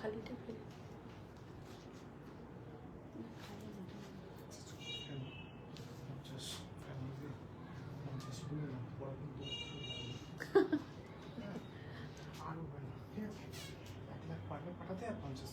খালিটা ফেলে পাঠাতে আর 50।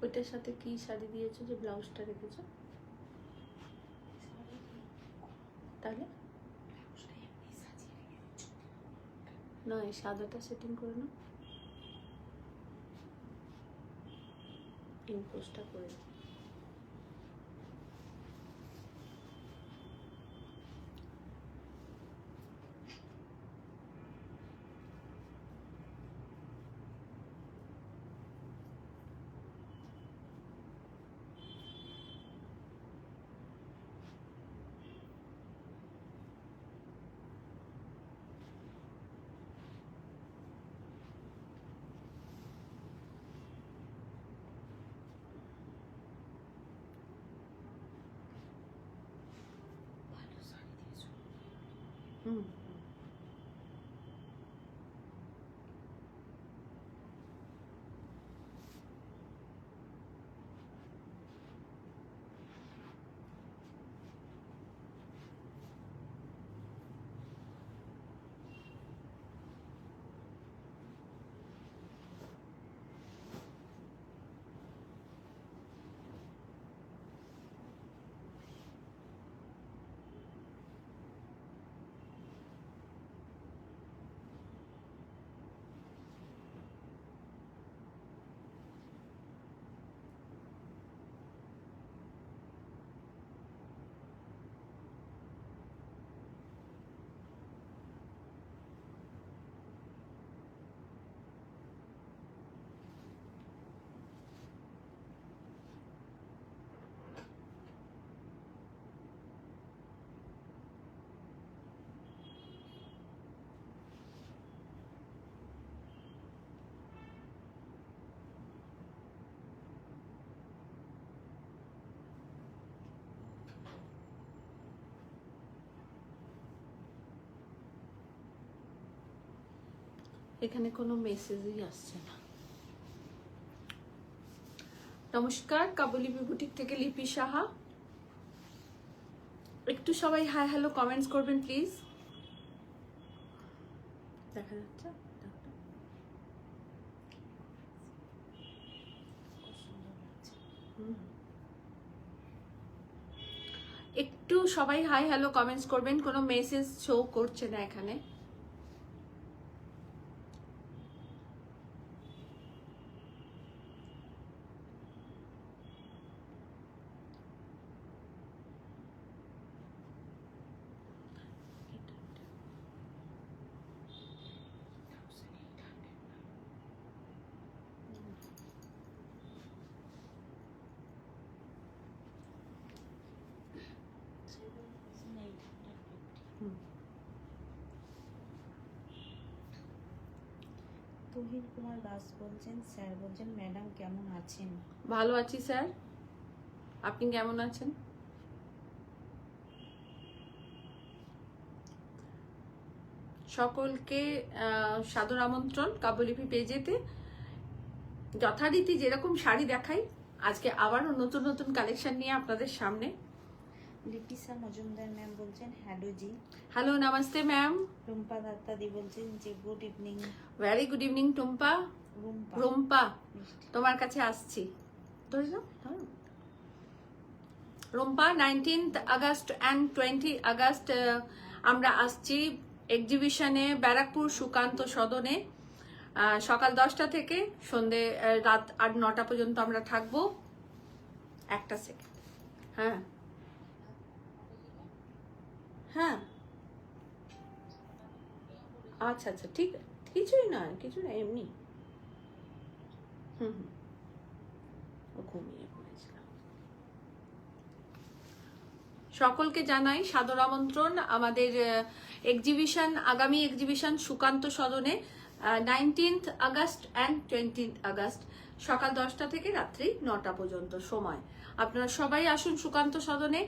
ওইটার সাথে কি শাড়ি দিয়েছো যে ব্লাউজটা রেখেছো? তাহলে নয়, সাদাটা সেটিং করে নাও, ইনপোস্টটা করে নাও। হুম, এখানে কোনো মেসেজই আসছে না। নমস্কার, কাবুলি বুটিক থেকে লিপি সাহা। একটু সবাই হাই হ্যালো কমেন্টস করবেন প্লিজ। দেখা যাচ্ছে? একটু সবাই হাই হ্যালো কমেন্টস করবেন, কোনো মেসেজ শো করছে না এখানে। তুহিন কুমার দাস বলছেন, স্যার বলছেন ম্যাডাম কেমন আছেন? ভালো আছি স্যার, আপনি কেমন আছেন? সকলকে সাদর আমন্ত্রণ কাবুলিপি পেজেতে। যথারীতি যেরকম শাড়ি দেখাই, আজকে আবারও নতুন নতুন কালেকশন নিয়ে আপনাদের সামনে। লিপিসা মজুমদার ম্যাম বলছেন হ্যালো জি। হ্যালো, নমস্তে ম্যাম। রুম্পা দত্তাদি বলছেন যে good evening. Very good evening Tumpa. Rumpa তোমার কাছে আসছি, ধরে নাও। রুম্পা, 19 আগস্ট অ্যান্ড 20 আগস্ট আমরা আসছি এক্সিবিশনে ব্যারাকপুর সুকান্ত সদনে। সকাল 10টা থেকে সন্ধে রাত 8-9টা পর্যন্ত আমরা থাকবো। একটা সেকেন্ড, হ্যাঁ হ্যাঁ, আচ্ছা আচ্ছা, ঠিক, কিছুই নয় কিছু না, এমনি। হুম হুম, ও ঘুমিয়ে পড়েছিলাম। সকলকে জানাই সাদর আমন্ত্রণ আমাদের এক্সিবিশন, আগামী এক্সিবিশন সুকান্ত সদনে 19th August and 20th August সকাল 10টা থেকে রাত্রি 9টা পর্যন্ত সময়। আপনারা সবাই আসুন সুকান্ত সদনে,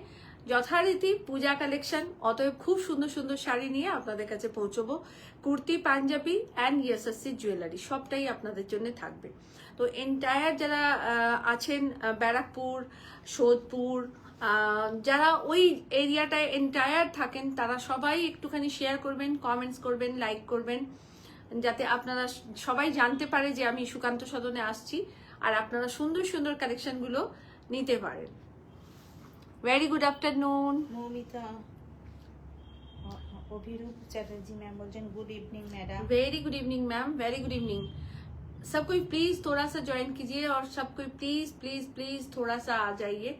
যথারীতি পূজা কালেকশন, অতএব খুব সুন্দর সুন্দর শাড়ি নিয়ে আপনাদের কাছে পৌঁছবো। কুর্তি, পাঞ্জাবি অ্যান্ড ইএসএসসি জুয়েলারি সবটাই আপনাদের জন্য থাকবে। তো এন্টায়ার যারা আছেন ব্যারাকপুর, সোদপুর, যারা ওই এরিয়াটায় এন্টায়ার থাকেন, তারা সবাই একটুখানি শেয়ার করবেন, কমেন্টস করবেন, লাইক করবেন, যাতে আপনারা সবাই জানতে পারে যে আমি সুকান্ত সদনে আসছি আর আপনারা সুন্দর সুন্দর কালেকশনগুলো নিতে পারেন। Very good afternoon. Moumita Abhirup Chatterjee ma'am বলছেন good evening madam. Very good evening ma'am, very good evening. सब कोई प्लीज थोड़ा सा ज्वाइन कीजिए और सब कोई प्लीज प्लीज प्लीज थोड़ा सा आ जाइए।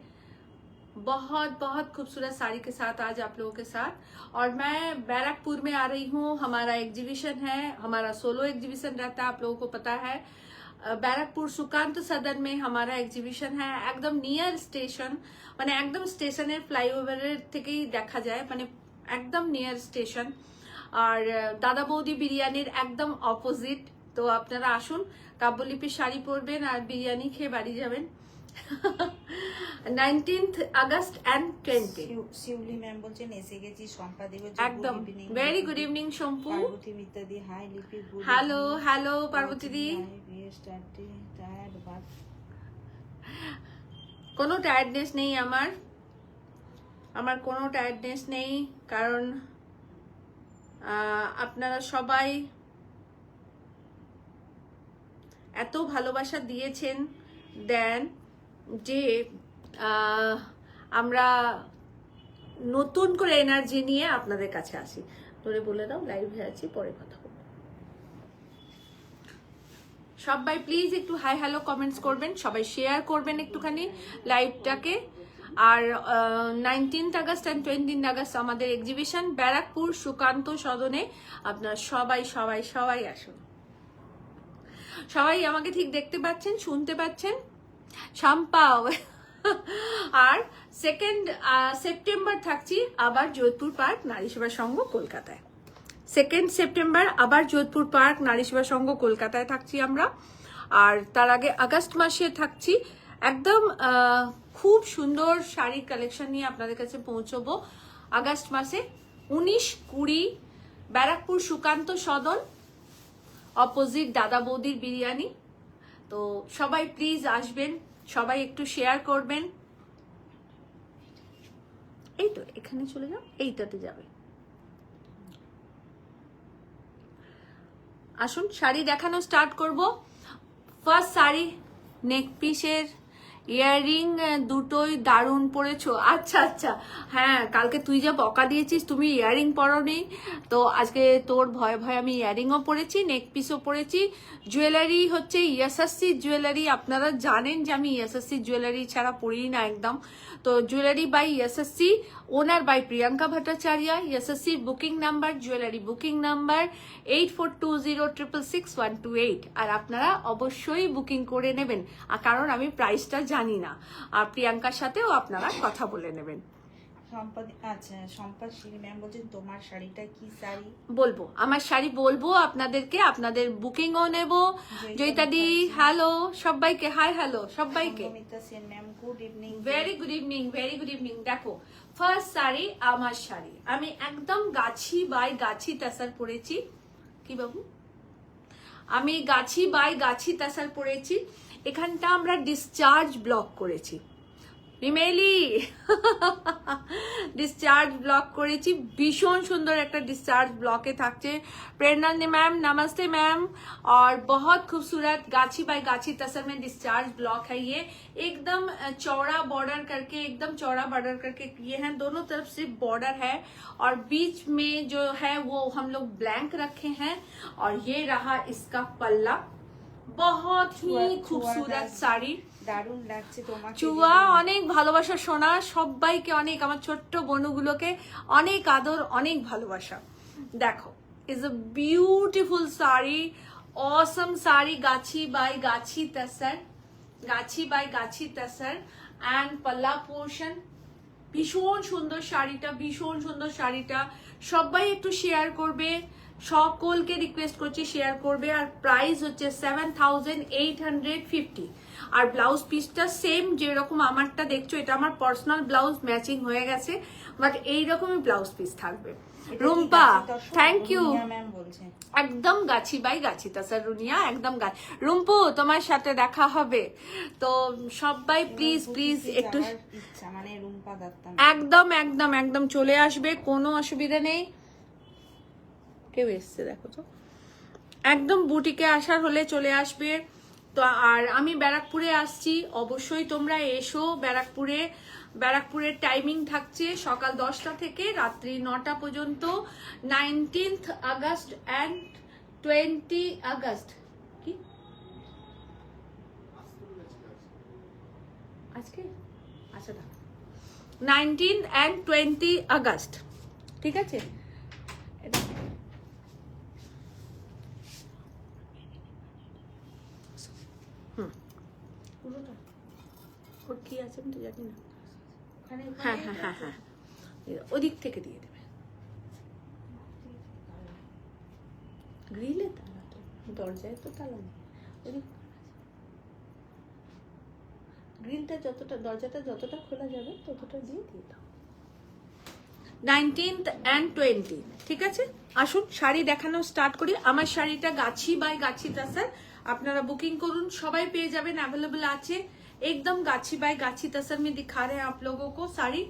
बहुत बहुत खूबसूरत साड़ी के साथ आज आप लोगों के साथ, और मैं बैरकपुर में आ रही हूँ। हमारा एग्जीबिशन है, हमारा सोलो एग्जीबिशन रहता है, आप लोगों को पता है। बैरकपुर सुकांत सदन में हमारा एग्जीबिशन है, एकदम नियर स्टेशन, মানে একদম স্টেশনের ফ্লাইওভারের থেকেই দেখা যায়, মানে একদম নিয়ার স্টেশন। আর দাদা বৌদি বিরিয়ানির একদম অপোজিট। তো আপনারা আসুন, কাব্যলিপির শাড়ি পরবেন আর বিরিয়ানি খেয়ে বাড়ি যাবেন। 19th August and 20। Shiuli ma'am বলছেন এসে গেছি। শম্পা দেব একদম very good evening শম্পু। Parvati Mitta দি হাই লিপি গুড। হ্যালো হ্যালো পার্বতী দি। কোনো টায়ার্ডনেস নেই আমার কোনো টায়ার্ডনেস নেই, কারণ আপনারা সবাই এত ভালোবাসা দিয়েছেন, দেন, যে আমরা নতুন করে এনার্জি নিয়ে আপনাদের কাছে আসি। তোরে বলে দাও লাইভে আছি, পরে কথা বলবো। সবাই প্লিজ একটু হাই হ্যালো কমেন্টস করবেন, সবাই শেয়ার করবেন একটুখানি লাইভটাকে। আর 19th August and 20th August আমাদের এক্সিবিশন ব্যারাকপুর সুকান্ত সদনে। আপনারা সবাই সবাই সবাই আসুন। সবাই আমাকে ঠিক দেখতে পাচ্ছেন, শুনতে পাচ্ছেন? শাম্পাও। আর 2nd সেপ্টেম্বর থাকছি আবার যোধপুর পার্ক নারী সেবা সংঘ কলকাতায়। 2nd সেপ্টেম্বর আবার যোধপুর পার্ক নারী সেবা সংঘ কলকাতায় থাকছি আমরা। আর তার আগে আগস্ট মাসে থাকছি, একদম খুব সুন্দর শাড়ির কালেকশন নিয়ে আপনাদের কাছে পৌঁছবো আগস্ট মাসে 19-20 ব্যারাকপুর সুকান্ত সদন, অপোজিট দাদা বৌদির বিরিয়ানি। তো সবাই প্লিজ আসবেন, সবাই একটু শেয়ার করবেন। এই তো এখানে চলে যাও, এইটাতে যাবে। আসুন শাড়ি দেখানো স্টার্ট করব। ফার্স্ট শাড়ি, নেক পিসের ইয়াররিং দুটোই দারুণ পরেছো। আচ্ছা আচ্ছা, হ্যাঁ কালকে তুই যা বকা দিয়েছিস, তুমি ইয়াররিং পরোনি, তো আজকে তোর ভয়ে ভয়ে আমি ইয়াররিংও পরেছি, নেক পিসও পরেছি। জুয়েলারি হচ্ছে ইএসএসসি জুয়েলারি, আপনারা জানেন যে আমি ইএসএসসি জুয়েলারি ছাড়া পরি না একদম। তো jewellery by ESSC, owner by Priyanka Bhattacharya. ইএসএসসির booking number, jewellery booking number 8420666128। আর আপনারা অবশ্যই বুকিং করে নেবেন, কারণ আমি প্রাইসটা জানি না। আর প্রিয়াঙ্কার সাথেও আপনারা কথা বলে নেবেন। আচ্ছা শম্পা শিরি ম্যাম বলছেন তোমার শাড়িটা কি শাড়ি? বলবো, আমার শাড়ি বলবো আপনাদেরকে, আপনাদের বুকিংও নেব। জয়িতাদি হ্যালো, সবাইকে হাই হ্যালো সবাইকে। Ma'am good evening. Very good evening, very good evening. দেখো ফার্স্ট শাড়ি, আমার শাড়ি আমি একদম গাছি বাই গাছি টাসার পরেছি। কি বাবু? আমি গাছি বাই গাছি টাসার পরেছি। এখানটা আমরা ডিসচার্জ ব্লক করেছি, রিমেলি ডিসচার্জ ব্লক করেছি। ভীষণ সুন্দর একটা डिस्चार्ज ब्लॉके থাকছে। प्रेरणा मैम नमस्ते मैम। और बहुत खूबसूरत गाछी बाई गाछी तसर में डिस्चार्ज ब्लॉक है ये, एकदम चौड़ा बॉर्डर करके, एकदम चौड़ा बॉर्डर करके किए हैं। दोनों तरफ सिर्फ बॉर्डर है और बीच में जो है वो हम लोग ब्लैंक रखे हैं। और ये रहा इसका पल्ला, बहुत ही खूबसूरत শাড়ি, দারুণ লাগছে তোমাকে। চুয়া অনেক ভালোবাসা সোনা, সবাইকে অনেক, আমার ছোট্ট বনুগুলোকে অনেক আদর, অনেক ভালোবাসা। দেখো is a beautiful sari, Assam sari, Gachhi by Gachhi tussar, Gachhi by Gachhi tussar, and Palla portion ভীষণ সুন্দর শাড়িটা, ভীষণ সুন্দর শাড়িটা সবাই একটু শেয়ার করবে, সকলকে রিকোয়েস্ট করছি শেয়ার করবে। আর প্রাইস হচ্ছে 7850। আর ব্লাউজ পিসটা সেম যেরকম আমারটা দেখছো, এটা আমার পার্সোনাল ব্লাউজ, ম্যাচিং হয়ে গেছে, বাট এইরকমই ব্লাউজ পিস থাকবে। Rumpa thank you. একদম গাছি বাই গাছি তাসার রুনিয়া, একদম রুম্পু তোমার সাথে দেখা হবে তো সবাই প্লিজ প্লিজ একটু মানে রুম্পা দত্ত একদম একদম একদম চলে আসবে, কোনো অসুবিধা নেই। কেউ এসছে দেখো তো, একদম বুটিকে আসার হলে চলে আসবে তো। আর আমি ব্যারাকপুরে আসছি, অবশ্যই তোমরা এসো ব্যারাকপুরে। ব্যারাকপুরের টাইমিং থাকছে সকাল 10টা থেকে রাত্রি 9টা পর্যন্ত। 19th আগস্ট অ্যান্ড 20 আগস্ট কি আজকে, আচ্ছা 19th and 20 আগস্ট, ঠিক আছে। ওর কি আছে আমি তো জানি না। হ্যাঁ হ্যাঁ হ্যাঁ হ্যাঁ, ওদিক থেকে দিয়ে দেবে। গ্রিলে তালা তো, দরজায় তো তালা নেই, ওদিক গ্রিলটা যতটা, দরজাটা যতটা খোলা যাবে ততটা দিয়ে দিয়ে দাও। 19th and 20, ঠিক আছে। আসুন শাড়ি দেখানো স্টার্ট করি। আমার শাড়িটা গাছি বাই গাছি তাসার, আপনারা बुकिंग করুন, সবাই পেয়ে যাবেন, अवेलेबल আছে एकदम गाछी बाय गाछी तसर में दिखा रहे हैं आप लोगों को साड़ी।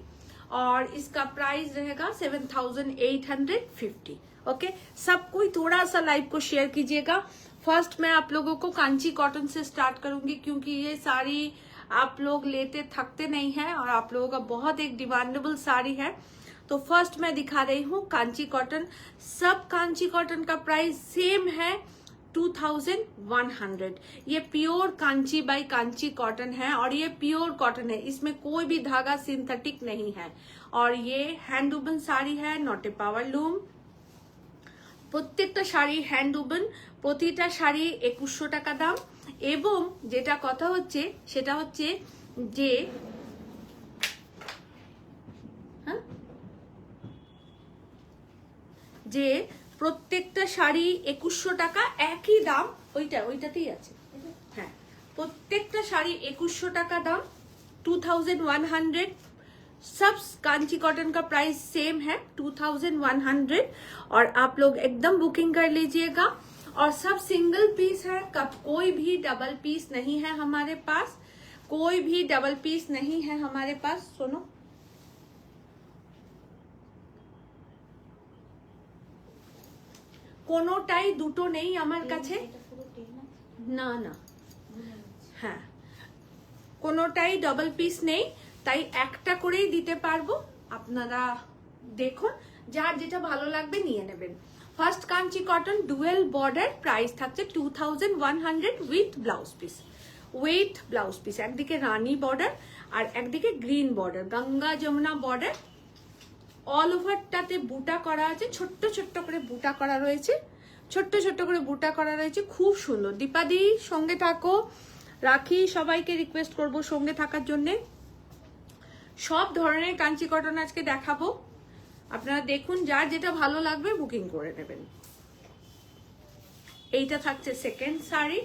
और इसका प्राइस रहेगा 7850। ओके, सब कोई थोड़ा सा लाइव को शेयर कीजिएगा। फर्स्ट मैं आप लोगों को कांची कॉटन से स्टार्ट करूंगी, क्योंकि ये साड़ी आप लोग लेते थकते नहीं हैं और आप लोगों का बहुत एक डिमांडेबल साड़ी है। तो फर्स्ट मैं दिखा रही हूँ कांची कॉटन। सब कांची कॉटन का प्राइस सेम है 2100। ये pure Kanchi by Kanchi cotton है और ये प्योर कॉटन है, इसमें कोई भी धागा सिंथेटिक नहीं है। और ये हैंड वुवन साड़ी है, नॉट ए पावर लूम। প্রত্যেকটা শাড়ি হ্যান্ড উবেন, প্রতিটা শাড়ি 2100 টাকা দাম। এবং যেটা কথা হচ্ছে সেটা হচ্ছে যে যে প্রত্যেকটা শাড়ি 2100 টাকা, একই দাম। ওইটাতেই আছে, হ্যাঁ, প্রত্যেকটা শাড়ি 2100 টাকা দাম, 2100। सब कांची कॉटन का प्राइस सेम है 2100। और आप लोग एकदम बुकिंग कर लीजिएगा। और सब सिंगल पीस है, कब कोई भी डबल पीस नहीं है हमारे पास, कोई भी डबल पीस नहीं है हमारे पास। सुनो, কোনোটাই দুটো নেই আমার কাছে, না না, হ্যাঁ কোনোটাই ডবল পিস নেই, তাই একটা করেই দিতে পারবো। আপনারা দেখুন, যার যেটা ভালো লাগবে নিয়ে নেবেন। First Kanchi cotton dual border, price থাকছে 2100 with blouse piece. With blouse piece, একদিকে রানী বর্ডার আর একদিকে green border, Ganga Jamuna border. All ওভারটাতে বুটা করা আছে, ছোট্ট ছোট্ট করে বুটা করা রয়েছে, ছোট্ট ছোট্ট করে বুটা করা রয়েছে, খুব সুন্দর। দীপাদি সঙ্গে থাকো, রাখি সবাইকে রিকোয়েস্ট করব সঙ্গে থাকার জন্যে। সব ধরনের কাঞ্চি কটন আজকে দেখাবো, আপনারা দেখুন, যার যেটা ভালো লাগবে বুকিং করে নেবেন। এইটা থাকছে সেকেন্ড শাড়ি,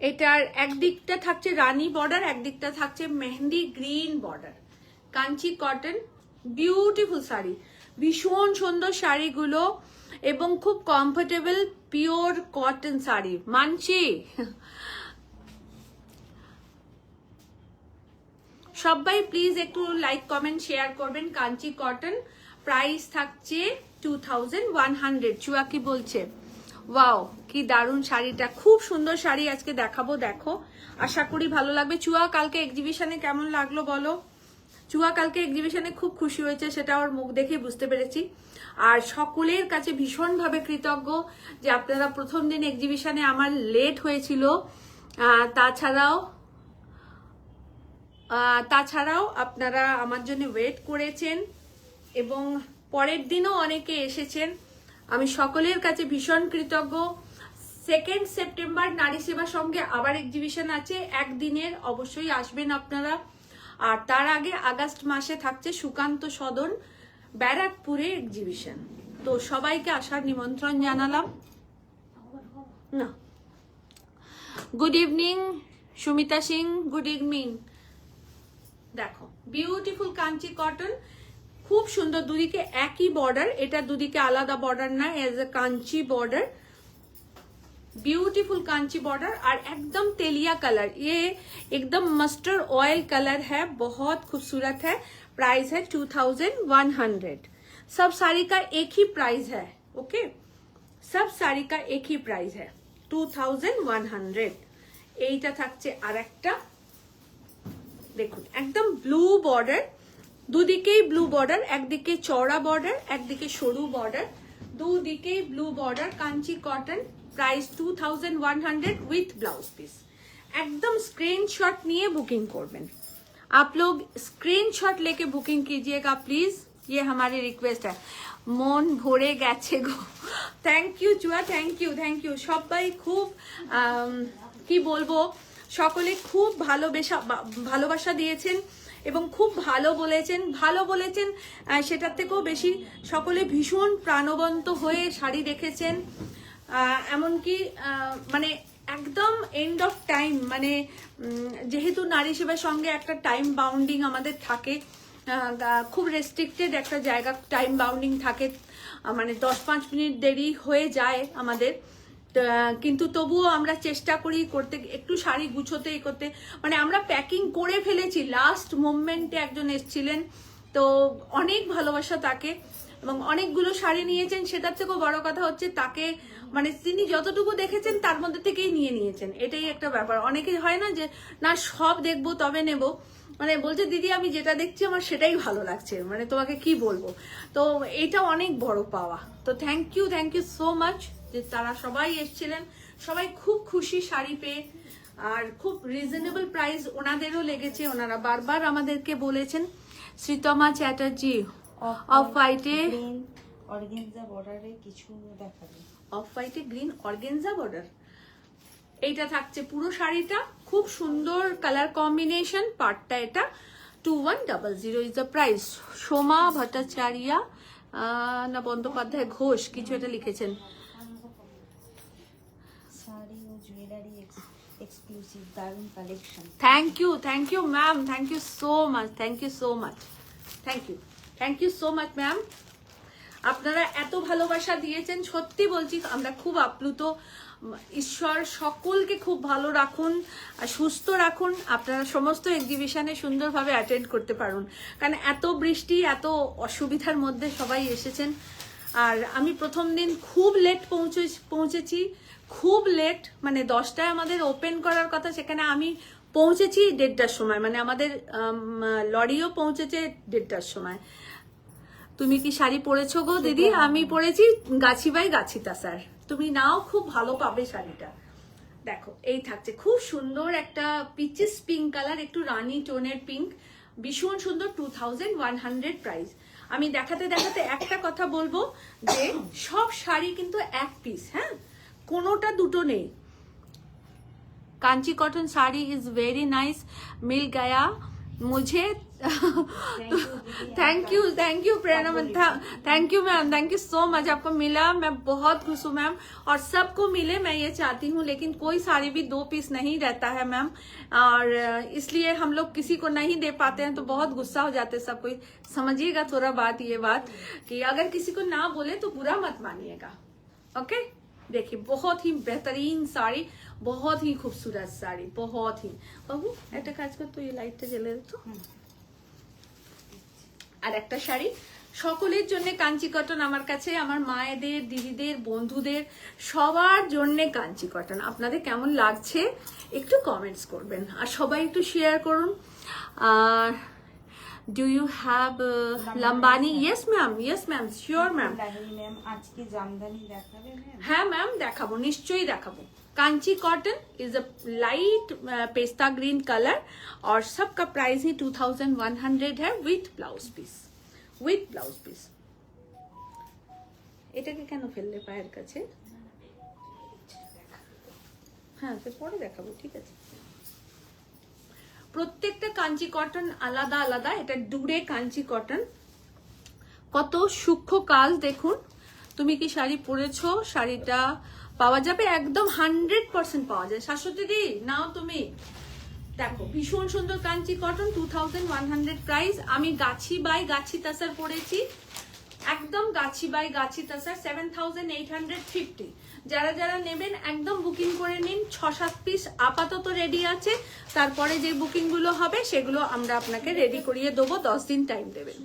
এটার একদিকটা থাকছে রানী বর্ডার, একদিকটা থাকছে mehendi green border. Kanchi cotton, beautiful sari, ভীষণ সুন্দর শাড়িগুলো এবং খুব কমফোর্টেবল পিওর কটন শাড়ি, মানছি। সবাই প্লিজ একটু লাইক কমেন্ট শেয়ার করবেন। কাঞ্চি কটন, প্রাইস থাকছে 2100। চুয়া কি বলছে? ওয়াও, কি দারুণ শাড়িটা, খুব সুন্দর শাড়ি আজকে দেখাবো, দেখো, আশা করি ভালো লাগবে। চুয়া কালকে এক্সিবিশনে কেমন লাগলো বলো? চুয়া কালকে এক্সিবিশনে খুব খুশি হয়েছে, সেটা ওর মুখ দেখে বুঝতে পেরেছি। আর সকলের কাছে ভীষণভাবে কৃতজ্ঞ যে আপনারা প্রথম দিন এক্সিবিশনে আমার লেট হয়েছিল, তাছাড়াও আপনারা আমার জন্য ওয়েট করেছেন এবং পরের দিনও অনেকে এসেছেন। আমি সকলের কাছে ভীষণ কৃতজ্ঞ। 2 সেপ্টেম্বর নারী সেবা সঙ্গে আবার এক্সিবিশন আছে, একদিনের, অবশ্যই আসবেন আপনারা। আর তার আগে আগস্ট মাসে থাকছে সুকান্ত সদন ব্যারাকপুরে এক্সিবিশন। তো সবাইকে আসার নিমন্ত্রণ জানালাম। না, good evening Sumita Singh, good evening. দেখো বিউটিফুল কাঞ্চি কটন, খুব সুন্দর, দুদিকে একই বর্ডার, এটা দুদিকে আলাদা বর্ডার না, as a Kanchi border, beautiful Kanchi border और एकदम तेलिया कलर, ये एकदम मस्टर्ड ऑयल कलर है, बहुत खूबसूरत है। प्राइस है 2100। सब साड़ी का एक ही प्राइस है, ओके, सब साड़ी का एक ही प्राइस है 2100। এইটা থাকছে আরেকটা, দেখুন একদম ব্লু বর্ডার, দুদিকেই ব্লু বর্ডার, একদিকে চওড়া বর্ডার একদিকে সরু বর্ডার, দুদিকেই blue border, Kanchi cotton, price 2100 with blouse piece. एकदम स्क्रीनशॉट निये बुकिंग करबेन, आप लोग स्क्रीनशॉट लेके बुकिंग कीजिएगा प्लीज, ये हमारी रिक्वेस्ट है। मन भरे गेছে গো, थैंक यू চুয়া, थैंक यू সবাই খুব কি বলবো, সকলে খুব ভালোবাসা দিয়েছেন এবং খুব ভালো বলেছেন, সেটার থেকেও বেশি সকলে ভীষণ প্রাণবন্ত হয়ে শাড়ি দেখেছেন। এমনকি মানে একদম এন্ড অফ টাইম, মানে যেহেতু নারী সেবার সঙ্গে একটা টাইম বাউন্ডিং আমাদের থাকে, খুব রেস্ট্রিক্টেড একটা জায়গা, টাইম বাউন্ডিং থাকে, মানে 10-5 মিনিট দেরি হয়ে যায় আমাদের, কিন্তু তবুও আমরা চেষ্টা করি করতে, একটু শাড়ি গুছোতে করতে, মানে আমরা প্যাকিং করে ফেলেছি, লাস্ট মোমেন্টে একজন এসেছিলেন, তো অনেক ভালোবাসা তাকে, এবং অনেকগুলো শাড়ি নিয়েছেন, সেটার থেকেও বড় কথা হচ্ছে তাকে, মানে তিনি যতটুকু দেখেছেন তার মধ্যে থেকেই নিয়েছেন, এটাই একটা ব্যাপার। অনেকে হয় না যে না সব দেখবো তবে নেব, মানে বলছে দিদি আমি যেটা দেখছি আমার সেটাই ভালো লাগছে, মানে তোমাকে কি বলবো, তো এইটা অনেক বড় পাওয়া। তো থ্যাংক ইউ সো মাচ যে তারা সবাই এসেছিলেন, সবাই খুব খুশি শাড়ি পেয়ে, আর খুব রিজনেবল প্রাইস ওনাদেরও লেগেছে, ওনারা বারবার আমাদেরকে বলেছেন। শ্রীতমা চ্যাটার্জি, অফ হোয়াইটে অর্গানজা বর্ডারে কিছু দেখাবে, অফ হোয়াইটে গ্রিন অর্গানজা বর্ডার, এইটা থাকছে পুরো শাড়িটা, খুব সুন্দর কালার কম্বিনেশন, পার্টটা এটা 2100 is the price. Soma Bhattacharya না বন্দ্যোপাধ্যায় ঘোষ কিছু এটা লিখেছেন। শাড়ি ও জুয়েলারি এক্সক্লুসিভ দারুণ collection. Thank you ma'am, thank you so much, thank you so much ma'am. আপনারা এত ভালোবাসা দিয়েছেন, সত্যি বলছি আমরা খুব আপ্লুত। ঈশ্বর সকলকে খুব ভালো রাখুন আর সুস্থ রাখুন, আপনারা সমস্ত এক্সিবিশনে সুন্দরভাবে অ্যাটেন্ড করতে পারুন, কারণ এত বৃষ্টি এত অসুবিধার মধ্যে সবাই এসেছেন। আর আমি প্রথম দিন খুব লেট পৌঁছেছি, খুব লেট, মানে 10টায় আমাদের ওপেন করার কথা, সেখানে আমি পৌঁছেছি 1:30টার সময়, মানে আমাদের লরিও পৌঁছেছে 1:30টার সময়। তুমি কি শাড়ি পরেছো গো দিদি? আমি পরেছি গাছি বাই গাছিতা স্যার, তুমি নাও, খুব ভালো পাবে শাড়িটা। দেখো এই থাকছে খুব সুন্দর একটা পিচিস পিঙ্ক কালার, একটু রানী টোনের পিঙ্ক, ভীষণ সুন্দর, 2100 প্রাইস। আমি দেখাতে একটা কথা বলবো যে সব শাড়ি কিন্তু এক পিস, হ্যাঁ, কোনোটা দুটো নেই। Kanchi cotton sari is very nice, मिल गया मुझे। थैंक यू प्रणम, thank you ma'am, thank you so much, आपको मिला, मैं बहुत खुश हूँ मैम, और सबको मिले मैं ये चाहती हूँ, लेकिन कोई साड़ी भी 2 पीस नहीं रहता है मैम, और इसलिए हम लोग किसी को नहीं दे पाते हैं तो बहुत गुस्सा हो जाते हैं सब कोई, समझिएगा थोड़ा बात, ये बात कि अगर किसी को ना बोले तो बुरा मत मानिएगा, ओके। देखिए बहुत ही बेहतरीन साड़ी, बहुत ही खूबसूरत साड़ी, बहुत ही। बाबू একটা কাজ কর তো, এই লাইটটা জ্বেলে দে তো। আর একটা শাড়ি সকলের জন্য কাঞ্চি কটন, আমার কাছে আমার মায়েদের, দিদিদের, বন্ধুদের সবার জন্য কাঞ্চি কটন। আপনাদের কেমন লাগছে একটু কমেন্টস করবেন, আর সবাই একটু শেয়ার করুন। আর Do you have Lambani? Yes ma'am, sure ma'am. Ma'am আজকে জামদানি দেখাবে ম্যাম? হ্যাঁ ম্যাম দেখাবো, নিশ্চয়ই দেখাবো। Kanchi cotton is a light pista green colour, और सबका प्राइस ही 2100 है विथ ब्लाउज पीस। এটাকে কেন ফেললে পায়ের কাছে? হ্যাঁ সে পরে দেখাবো, ঠিক আছে। প্রত্যেকটা কাঞ্চি কটন আলাদা আলাদা। এটা ডুরে কাঞ্চি কটন, কত সূক্ষ্ম কাজ দেখুন। তুমি কি শাড়ি পরেছো, শাড়িটা পাওয়া যাবে একদম 100% পাওয়া যায়। শাশ্বতী দি নাও তুমি, দেখো ভীষণ সুন্দর কাঞ্চি কটন, 2100 প্রাইস। আমি গাছি বাই গাছি তাসার পরেছি, একদম গাছি বাই গাছি তাসার 7850। যারা যারা নেবেন একদম বুকিং করে নিন। 6-7 পিস আপাতত রেডি আছে, তারপরে যে বুকিং গুলো হবে সেগুলো আমরা আপনাকে রেডি করিয়ে দেবো, 10 দিন টাইম দেবেন।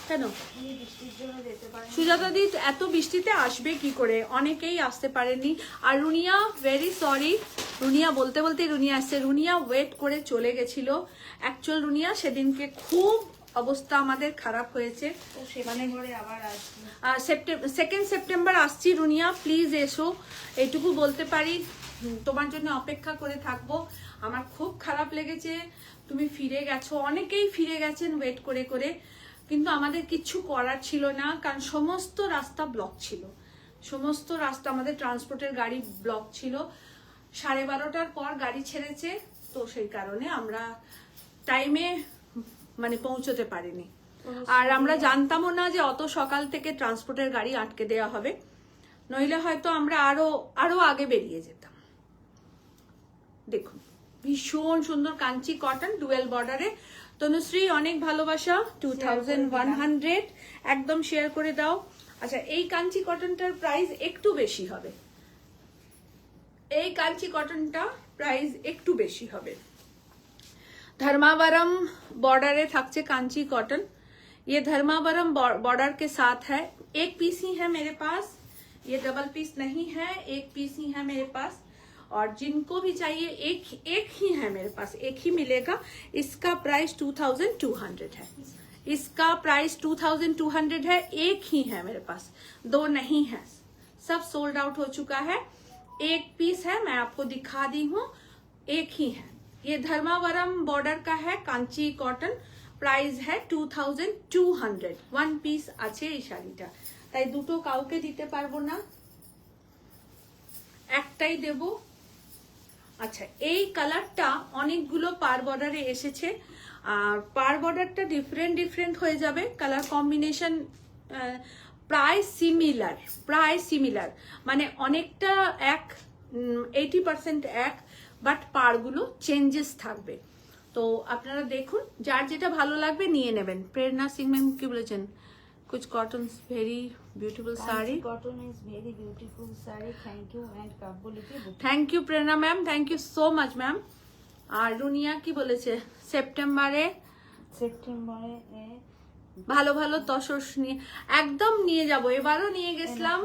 কেন সুজাতা দি এত বৃষ্টিতে আসবে কি করে, অনেকেই আসতে পারেনি। আর রুনিয়া ভেরি সরি, রুনিয়া বলতে বলতে রুনিয়া আসছে। রুনিয়া ওয়েট করে চলে গেছিল অ্যাকচুয়াল। রুনিয়া সেদিনকে খুব অবস্থা আমাদের খারাপ হয়েছে, মানে ঘরে আবার আসবে। 2 সেপ্টেম্বর আসছি রুনিয়া, প্লিজ এসো, এইটুকু বলতে পারি। তোমার জন্য অপেক্ষা করে থাকবো। আমার খুব খারাপ লেগেছে তুমি ফিরে গেছো, অনেকেই ফিরে গেছেন ওয়েট করে করে, কিন্তু আমাদের কিচ্ছু করার ছিল না, কারণ সমস্ত রাস্তা ব্লক ছিল, সমস্ত রাস্তা আমাদের ট্রান্সপোর্টের গাড়ি ব্লক ছিল। 12:30টার পর গাড়ি ছেড়েছে, তো সেই কারণে আমরা টাইমে মানে পৌঁছতে পারিনি। আর আমরা জানতামও না যে অত সকাল থেকে ট্রান্সপোর্টের গাড়ি আটকে দেওয়া হবে, নইলে হয়তো আমরা আরো আগে বেরিয়ে যেতাম। দেখুন ভীষণ সুন্দর কাঞ্চি কটন ডুয়েল বর্ডারে। তনুশ্রী অনেক ভালোবাসা, 2100 একদম শেয়ার করে দাও। আচ্ছা এই কাঞ্চি কটনটার প্রাইস একটু বেশি হবে, এই কাঞ্চি কটনটা প্রাইস একটু বেশি হবে। धर्मावरम बॉर्डर থাকছে कांची कॉटन, ये धर्मावरम बॉर्डर के साथ है। एक पीस ही है मेरे पास, ये डबल पीस नहीं है, एक पीस ही है मेरे पास। और जिनको भी चाहिए एक ही है मेरे पास, एक ही मिलेगा। इसका प्राइस 2200 है, इसका प्राइस 2200 है। एक ही है मेरे पास, दो नहीं है, सब सोल्ड आउट हो चुका है। एक पीस है, मैं आपको दिखा दी हूँ, एक ही है। ये धर्मावरम बॉर्डर का है कांची कॉटन, प्राइस है 2200। 1 পিস আছে এই শাড়িটা, তাই দুটো কাউকে দিতে পারবো না, একটাই দেব। আচ্ছা এই কালারটা অনেকগুলো পার বর্ডারে এসেছে, আর পার বর্ডারটা ডিফারেন্ট হয়ে যাবে, কালার কম্বিনেশন প্রায় সিমিলার, মানে অনেকটা এক, 80% এক, বাট পাড়গুলো চেঞ্জেস থাকবে। তো আপনারা দেখুন, যার যেটা ভালো লাগবে নিয়ে নেবেন। প্রেরণা সিং ম্যাম কি বলেছেন, कुछ cotton very beautiful sari, cotton is very beautiful sari, thank you and काबुलिटी। Thank you Prerna ma'am, thank you so much ma'am. আর রুনিয়া কি বলেছে, সেপ্টেম্বরে ভালো ভালো তসর নিয়ে একদম নিয়ে যাব, এবারও নিয়ে গেছিলাম,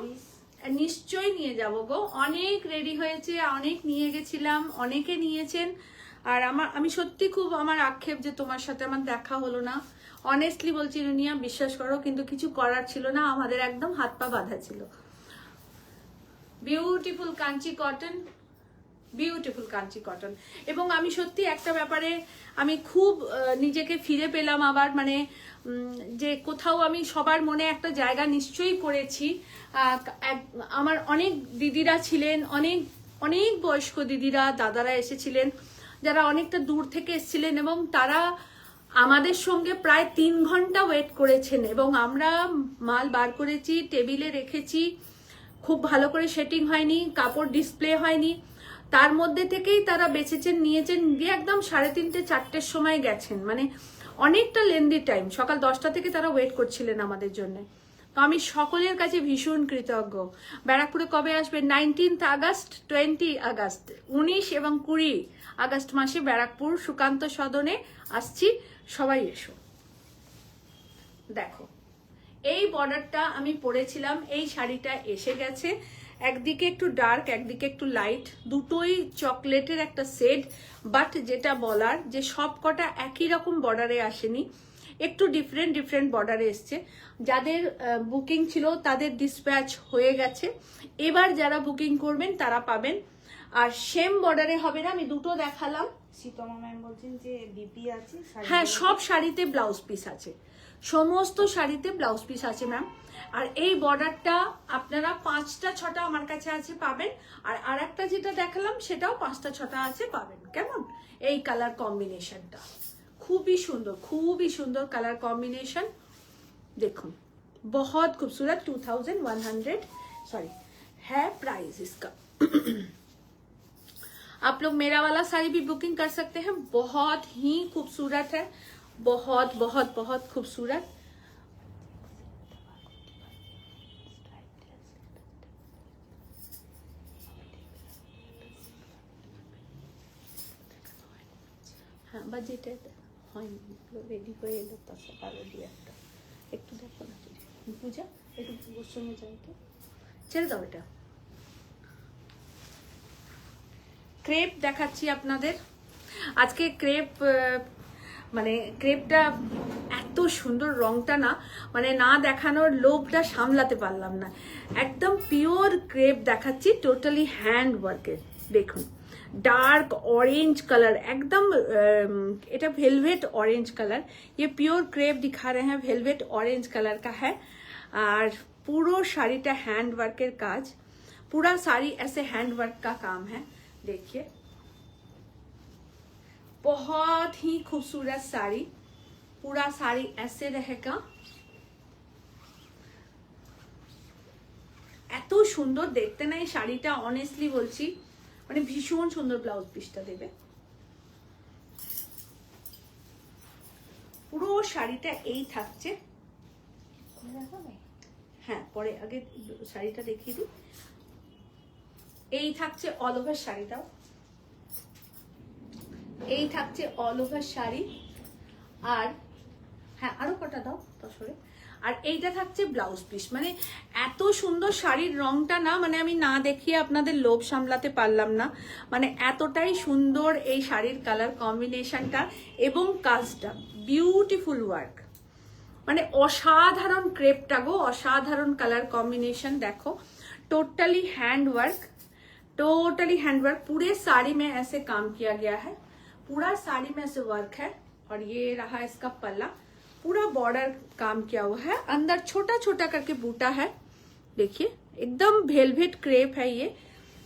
নিশ্চয়ই নিয়ে যাব গো। অনেক রেডি হয়েছে, অনেক নিয়ে গেছিলাম, অনেকে নিয়েছেন। আর আমি সত্যি খুব আমার আক্ষেপ যে তোমার সাথে আমার দেখা হলো না, অনেস্টলি বলছি রুনিয়া, বিশ্বাস করো, কিন্তু কিছু করার ছিল না, আমাদের একদম হাত পা বাঁধা ছিল। Beautiful Kanchi cotton, beautiful Kanchi cotton. এবং আমি সত্যি একটা ব্যাপারে আমি খুব নিজেকে ফিরে পেলাম আবার, মানে যে কোথাও আমি সবার মনে একটা জায়গা নিশ্চয়ই করেছি। আমার অনেক দিদিরা ছিলেন, অনেক বয়স্ক দিদিরা দাদারা এসেছিলেন, যারা অনেকটা দূর থেকে এসেছিলেন, এবং তারা আমাদের সঙ্গে প্রায় 3 ঘন্টা ওয়েট করেছেন, এবং আমরা মাল বার করেছি, টেবিলে রেখেছি, খুব ভালো করে সেটিং হয়নি, কাপড় ডিসপ্লে হয়নি, তার মধ্যে থেকেই তারা বেছেছেন, নিয়েছেন, দিয়ে একদম 3:30-4টের সময় গেছেন, মানে অনেকটা লেন্দি টাইম। সকাল 10টা থেকে তারা ওয়েট করছিলেন আমাদের জন্য। তো আমি সকলের কাছে ভীষণ কৃতজ্ঞ। ব্যারাকপুরে কবে আসবে? 19 আগস্ট, 20 আগস্ট, 19 এবং 20 আগস্ট মাসে ব্যারাকপুর সুকান্ত সদনে আসছি, সবাই এসো। দেখো এই বর্ডারটা আমি পরেছিলাম, এই শাড়িটা এসে গেছে, একদিকে একটু ডার্ক, একদিকে একটু লাইট, দুটোই চকলেটের একটা শেড। বাট যেটা বলার, যে সব কটা একই রকম বর্ডারে আসেনি, একটু ডিফারেন্ট বর্ডারে এসছে। যাদের বুকিং ছিল তাদের ডিসপ্যাচ হয়ে গেছে, এবার যারা বুকিং করবেন তারা পাবেন। আর সেম বর্ডারে হবে না, আমি দুটো দেখালাম। সীতমা ম্যাম বলছেন যে বিপি আছে, হ্যাঁ সব শাড়িতে ব্লাউজ পিস আছে, সমস্ত শাড়িতে ব্লাউজ পিস আছে ম্যাম। আর এই বর্ডারটা আপনারা 5টা 6টা আমার কাছে আছে পাবেন, আর আরেকটা যেটা দেখালাম সেটাও 5টা 6টা আছে পাবেন। কেমন এই কালার কম্বিনেশনটা, খুবই সুন্দর কালার कॉम्बिनेशन। देखो बहुत खूबसूरत 2100 सॉरी है प्राइस इसका। आप लोग मेरा वाला साड़ी भी बुकिंग कर सकते हैं, बहुत ही खूबसूरत है, बहुत बहुत बहुत खूबसूरत। हाँ বাজেটে হয়নি, রেডি হয়ে এলো তাছাড়া কালো দিয়ে একটু দেখো না পূজা, একটু ওর সঙ্গে যাই তো, ছেড়ে দাও এটা। ক্রেপ দেখাচ্ছি আপনাদের আজকে। ক্রেপ মানে ক্রেপটা এত সুন্দর, রংটা না মানে না দেখানোর লোভটা সামলাতে পারলাম না। একদম পিওর ক্রেপ দেখাচ্ছি, টোটালি হ্যান্ড ওয়ার্কের। দেখুন डार्क ऑरेंज कलर एकदम, এটা वेलवेट ऑरेंज कलर, ये प्योर क्रेप दिखा रहे हैं, वेलवेट ऑरेंज कलर का है। और पूरा শাড়িটা हैंड वर्केर काज, पूरा साड़ी ऐसे हैंड वर्क का काम है। देखिए बहुत ही खूबसूरत साड़ी, पूरा साड़ी ऐसे रहेगा। এত সুন্দর দেখতে না এই শাড়িটা, অনেস্টলি বলছি, মানে ভীষণ সুন্দর ব্লাউজ পিসটা দেবে। পুরো শাড়িটা এই থাকছে। হ্যাঁ পরে আগে শাড়িটা দেখিয়ে দিই। এই থাকছে অল ওভার শাড়িটাও, এই থাকছে অল ওভার শাড়ি। আর হ্যাঁ আরো কটা দাও তসরে। আর এইটা থাকছে ব্লাউজ পিস। মানে এত সুন্দর শাড়ির রংটা না, মানে আমি না দেখিয়ে আপনাদের লোভ সামলাতে পারলাম না। মানে এতটাই সুন্দর এই শাড়ির কালার কম্বিনেশনটা এবং কাজটা, বিউটিফুল ওয়ার্ক, মানে অসাধারণ ক্রেপটা গো, অসাধারণ কালার कॉम्बिनेशन। देखो totally hand work, totally hand work, पूरे साड़ी में ऐसे काम किया गया है, पूरा साड़ी में ऐसे वर्क है। और ये रहा इसका पल्ला, पूरा बॉर्डर काम किया हुआ है, अंदर छोटा छोटा करके बूटा है। देखिए एकदम वेलवेट क्रेप है ये।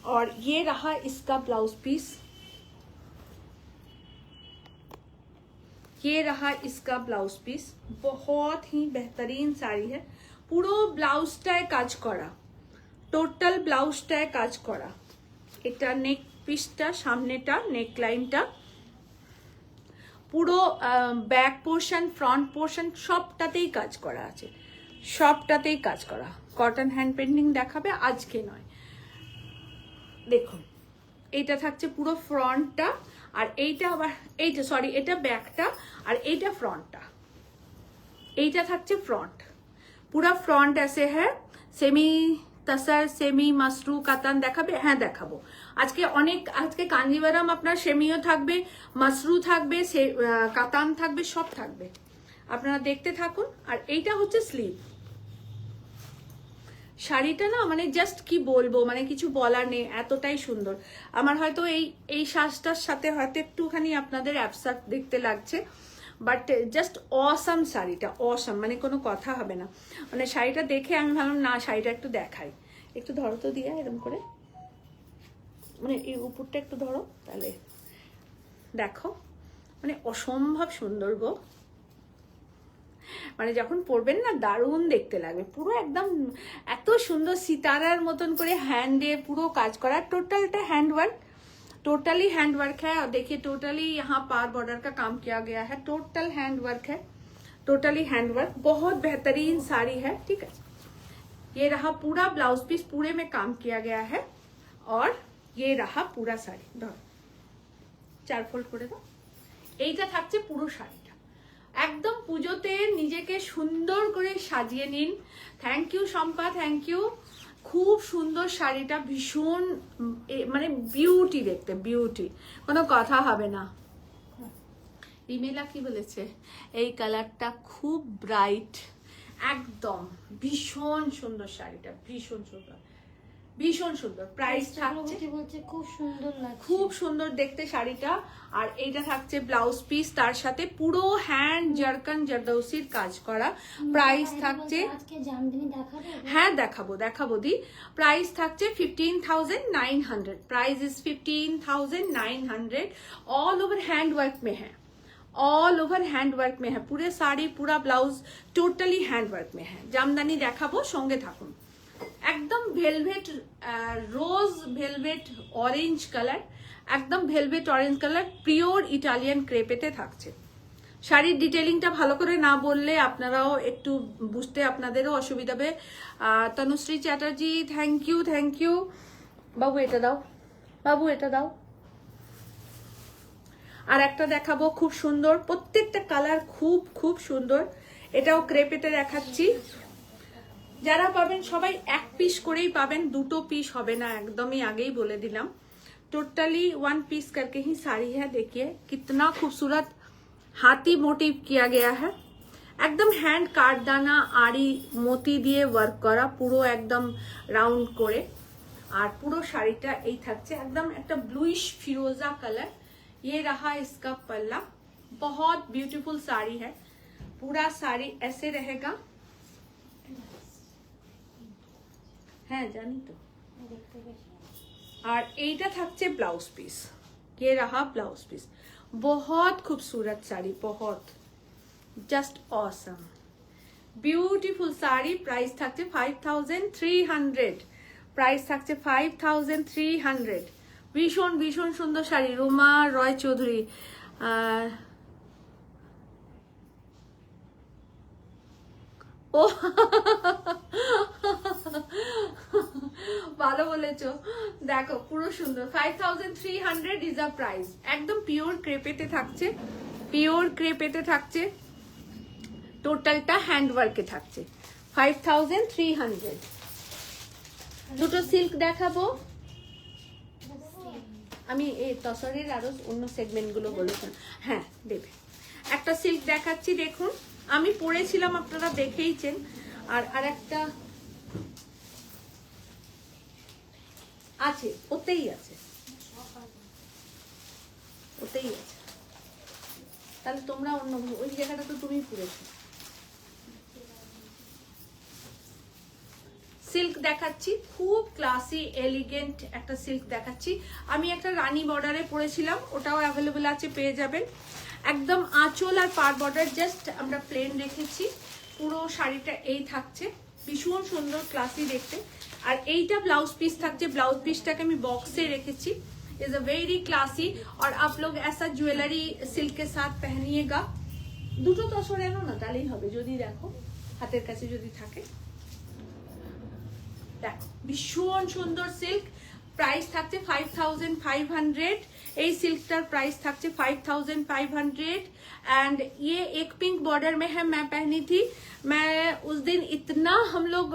और ये रहा इसका ब्लाउज पीस, ये रहा इसका ब्लाउज पीस। बहुत ही बेहतरीन साड़ी है, পুরো ব্লাউজটায় কাজ করা, টোটাল ব্লাউজটায় কাজ করা। এটা নেক পিসটা, সামনেটা নেক লাইনটা, পুরো ব্যাক পোর্শন ফ্রন্ট পোর্শন সবটাতেই কাজ করা আছে, সবটাতেই কাজ করা। কটন হ্যান্ড পেন্টিং দেখাবে আজকে নয়। দেখুন এইটা থাকছে পুরো ফ্রন্টটা, আর এইটা আবার এইটা সরি এটা ব্যাকটা, আর এইটা ফ্রন্টটা। এইটা থাকছে ফ্রন্ট, পুরো ফ্রন্ট ऐसे है। সেমি তাসার, সেমি মাসরু কাতান দেখাবে? হ্যাঁ দেখাবো আজকে অনেক। আজকে কাঞ্জিভারাম আপনার সেমিও থাকবে, মাসরু থাকবে, কাতান থাকবে, সব থাকবে, আপনারা দেখতে থাকুন। আর এইটা হচ্ছে স্লিভ। শাড়িটা না মানে জাস্ট কি বলবো, মানে কিছু বলার নেই, এতটাই সুন্দর। আমার হয়তো এই সাজটার সাথে হয়তো একটুখানি আপনাদের অ্যাবসার্ট দেখতে লাগছে, বাট জাস্ট অসাম শাড়িটা, অসাম, মানে কোনো কথা হবে না। মানে শাড়িটা দেখে আমি ভাবলাম না শাড়িটা একটু দেখাই। একটু ধরো তো দিয়া এরকম করে, মানে এই উপরটা একটু ধরো, তাহলে দেখো মানে অসম্ভব সুন্দর গো। মানে যখন পরবেন না দারুণ দেখতে লাগবে, পুরো একদম এত সুন্দর সিতারার মতন করে হ্যান্ডে পুরো কাজ করা। टोटलটা hand work, totally hand work है। और देखिए टोटली यहाँ पार बॉर्डर का काम किया गया है, टोटल हैंड वर्क है, टोटली हैंड वर्क। बहुत बेहतरीन साड़ी है, ठीक है। ये रहा पूरा ब्लाउज पीस, पूरे में काम किया गया है। और ये रहा पूरा শাড়ি, ধরো 4 ফোল্ড করে দাও। এইটা থাকছে পুরো শাড়িটা। একদম পুজোতে নিজেকে সুন্দর করে সাজিয়ে নিন। Thank you Shampa, thank you. খুব সুন্দর শাড়িটা, ভীষণ মানে বিউটি দেখতে, বিউটি, কোনো কথা হবে না। রিমেলা কি বলেছে? এই কালারটা খুব ব্রাইট, একদম ভীষণ সুন্দর শাড়িটা, ভীষণ সুন্দর। ভীষণ সুন্দর। প্রাইস থাকছে, বলছে খুব সুন্দর লাগছে, খুব সুন্দর দেখতে শাড়িটা। আর এইটা থাকছে ব্লাউজ পিস, তার সাথে পুরো হ্যান্ড জারকান জারদৌসির কাজ করা। প্রাইস থাকছে, আজকে জামদানি দেখাবো? হ্যাঁ দেখাবো দি। প্রাইস থাকছে 15,900। Price is 15,900। All over hand work में है, ऑल ओवर हैंड वर्क में है। पूरे साड़ी पूरा ब्लाउज टोटली हैंड वर्क में है। জামদানি দেখাবো, সঙ্গে থাকুন। একদম velvet rose velvet orange colour, একদম velvet orange colour, pure Italian ক্রেপেতে থাকছে। শাড়ির ডিটেলিংটা ভালো করে না বললে আপনারাও একটু বুঝতে আপনাদেরও অসুবিধা হবে। Tanushree Chatterjee, thank you. বাবু এটা দাও, বাবু এটা দাও। আর একটা দেখাবো, খুব সুন্দর, প্রত্যেকটা কালার খুব খুব সুন্দর। এটাও ক্রেপেতে দেখাচ্ছি। যারা পাবেন সবাই এক পিস করেই পাবেন, দুটো পিস হবে না, একদমই আগেই বলে দিলাম। टोटली 1 पीस करके ही साड़ी है। देखिए कितना खूबसूरत हाथी मोटिव किया गया है, एकदम हैंड কাঠদানা আড়ি মোতি দিয়ে ওয়ার্ক করা, পুরো একদম রাউন্ড করে। আর পুরো শাড়িটা এই থাকছে একদম একটা ব্লুইশ ফিরোজা कलर। ये रहा इसका पल्ला, बहुत ब्यूटीफुल साड़ी है। पूरा साड़ी ऐसे रहेगा, হ্যাঁ জানি তো। আর এইটা থাকছে ব্লাউজ পিস, ये रहा ब्लाउज पीस। बहुत खूबसूरत साड़ी, बहुत just awesome beautiful sari. Price থাকছে 5,300। प्राइस থাকছে 5,300। ভীষণ ভীষণ সুন্দর শাড়ি। রুমা রয় চৌধুরী, ও ভালো বলেছো। দেখো পুরো সুন্দর। 5,300 ইজ আ প্রাইস। একদম পিওর ক্রেপেতে থাকছে, পিওর ক্রেপেতে থাকছে। টোটালটা হ্যান্ড ওয়ার্কে থাকছে। 5,300। দুটো সিল্ক দেখাবো আমি। এই তসরের আরো অন্য সেগমেন্ট গুলো বলেছেন, হ্যাঁ দেবে। একটা সিল্ক দেখাচ্ছি, দেখুন আমি পরেছিলাম, আপনারা দেখেইছেন। আর আরেকটা আছে, ওতেই আছে, ওতেই আছে। তাহলে তোমরা অন্য, ওই জায়গাটা তো তুমি পরেছো। সিল্ক দেখাচ্ছি, খুব ক্লাসি এলিগেন্ট একটা সিল্ক দেখাচ্ছি। আমি একটা রানী বর্ডারে পরেছিলাম, ওটাও অ্যাভেলেবল আছে, পেয়ে যাবেন। একদম আঁচল আর পার বর্ডার জাস্ট আমরা প্লেন রেখেছি। পুরো শাড়িটা এই থাকছে, ভীষণ সুন্দর ক্লাসি দেখতে। আর এইটা ব্লাউজ পিস থাকছে, ব্লাউজ পিসটাকে আমি বক্সে রেখেছি। Is a very classy. और आप लोग ऐसा ज्वेलरी सिल्क के साथ पहनिएगा। দুটো তসর এনো না, তাহলেই হবে, যদি দেখো হাতের কাছে যদি থাকে। দেখো ভীষণ সুন্দর সিল্ক। प्राइस থাকছে 5,500। এই সিল্কটার प्राइस থাকছে 5,500। एंड ये एक पिंक बॉर्डर में है, मैं पहनी थी। मैं उस दिन इतना हम लोग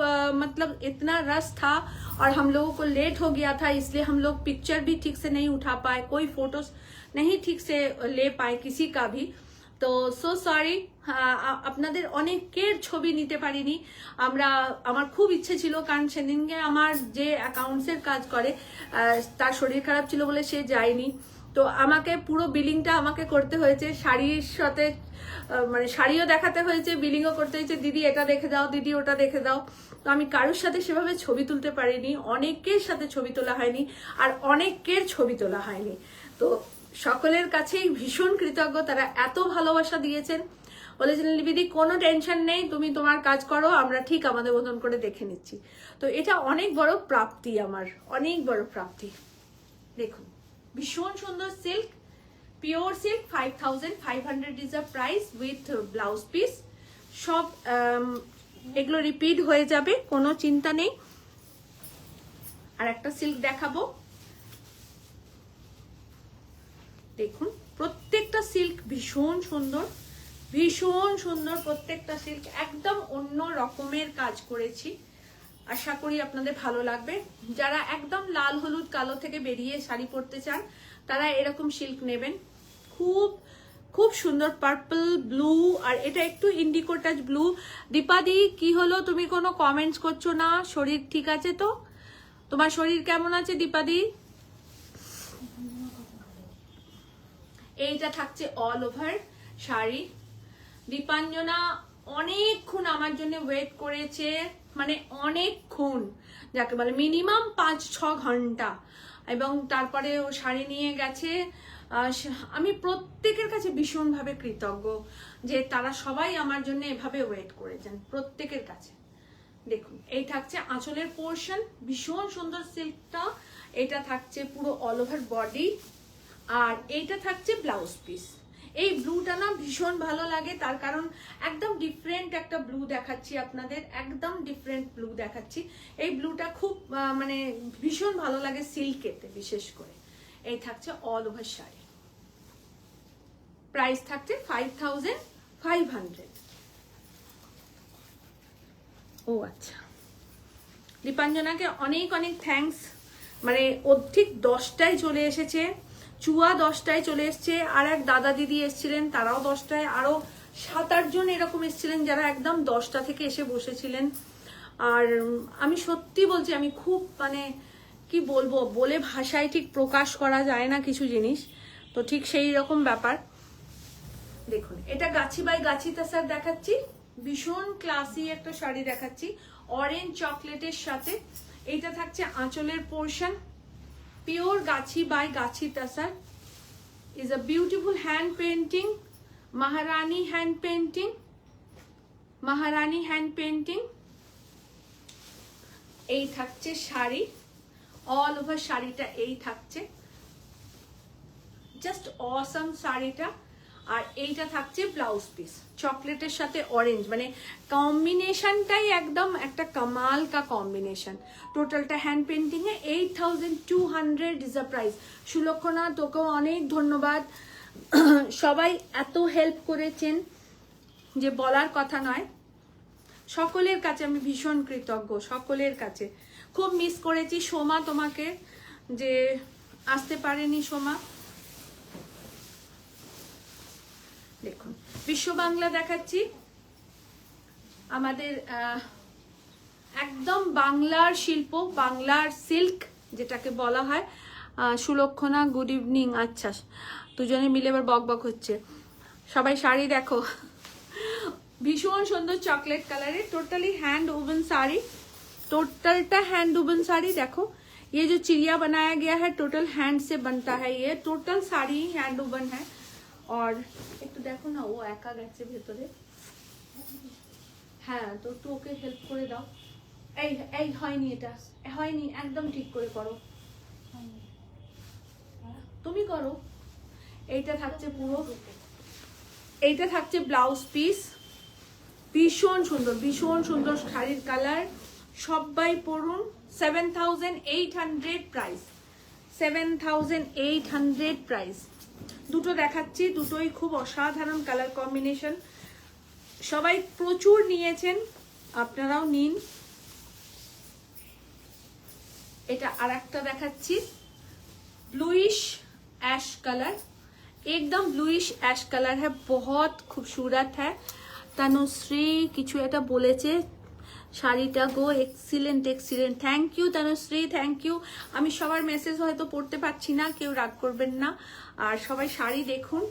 मतलब इतना रश था और हम लोगों को लेट हो गया था, इसलिए हम लोग पिक्चर भी ठीक से नहीं उठा पाए, कोई फोटोज नहीं ठीक से ले पाए किसी का भी। তো সো সরি, আপনাদের অনেকের ছবি নিতে পারিনি আমরা। আমার খুব ইচ্ছে ছিল, কারণ সেদিনকে আমার যে অ্যাকাউন্টসের কাজ করে তার শরীর খারাপ ছিল বলে সে যায়নি। তো আমাকে পুরো বিলিংটা আমাকে করতে হয়েছে, শাড়ির সাথে মানে শাড়িও দেখাতে হয়েছে, বিলিংও করতে হয়েছে। দিদি এটা দেখে দাও, দিদি ওটা দেখে দাও। তো আমি কারোর সাথে সেভাবে ছবি তুলতে পারিনি, অনেকের সাথে ছবি তোলা হয়নি, আর অনেকের ছবি তোলা হয়নি। তো সকলের কাছেই ভীষণ কৃতজ্ঞ, তারা এত ভালোবাসা দিয়েছেন। বলেছেন লিপিদি কোনো টেনশন নেই, তুমি তোমার কাজ করো, আমরা ঠিক আমাদের মতন করে দেখে নিচ্ছি। তো এটা অনেক বড় প্রাপ্তি, আমার অনেক বড় প্রাপ্তি। দেখুন ভীষণ সুন্দর silk, pure silk. 5,500 is a price with blouse piece. সব এগুলো রিপিট হয়ে যাবে, কোনো চিন্তা নেই। আর একটা সিল্ক দেখাবো, দেখুন প্রত্যেকটা সিল্ক ভীষণ সুন্দর, ভীষণ সুন্দর। প্রত্যেকটা সিল্ক একদম অন্য রকমের কাজ করেছি, আশা করি আপনাদের ভালো লাগবে। যারা একদম লাল হলুদ কালো থেকে বেরিয়ে শাড়ি পরতে চান তারা এরকম সিল্ক নেবেন। খুব খুব সুন্দর পার্পল ব্লু, আর এটা একটু ইন্ডিকো টাচ ব্লু। দীপাদি কি হলো, তুমি কোনো কমেন্টস করছো না? শরীর ঠিক আছে তো? তোমার শরীর কেমন আছে দীপাদি? এইটা থাকছে অল ওভার শাড়ি। দীপাঞ্জনা অনেকক্ষণ আমার জন্য ওয়েট করেছে, মানে অনেকক্ষণ, যাকে বলে মিনিমাম 5-6 ঘন্টা, এবং তারপরে ও শাড়ি নিয়ে গেছে। আমি প্রত্যেকের কাছে ভীষণভাবে কৃতজ্ঞ যে তারা সবাই আমার জন্য এভাবে ওয়েট করেছেন, প্রত্যেকের কাছে। দেখুন এই থাকছে আঁচলের পোর্শন, ভীষণ সুন্দর সিল্কটা। এটা থাকছে পুরো অল ওভার বডি, আর এইটা থাকছে ব্লাউজ পিস। এই ব্লুটা না ভীষণ ভালো লাগে, তার কারণ একদম ডিফারেন্ট একটা ব্লু দেখাচ্ছি আপনাদের, একদম ডিফারেন্ট ব্লু দেখাচ্ছি। এই ব্লুটা খুব মানে ভীষণ ভালো লাগে সিল্কেতে বিশেষ করে। এই থাকছে অল ওভার শাড়ি, প্রাইস থাকছে 5500। ও আচ্ছা, দীপাঞ্জনাকে অনেক অনেক থ্যাঙ্কস। মানে ও ঠিক 10টায় চলে এসেছে, চুয়া 10টায় চলে এসছে, আর এক দাদা দিদি এসছিলেন তারাও 10টায়, আরো 7-8 জন এরকম এসছিলেন যারা একদম 10টা থেকে এসে বসেছিলেন। আর আমি সত্যি বলছি, আমি খুব মানে কি বলবো, বলে ভাষায় ঠিক প্রকাশ করা যায় না কিছু জিনিস, তো ঠিক সেই রকম ব্যাপার। দেখুন এটা গাছি বাই গাছি তাসার দেখাচ্ছি, ভীষণ ক্লাসি একটা শাড়ি দেখাচ্ছি অরেঞ্জ চকলেটের সাথে। এইটা থাকছে আঁচলের পোর্শন, পিওর গাছি বাই গাছি tussar, is a beautiful hand painting, Maharani hand painting, Maharani hand painting. এই থাকছে শাড়ি, অল ওভার শাড়িটা এই থাকছে, জাস্ট অসাম শাড়িটা। আর এইটা থাকছে ব্লাউজ পিস, চকলেটের সাথে অরেঞ্জ, মানে কম্বিনেশনটাই একদম একটা কামাল কা কম্বিনেশন। টোটালটা hand painting A 8200 is a price. Sulakshana তোকেও অনেক ধন্যবাদ, সবাই এত হেল্প করেছেন যে বলার কথা নয়। সকলের কাছে আমি ভীষণ কৃতজ্ঞ, সকলের কাছে। খুব মিস করেছি সোমা তোমাকে, যে আসতে পারেনি সোমা। দেখুন বিশ্ব বাংলা দেখাচ্ছি, আমাদের একদম বাংলার শিল্প, বাংলার সিল্ক যেটাকে বলা হয়। Sulakshana good evening. আচ্ছা, দুজনে মিলে এবার বক বক হচ্ছে। সবাই শাড়ি দেখো, ভীষণ সুন্দর চকলেট কালারের, टोटली हैंड वुवन साड़ी, टोटलटा हैंड वुवन साड़ी। देखो ये जो चिड़िया बनाया गया है टोटल हैंड से बनता है, ये टोटल साड़ी हैंड वुवन है। और एक तो देखो ना, वो एका गेছে ভেতরে, হ্যাঁ তো একটু ওকে হেল্প করে দাও। এই এই হয়নি, এটা হয়নি, একদম ঠিক করে করো, তুমি করো। এইটা থাকছে পুরো, এইটা থাকছে ব্লাউজ পিস, ভীষণ সুন্দর, ভীষণ সুন্দর শাড়ির কালার। সবাই পরুন। 7800 প্রাইস, 7800 প্রাইস। দুটো দেখাচ্ছি, দুটোই খুব অসাধারণ কালার কম্বিনেশন। সবাই প্রচুর নিয়েছেন, আপনারাও নিন। এটা আর একটা দেখাচ্ছি, ब्लूइश ऐश कलर, एकदम ब्लूइश ऐश कलर है, बहुत खूबसूरत है। तनुश्री किछु এটা বলেছে শাড়িটা গো excellent excellent. Thank you Tanushree, thank you. আমি সবার মেসেজ হয়তো পড়তে পারছি না, কেউ রাগ করবেন না। আর সবাই শাড়ি দেখুন,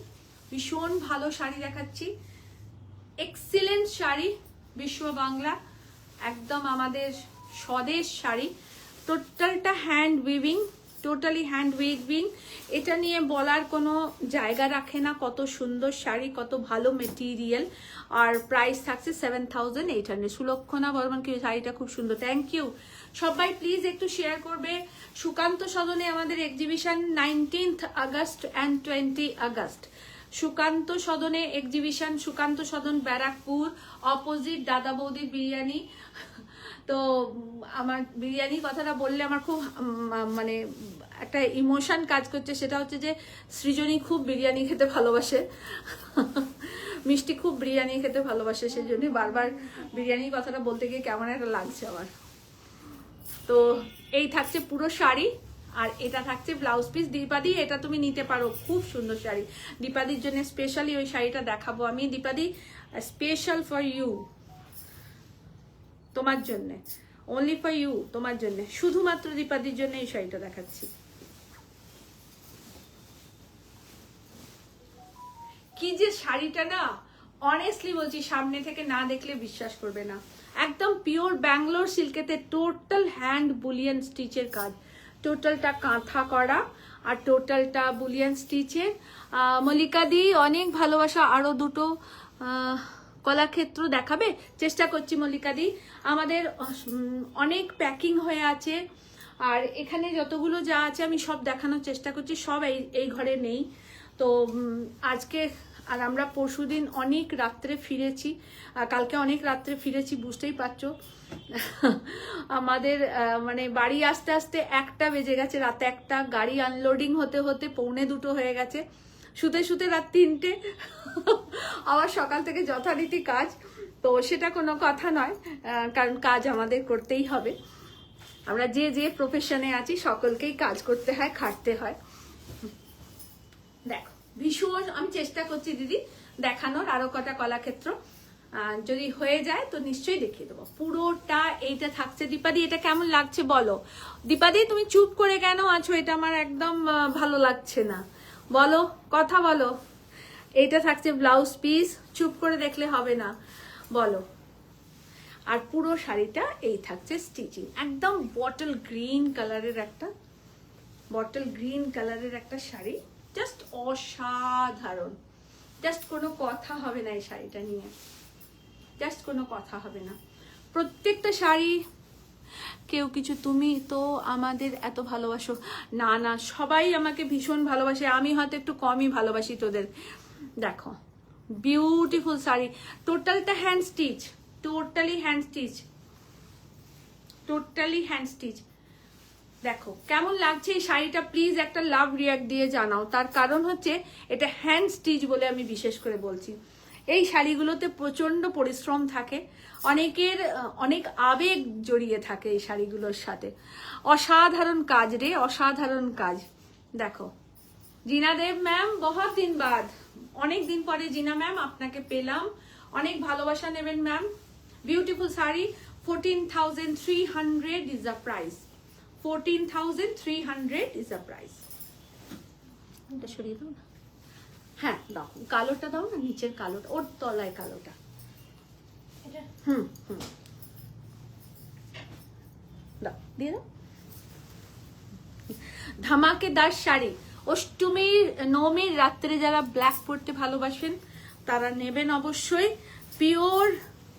ভীষণ ভালো শাড়ি দেখাচ্ছি, এক্সিলেন্ট শাড়ি, বিশ্ব বাংলা, একদম আমাদের স্বদেশ শাড়ি। টোটালটা hand weaving, totally hand weaving. এটা নিয়ে বলার কোনো জায়গা রাখে না, কত সুন্দর শাড়ি, কত ভালো মেটেরিয়াল। আর প্রাইস থাকছে 7800। সুলক্ষণা বর্মন কি শাড়িটা খুব সুন্দর, থ্যাংক ইউ। সবাই প্লিজ একটু শেয়ার করবে। সুকান্ত সদনে আমাদের exhibition 19th August and 20 August. Sukanta সদনে এক্সিবিশন, সুকান্ত সদন ব্যারাকপুর, অপোজিট দাদা বৌদির বিরিয়ানি। তো আমার বিরিয়ানি কথাটা বললে আমার খুব মানে একটা ইমোশন কাজ করছে, সেটা হচ্ছে যে সৃজনী খুব বিরিয়ানি খেতে ভালোবাসে, মিষ্টি খুব বিরিয়ানি খেতে ভালোবাসে, সেই জন্য বারবার বিরিয়ানি কথাটা বলতে গিয়ে কেমন একটা লাগছে আমার। তো এই থাকছে পুরো শাড়ি, আর এটা থাকছে ব্লাউজ পিস। দীপাদি এটা তুমি নিতে পারো, খুব সুন্দর শাড়ি। দীপাদির জন্য স্পেশালি ওই শাড়িটা দেখাবো আমি। দীপাদি স্পেশাল ফর ইউ, তোমার জন্য। অনলি ফর ইউ, তোমার জন্য, শুধুমাত্র দীপাদির জন্য এই শাড়িটা দেখাচ্ছি। কি যে শাড়িটা না, অনেস্টলি বলছি, সামনে থেকে না দেখলে বিশ্বাস করবে না। একদম পিওর ব্যাঙ্গালোর সিল্কেতে টোটাল হ্যান্ড বুলিয়ান স্টিচের কাজ, টোটালটা কাঁথা করা আর টোটালটা বুলিয়ান স্টিচের। মল্লিকা দি অনেক ভালোবাসা, আরো দুটো কলাক্ষেত্র দেখাবে, চেষ্টা করছি মল্লিকা দি। আমাদের অনেক প্যাকিং হয়ে আছে, আর এখানে যতগুলো যা আছে আমি সব দেখানোর চেষ্টা করছি, সব এই ঘরে নেই। তো আজকে আর আমরা পরশুদিন অনেক রাত্রে ফিরেছি, কালকে অনেক রাত্রে ফিরেছি, বুঝতেই পারছো। আমাদের মানে বাড়ি আসতে আসতে 1টা বেজে গেছে, রাতে 1টা, গাড়ি আনলোডিং হতে হতে 1:45 হয়ে গেছে, শুতে শুতে রাত 3টে। আবার সকাল থেকে যথারীতি কাজ, তো সেটা কোনো কথা নয়, কারণ কাজ আমাদের করতেই হবে। আমরা যে যে প্রফেশনে আছি সকলকেই কাজ করতে হয়, খাটতে হয়। দেখো ভীষণ আমি চেষ্টা করছি দিদি দেখানোর আরো কটা কলাক্ষেত্র, যদি হয়ে যায় তো নিশ্চয়ই দেখিয়ে দেবো। পুরোটা এইটা থাকছে। দীপাদি এটা কেমন লাগছে বলো? দীপাদি তুমি চুপ করে কেন আছো? এটা আমার একদম ভালো লাগছে না, বলো, কথা বলো। এইটা থাকছে ব্লাউজ পিস, চুপ করে দেখলে হবে না, বলো। আর পুরো শাড়িটা এই থাকছে স্টিচিং, একদম বটল গ্রিন কালারের একটা শাড়ি, জাস্ট অসাধারণ, জাস্ট কোনো কথা হবে না এই শাড়িটা নিয়ে, জাস্ট কোনো কথা হবে না। প্রত্যেকটা শাড়ি কেউ কিছু, তুমি তো আমাদের এত ভালোবাসো, না না সবাই আমাকে ভীষণ ভালোবাসে, আমি হয়তো একটু কমই ভালোবাসি তোদের। দেখো বিউটিফুল শাড়ি, টোটালটা hand stitch, totally hand stitch. দেখো কেমন লাগছে এই শাড়িটা, প্লিজ একটা লাভ রিয়াক্ট দিয়ে জানাও। তার কারণ হচ্ছে এটা হ্যান্ড স্টিচ বলে আমি বিশেষ করে বলছি। এই শাড়িগুলোতে প্রচন্ড পরিশ্রম থাকে, অনেকের অনেক আবেগ জড়িয়ে থাকে এই শাড়িগুলোর সাথে। অসাধারণ কাজ রে, অসাধারণ কাজ। দেখো জিনা দেব ম্যাম, বহুত দিন বাদ, অনেক দিন পরে জিনা ম্যাম আপনাকে পেলাম, অনেক ভালোবাসা নেবেন ma'am. Beautiful sari, 14,300 is the price, 14,300 is the price. এটা সরিয়ে দাও না, হ্যাঁ দাও, কালোটা দাও না, নিচের কালোটা, ওর তলায় কালোটা, হুম, দাও, দিয়ে দাও। ধামাকেদার শাড়ি, অষ্টমীর নবমীর রাত্রে যারা ব্ল্যাক পরতে ভালোবাসেন তারা নেবেন অবশ্যই।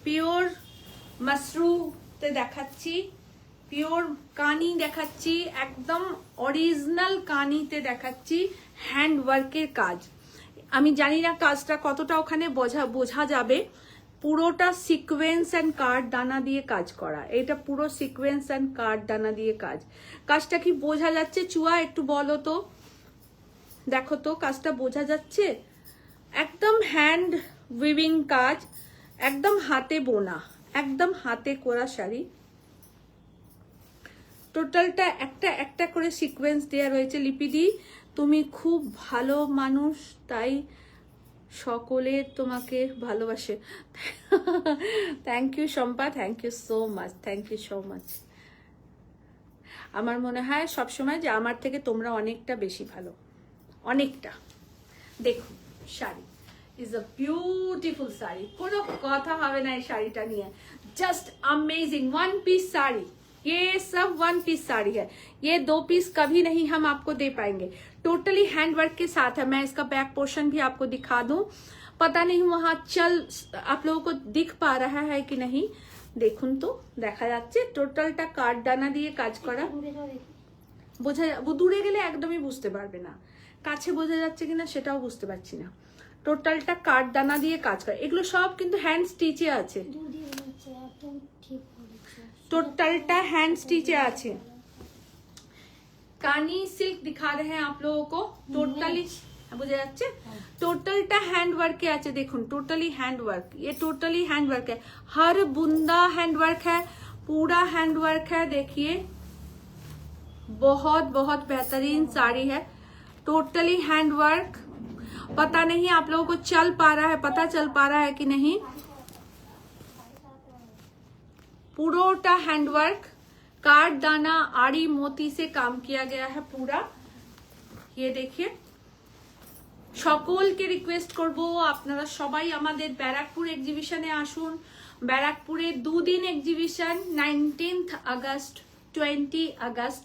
পিওর মাশরুতে দেখাচ্ছি, পিওর কানি দেখাচ্ছি, একদম অরিজিনাল কানিতে দেখাচ্ছি, হ্যান্ড ওয়ার্কের কাজ। আমি জানি না কাজটা কতটা ওখানে বোঝা যাবে, পুরোটা সিকোয়েন্স অ্যান্ড কার্ড দানা দিয়ে কাজ করা, এটা পুরো সিকোয়েন্স অ্যান্ড কার্ড দানা দিয়ে কাজ। কাজটা কি বোঝা যাচ্ছে চুয়া, একটু বলো তো, দেখো তো কাজটা বোঝা যাচ্ছে? একদম হ্যান্ড উইভিং কাজ, একদম হাতে বোনা, একদম হাতে করা শাড়ি। টোটালটা একটা করে সিকোয়েন্স দেওয়া রয়েছে। লিপিদি তুমি খুব ভালো মানুষ, তাই সকলে তোমাকে ভালোবাসে। Thank you Shampa, thank you so much, thank you so much. আমার মনে হয় সবসময় যে আমার থেকে তোমরা অনেকটা বেশি ভালো, অনেকটা। দেখুন sari is a beautiful sari, কোনো কথা হবে না এই শাড়িটা নিয়ে, জাস্ট अमेजिंग। 1 पीस साड़ी, ये सब 1 पीस साड़ी है, ये 2 पीस कभी नहीं हम आपको दे पाएंगे। टोटली हैंड वर्क के साथ है। मैं इसका बैक पोर्शन भी आपको दिखा दूं, पता नहीं वहां आप लोगों को दिख पा रहा है कि नहीं, দেখুন তো, দেখা যাচ্ছে টোটালটা কাঠ দানা দিয়ে কাজ করা। দূরে গেলে একদমই বুঝতে পারবে না, কাছে বোঝা যাচ্ছে কিনা সেটাও বুঝতে পারছি না। টোটালটা কাঠ দানা দিয়ে কাজ করে, এগুলো সব কিন্তু হ্যান্ড স্টিচে আছে, টোটালটা হ্যান্ড স্টিচে আছে। কানি সিল্ক दिखा रहे हैं आप लोगों को, टोटली বুঝা যাচ্ছে, টোটালটা হ্যান্ড ওয়ার্কে আছে। দেখুন টোটালি हैंड वर्क, ये टोटली हैंड वर्क है, हर बूंदा हैंड वर्क है, पूरा हैंड वर्क है। देखिए बहुत बहुत बेहतरीन साड़ी है, टोटली हैंड वर्क। पता नहीं आप लोगों को पता चल पा रहा है कि नहीं, পুরোটা हैंडवर्क कार्ड दाना आरी मोती से काम किया गया है पूरा। ये देखिए সকলকে রিকোয়েস্ট করব আপনারা সবাই আমাদের ব্যারাকপুর এক্সিবিশনে আসুন। ব্যারাকপুরে দুদিন exhibition, 19 August 20 August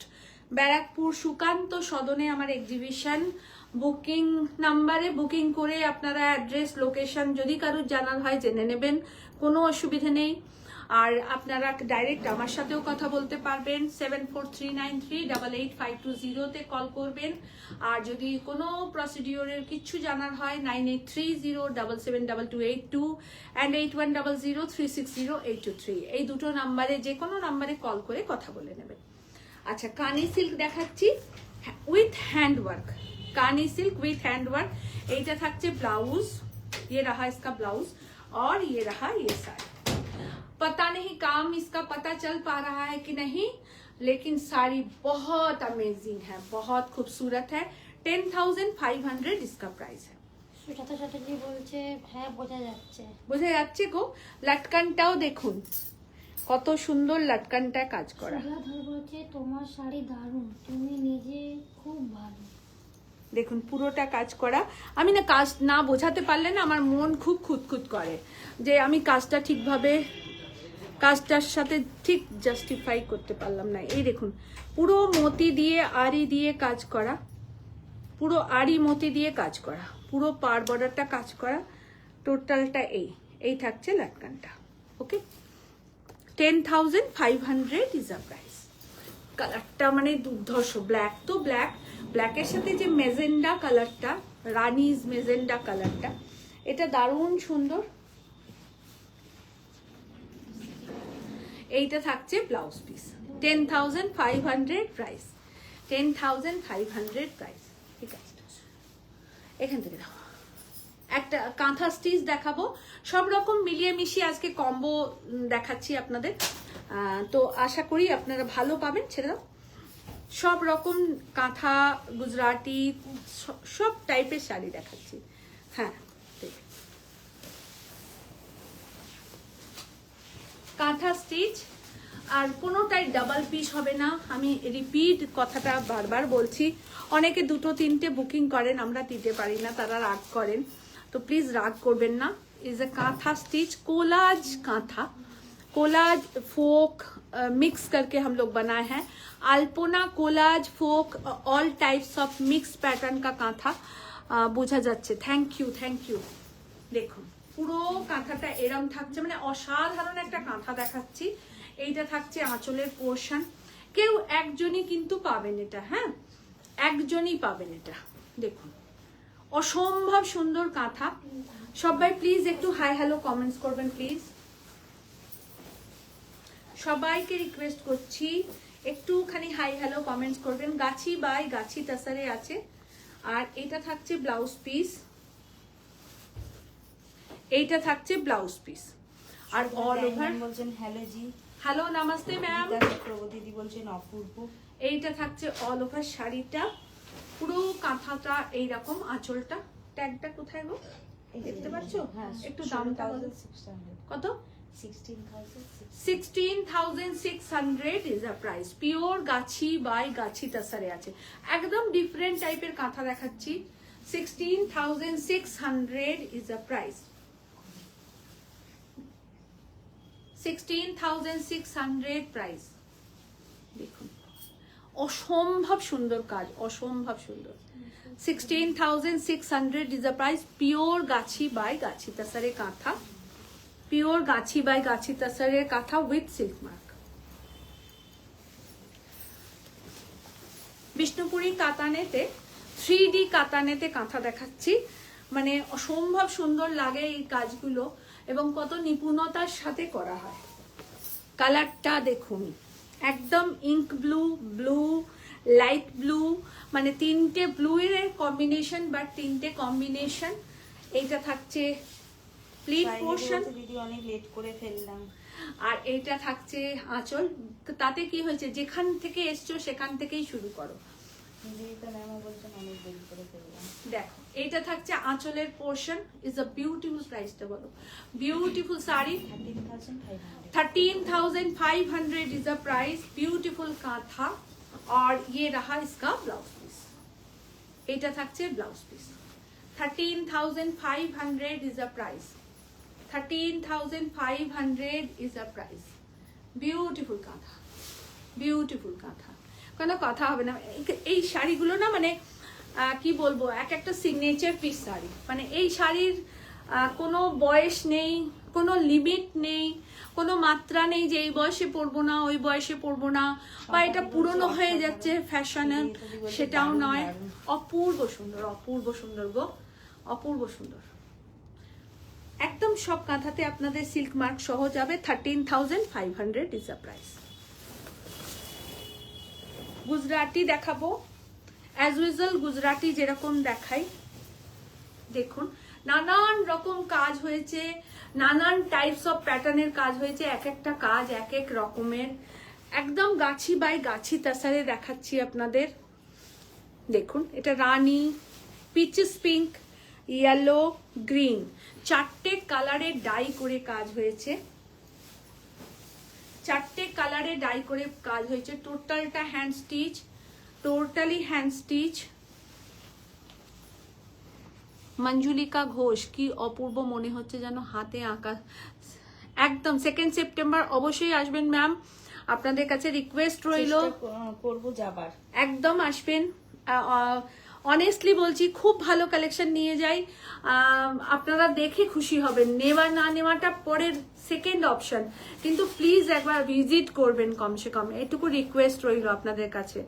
Barrackpore Sukanta সদনে আমার এক্সিবিশন। বুকিং নাম্বারে বুকিং করে আপনারা অ্যাড্রেস লোকেশন যদি কারোর জানার হয় জেনে নেবেন, কোনো অসুবিধা নেই। আর আপনারা ডাইরেক্ট আমার সাথেও কথা বলতে পারবেন, 7439388520 তে কল করবেন। আর যদি কোনো প্রসিডিওরের কিছু জানার হয় 9830772282 and 8100360823 এই দুটো নাম্বারে যে কোনো নাম্বারে কল করে কথা বলে নেবেন। अच्छा कानी सिल्क দেখাচ্ছি উইথ হ্যান্ডওয়ার্ক, कानी सिल्क विथ हैंडवर्क। এইটা থাকছে ब्लाउज, ये रहा इसका ब्लाउज और ये रहा ये साड़ी। पता नहीं काम इसका पता चल पा रहा है कि नहीं, लेकिन साड़ी बहुत अमेजिंग है, बहुत खूबसूरत है। 10,500 इसका प्राइस है। সুজাতা চ্যাটার্জি বলছে হ্যাঁ বোঝা যাচ্ছে। বোঝা যাচ্ছে গো। লটকানটাও দেখুন কত সুন্দর লটকানটায় কাজ করা। সুজাধর বলছে তোমার শাড়ি দারুণ, তুমি নিজে খুব ভালো। দেখুন পুরোটা কাজ করা। আমি না কাজ না বোঝাতে পারলে না আমার মন খুব খুঁতখুত করে, যে আমি কাজটা ঠিকভাবে কাজটার সাথে ঠিক জাস্টিফাই করতে পারলাম না। এই দেখুন পুরো মতি দিয়ে আরি দিয়ে কাজ করা, পুরো আরি মতি দিয়ে কাজ করা, পুরো পার বর্ডারটা কাজ করা, টোটালটা এই থাকছে লটকানটা। ওকে 10,500 ইজ আ প্রাইস। কালারটা মানে দুর্ধর্ষ, ব্ল্যাক তো ব্ল্যাক, ব্ল্যাকের সাথে যে মেজেন্ডা কালারটা, রানিজ মেজেন্ডা কালারটা, এটা দারুণ সুন্দর। এইটা থাকছে ব্লাউজ পিস, 10,500 প্রাইস, 10,500 প্রাইস। ঠিক আছে, এখান থেকে দেখো একটা কাঁথা স্টিচ দেখাবো, সব রকম মিলিয়ে মিশিয়ে আজকে কম্বো দেখাচ্ছি আপনাদের। তো আশা করি আপনারা ভালো পাবেন। ছেড়ে দাও, সব রকম কাঁথা গুজরাটি সব টাইপের শাড়ি দেখাচ্ছি। হ্যাঁ কাঁথা স্টিচ, আর কোনোটাই ডাবল পিস হবে না। আমি রিপিট কথাটা বারবার বলছি, অনেকে দুটো তিনটে বুকিং করেন, আমরা দিতে পারি না, তারা রাগ করেন, তো প্লিজ রাগ করবেন না। Is a kantha stitch, collage kantha, collage folk mix करके हम लोग बनाए हैं। Alpona collage folk all types of mix pattern का कांथा বোঝা যাচ্ছে। Thank you. দেখুন পুরো কাঁথাটা এরম থাকছে, মানে অসাধারণ একটা কাঁথা দেখাচ্ছি। এইটা থাকছে আঁচলের পোর্শন। কেউ একজনই কিন্তু পাবেন এটা, হ্যাঁ একজনই পাবেন এটা। দেখুন অসম্ভব সুন্দর কাঁথা। সবাই প্লিজ একটু হাই হ্যালো কমেন্টস করবেন প্লিজ, সবাইকে রিকোয়েস্ট করছি একটুখানি হাই হ্যালো কমেন্টস করবেন। গাছি বাই গাছি তাসারে আছে। আর এটা থাকছে ব্লাউজ পিস, এইটা থাকছে ব্লাউজ পিস। আর অল ওভার বলছেন হ্যালো জি, হ্যালো নমস্তে ম্যাম। প্রগতিদি বলছেন অপূর্ব। এইটা থাকছে অল ওভার শাড়িটা, পুরো কাঁথাটা এইরকম, আঁচলটা ট্যাগটা কোথায় গো দেখতে পাচ্ছ? একটু দামটা বলো কত? 16,600 ইজ আ প্রাইস। পিওর গাছি বাই গাছি তাসারে আছে, একদম ডিফারেন্ট টাইপের কাঁথা দেখাচ্ছি। 16,600 ইজ আ প্রাইস, 16,600 প্রাইস। দেখুন অসম্ভব সুন্দর কাজ, অসম্ভব সুন্দর। 16,600 ইজ আ প্রাইস। পিওর গাছি বাই গাছি তাসারে কাঁথা, পিওর গাছি বাই গাছি তাসারের kantha with silk mark. Bishnupuri কাতানেতে 3D কাতানেতে কাঁথা দেখাচ্ছি, মানে অসম্ভব সুন্দর লাগে এই কাজগুলো এবং কত নিপুণতার সাথে করা হয়। কালারটা দেখুন একদম ink blue, blue light blue, মানে তিনটে ব্লু এর কম্বিনেশন, বাট তিনটে কম্বিনেশন। এইটা থাকছে প্লিট পোর্শন, দিদি অনেক লেট করে ফেললাম। আর এইটা থাকছে আঁচল। তাতে কি হয়েছে, যেখান থেকে এসছো সেখান থেকেই শুরু করো। নিবেদিতা ম্যামও বলছেন অনেক দেরি করে ফেললাম। দেখো এইটা থাকছে আঁচলের পোর্শন, ইজ আ বিউটিফুল, প্রাইসটা বলো, beautiful sari 13,500। 13,500 is a price, beautiful kantha. और ये रहा इसका ब्लाउज पीस, এটা থাকছে blouse piece. 13,500 is a price, 13,500 is a price. Beautiful কাঁথা, বিউটিফুল কাঁথা, কোনো কথা হবে না। এই শাড়িগুলো না মানে কি বলবো, এক একটা সিগনেচার পিস শাড়ি, মানে এই শাড়ির কোনো বয়স নেই, কোনো লিমিট নেই, কোনো মাত্রা নেই যে এই বয়সে পরবো না, ওই বয়সে পরবো না, বা এটা পুরনো হয়ে যাচ্ছে ফ্যাশনে, সেটাও নয়। অপূর্ব সুন্দর, অপূর্ব সুন্দর গো, অপূর্ব সুন্দর। একদম সব কাঁথাতে আপনাদের সিল্ক মার্ক সহ যাবে। 13,500 ইজ আ প্রাইস। গুজরাটি দেখাবো, অ্যাজ ইউজুয়াল গুজরাটি যেরকম দেখাই, দেখুন নানান রকম কাজ হয়েছে, নানান টাইপস অফ প্যাটার্নের কাজ হয়েছে, এক একটা কাজ এক এক রকমের। একদম গাছি বাই গাছি তাসারে দেখাচ্ছি আপনাদের। দেখুন এটা রানী, পিচেস পিঙ্ক, ইয়েলো, গ্রিন, চারটে কালারে ডাই করে কাজ হয়েছে, চারটে কালারে ডাই করে কাজ হয়েছে। টোটালটা hand stitch, totally hand stitch. Manjulika Ghosh, কি অপূর্ব মনে হচ্ছে যেন হাতে আঁকা। একদম 2 সেপ্টেম্বর অবশ্যই আসবেন ম্যাম, আপনাদের কাছে রিকোয়েস্ট রইলো, করবো যাবার। একদম আসবেন। অনেস্টলি বলছি খুব ভালো কালেকশন নিয়ে যাই, আপনারা দেখে খুশি হবেন। নেওয়া না নেওয়াটা পরের সেকেন্ড অপশন, কিন্তু প্লিজ একবার ভিজিট করবেন কমসে কম, এটুকু রিকোয়েস্ট রইল আপনাদের কাছে।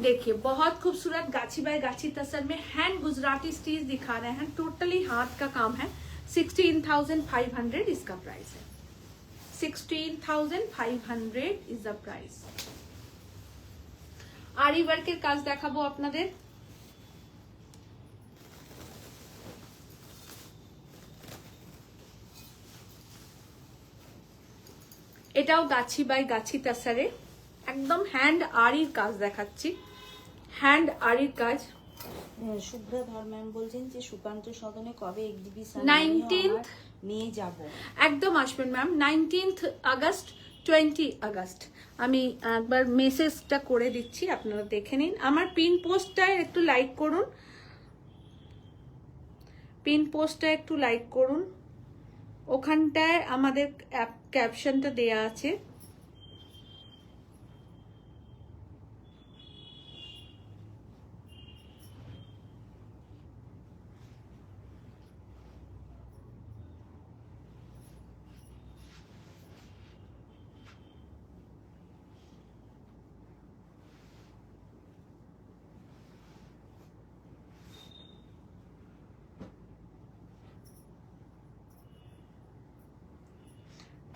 देखिए बहुत खूबसूरत गाछी बाय गाछी तसर में हैंड गुजराती स्टीच दिखा रहे हैं, टोटली हाथ का काम है। 16,500 इसका प्राइस है, 16,500 इज द प्राइस। আরি ওয়ার্কের কাজ দেখাবো আপনাদের। এটাও গাছি বাই গাছি তাসারে, একদম হ্যান্ড আরির কাজ দেখাচ্ছি, হ্যান্ড আরির কাজ। শুভ্রা ধর ম্যাম বলছেন যে সুকান্ত সদনে কবে এক্সিবিশন 19th নিয়ে যাব। একদম আসবেন ম্যাম, 19th আগস্ট, 20 আগস্ট। আমি একবার মেসেজটা করে দিচ্ছি, আপনারা দেখে নিন। আমার পিন পোস্টটা একটু লাইক করুন, পিন পোস্টটা একটু লাইক করুন, ওখানটায় আমাদের ক্যাপশনটা দেয়া আছে।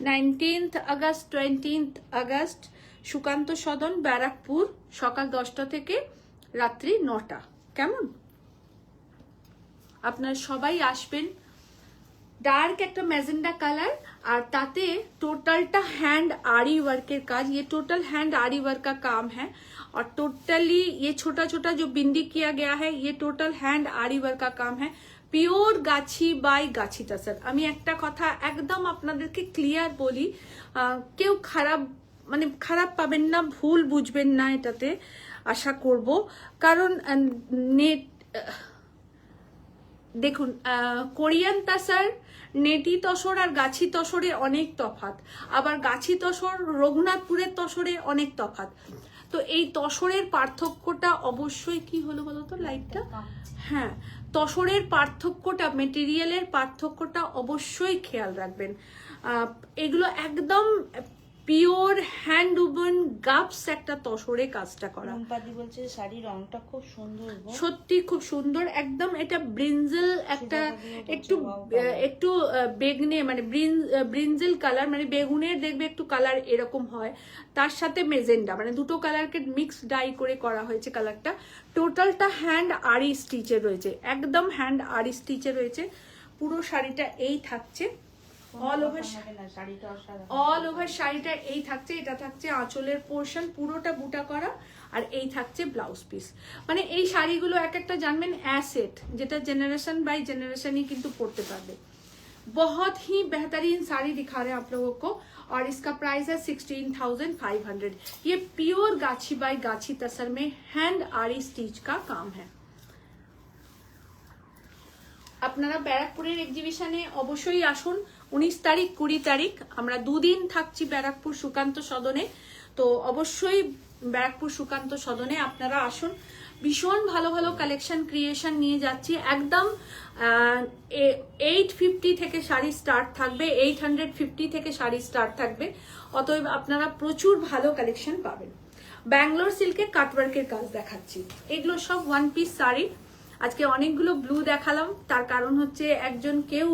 Nineteenth August, 20th August, Sukanta Sadan, Barrackpore, সকাল 10টা থেকে রাত্রি 9টা। কেমন? আপনারা সবাই আসবেন। ডার্ক একটা ম্যাজেন্ডা কালার, আর তাতে টোটালটা हैंड आरी वर्क के काज, ये टोटल हैंड आरी वर्क का काम है। और टोटली ये छोटा छोटा जो बिंदी किया गया है, ये टोटल हैंड आरी वर्क का काम है। পিওর গাছি বাই গাছি তাসার। আমি একটা কথা একদম আপনাদেরকে ক্লিয়ার বলি, কেউ খারাপ মানে খারাপ পাবেন না, ভুল বুঝবেন না, এটাতে আশা করব। কারণ নেট দেখুন, কোরিয়ান তাসার, নেটি তসর আর গাছি তসরে অনেক তফাৎ, আবার গাছি তসর রঘুনাথপুরের তসরে অনেক তফাৎ। তো এই তসরের পার্থক্যটা অবশ্যই কি হলো বলতো লাইটটা, হ্যাঁ, তসরের পার্থক্যটা, মেটেরিয়ালের পার্থক্যটা অবশ্যই খেয়াল রাখবেন। এগুলো একদম পিওর হ্যান্ড উবন গাপস একটা তসরে কাজটা করা। রুম্পাদি বলছে শাড়ির রংটা খুব সুন্দর, সত্যি খুব সুন্দর, একদম এটা ব্রিঞ্জেল একটা, একটু একটু বেগনে মানে ব্রিঞ্জেল কালার, মানে বেগুনের দেখবে একটু কালার এরকম হয়, তার সাথে মেজেন্ডা, মানে দুটো কালারকে মিক্স ডাই করে করা হয়েছে কালারটা। টোটালটা হ্যান্ড আরি স্টিচে রয়েছে, একদম হ্যান্ড আরি স্টিচে রয়েছে। পুরো শাড়িটা এই থাকছে, অল ওভার না, শাড়িটা অসাধারণ। অল ওভার শাড়িটা এই থাকছে, এটা থাকছে আঁচলের পোর্শন পুরোটা বুটা করা, আর এই থাকছে ব্লাউজ পিস। মানে এই শাড়িগুলো এক একটা জানবেন অ্যাসেট, যেটা জেনাरेशन बाय जनरेशनই কিন্তু পড়তে পারবে। बहुत ही बेहतरीन साड़ी दिखा रहे हैं आप लोगों को, और इसका प्राइस है 16,500। ये प्योर गाछी बाय गाछी तसर में हैंड आरी स्टिच का काम है। আপনারা ব্যারাকপুরের এক্সিবিশনে অবশ্যই আসুন। 19 তারিখ 20 তারিখ আমরা দুদিন থাকছি ব্যারাকপুর সুকান্ত সদনে, তো অবশ্যই ব্যারাকপুর সুকান্ত সদনে আপনারা আসুন। ভীষণ ভালো ভালো কালেকশন ক্রিয়েশন নিয়ে যাচ্ছি। একদম 850 থেকে শাড়ি স্টার্ট থাকবে, 850 থেকে শাড়ি স্টার্ট থাকবে, অতএব আপনারা প্রচুর ভালো কালেকশন পাবেন। ব্যাঙ্গালোর সিল্কে কাটওয়ার্কের কাজ দেখাচ্ছি, এগুলো সব ওয়ান পিস শাড়ি। আজকে অনেকগুলো ব্লু দেখালাম, তার কারণ হচ্ছে একজন কেউ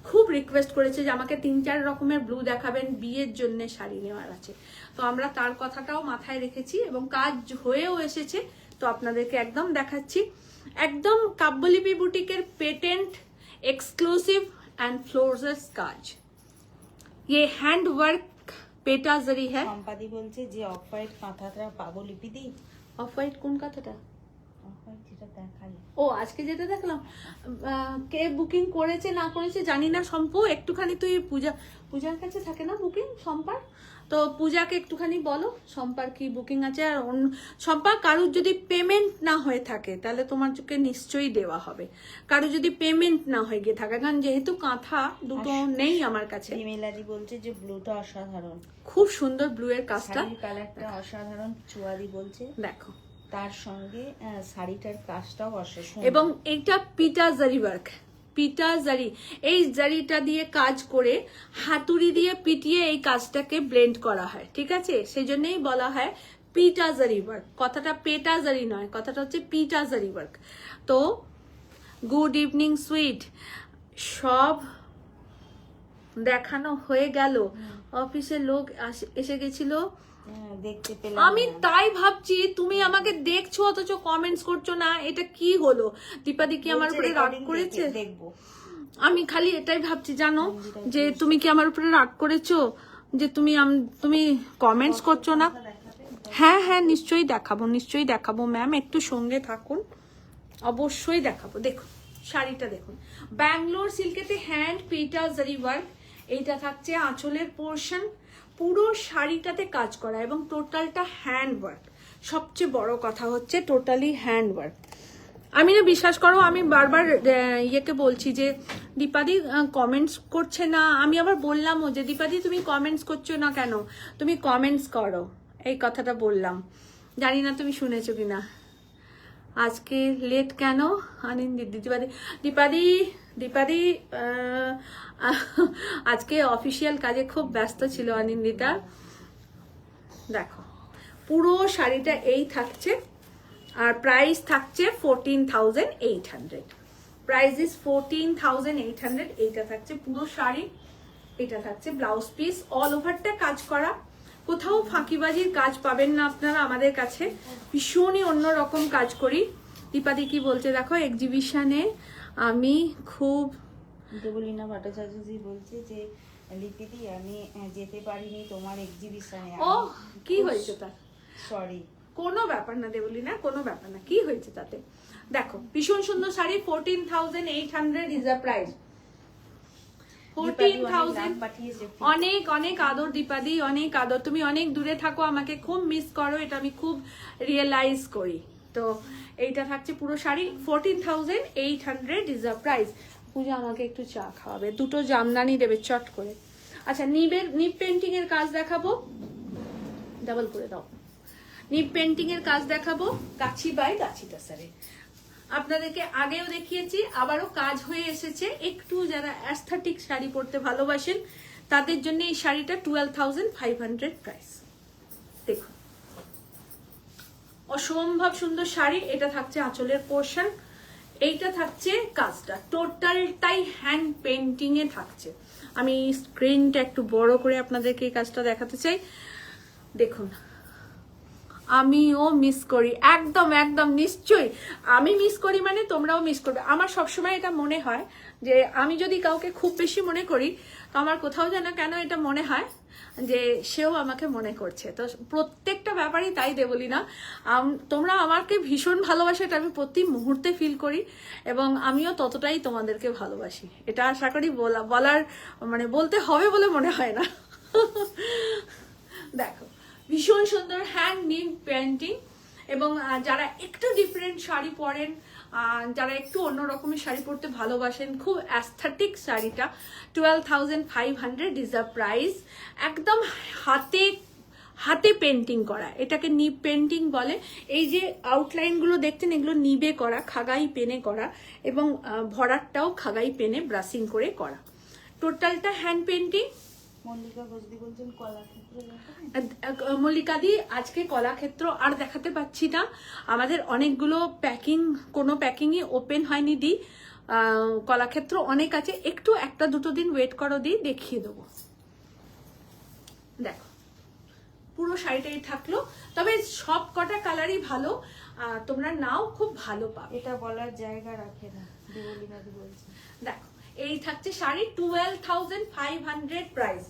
খুব রিকোয়েস্ট করেছে যে আমাকে 3-4 রকমের ব্লু দেখাবেন, বিয়ের জন্য শাড়ি নেওয়ার আছে। তো আমরা তার কথাটাও মাথায় রেখেছি এবং কাজ হয়েও এসেছে, তো আপনাদেরকে একদম দেখাচ্ছি। একদম কাব্যলিপি বুটিকের পেটেন্ট एक्सक्लूसिव एंड फ्लोरस काज, ये हैंड वर्क पेटा जरी है। সম্পাদি বলছে যে অফ হোয়াইট কাঁথাটা পাবো লিপিদি? অফ হোয়াইট কোন কাঁথাটা? অফ হোয়াইট যেটা দেখালে। ও আজকে যেটা দেখলাম, কে বুকিং করেছে না করেছে জানি না। সম্পু একটুখানি তুই পূজার কাছে থাকে না বুকিং সম্পার, তো পূজাকে একটুখানি বলো সম্পার কি বুকিং আছে। আর সম্পা, কারুর যদি পেমেন্ট না হয়ে থাকে তাহলে তোমার চোখে নিশ্চয়ই দেওয়া হবে, কারুর যদি পেমেন্ট না হয়ে গিয়ে থাকে, কারণ যেহেতু কাঁথা দুটো নেই আমার কাছে। মিলাদি বলছে যে ব্লুটা অসাধারণ, খুব সুন্দর ব্লু এর কাজটা, শাড়ির কালারটা অসাধারণ। চুয়াদি বলছে দেখো, তার সঙ্গে শাড়িটার কাজটাও অসাধারণ। এবং এইটা পিটা জারি ওয়ার্ক, পিটা জারি, এই জারিটা দিয়ে কাজ করে হাতুড়ি দিয়ে পিটিয়ে এই কাজটাকে ব্লেন্ড করা হয়, ঠিক আছে? সেই জন্যই বলা হয় পিটা জারি ওয়ার্ক। কথাটা পেটা জারি নয়, কথাটা হচ্ছে পিটা জারি ওয়ার্ক। তো গুড ইভিনিং সুইট, সব দেখানো হয়ে গেল, অফিসের লোক এসে গেছিল, দেখতে পেলাম। আমি তাই ভাবছি তুমি আমাকে দেখছো অথচ কমেন্টস করছো না, এটা কি হলো? দীপাদি কি আমার উপরে রাগ করেছে? দেখবো, আমি খালি এটাই ভাবছি জানো, যে তুমি কি আমার উপরে রাগ করেছো যে তুমি কমেন্টস করছো না। হ্যাঁ হ্যাঁ, নিশ্চয়ই দেখাবো ম্যাম, একটু সঙ্গে থাকুন, অবশ্যই দেখাবো। দেখুন শাড়িটা দেখুন, ব্যাঙ্গালোর সিল্কেতে হ্যান্ড পিটা জারি ওয়ার্ক, এইটা থাকছে আঁচলের পোর্শন, পুরো শাড়িটাতে কাজ করা এবং টোটালটা হ্যান্ড ওয়ার্ক। সবচেয়ে বড় কথা হচ্ছে টোটালি হ্যান্ড ওয়ার্ক। আমি না, বিশ্বাস করো, আমি বারবার ইয়েকে বলছি যে দীপাদি কমেন্টস করছে না। আমি আবার বললামও যে দীপাদি তুমি কমেন্টস করছো না কেন, তুমি কমেন্টস করো, এই কথাটা বললাম, জানি না তুমি শুনেছো কিনা। আজকে লেট কেন আনন্দিত? দীপাদি আজকে অফিসিয়াল কাজে খুব ব্যস্ত ছিল আনন্দিতা। দেখো পুরো শাড়িটা এই থাকছে, আর প্রাইস থাকছে 14,800। Price is 14,800। এইটা থাকছে পুরো শাড়ি, এটা থাকছে ব্লাউজ পিস, অল ওভারটা কাজ করা, কোথাও ফাঁকিবাজির কাজ পাবেন না আপনারা আমাদের কাছে, ভীষণই অন্যরকম কাজ করি। দীপাদি কি বলছে দেখো, এক্সিবিশনে আমি খুব, দেবলীনা ভট্টাচার্যজি বলছে যে লিপিদি আমি যেতে পারিনি তোমার এক্সিবিশনে। ও কি হয়েছে তার? সরি, কোনো ব্যাপার না দেবলীনা, কোনো ব্যাপার না, কি হয়েছে তাতে? দেখো ভীষণ সুন্দর শাড়ি, 14,800 ইজ দ্য প্রাইস। 14,000। অনেক অনেক আদর দীপাদি, অনেক আদর। তুমি অনেক দূরে থাকো, আমাকে খুব মিস করো, এটা আমি খুব রিয়েলাইজ করি। তো এইটা থাকছে পুরো শাড়ি, 14,800 ইজ দ্য প্রাইস। পূজা আমাকে একটু চা খাওয়াবে, দুটো জামদানি দেবে চট করে। আচ্ছা, নিব পেন্টিং এর কাজ দেখাবো, ডাবল করে দাও। নিব পেন্টিং এর কাজ দেখাবো গাছি বাই গাছি টাসারে। আপনাদেরকে আগেও দেখিয়েছি, আবারও কাজ হয়ে এসেছে। একটু যারা অ্যাস্থেটিক শাড়ি পরতে ভালোবাসেন তাদের জন্য এই শাড়িটা 12,500 প্রাইস। দেখুন অসম্ভব সুন্দর শাড়ি। এটা থাকছে আঁচলের পোর্শন, এইটা থাকছে কাজটা, টোটালটাই হ্যান্ড পেন্টিং এ থাকছে। আমি স্ক্রিনটা একটু বড় করে আপনাদেরকে এই কাজটা দেখাতে চাই। দেখুন আমিও মিস করি, একদম একদম নিশ্চয়ই। আমি মিস করি মানে তোমরাও মিস করবে। আমার সবসময় এটা মনে হয় যে আমি যদি কাউকে খুব বেশি মনে করি, তো আমার কোথাও যেন কেন এটা মনে হয় যে সেও আমাকে মনে করছে। তো প্রত্যেকটা ব্যাপারই তাই দেবলি না, তোমরা আমাকে ভীষণ ভালোবাসো, এটা আমি প্রতি মুহূর্তে ফিল করি, এবং আমিও ততটাই তোমাদেরকে ভালোবাসি। এটা আশা করি বলার মানে বলতে হবে বলে মনে হয় না। দেখো ভীষণ সুন্দর হ্যান্ড নিড পেন্টিং, এবং যারা একটু ডিফারেন্ট শাড়ি পরেন, যারা একটু অন্য রকমের শাড়ি পরতে ভালোবাসেন, খুব অ্যাস্থেটিক শাড়িটা 12,500 ইজ দ্য প্রাইস। একদম হাতে হাতে পেন্টিং করা, এটাকে নিব পেন্টিং বলে। এই যে আউটলাইনগুলো দেখছেন, এগুলো নিবে করা, খাগাই পেনে করা, এবং ভরাটটাও খাগাই পেনে ব্রাশিং করে করা। টোটালটা হ্যান্ড পেন্টিং। মল্লিকা ঘোষদি বলছেন কলাক্ষেত্র মল্লিকা দি আজকে কলাক্ষেত্র আর দেখাতে পাচ্ছি না, আমাদের অনেকগুলো প্যাকিং, কোনো প্যাকিংই ওপেন হয়নি দি। কলাক্ষেত্র অনেক আছে, একটু একটা দুটো দিন ওয়েট করো দি, দেখিয়ে দেবো। দেখো পুরো শাড়িটাই থাকলো, তবে সব কটা কালারই ভালো, তোমরা নাও খুব ভালো পাবে। এটা বলার জায়গা রাখে না, দেবলীনাদি বলছে। দেখো এই থাকছে sari 12,500 price,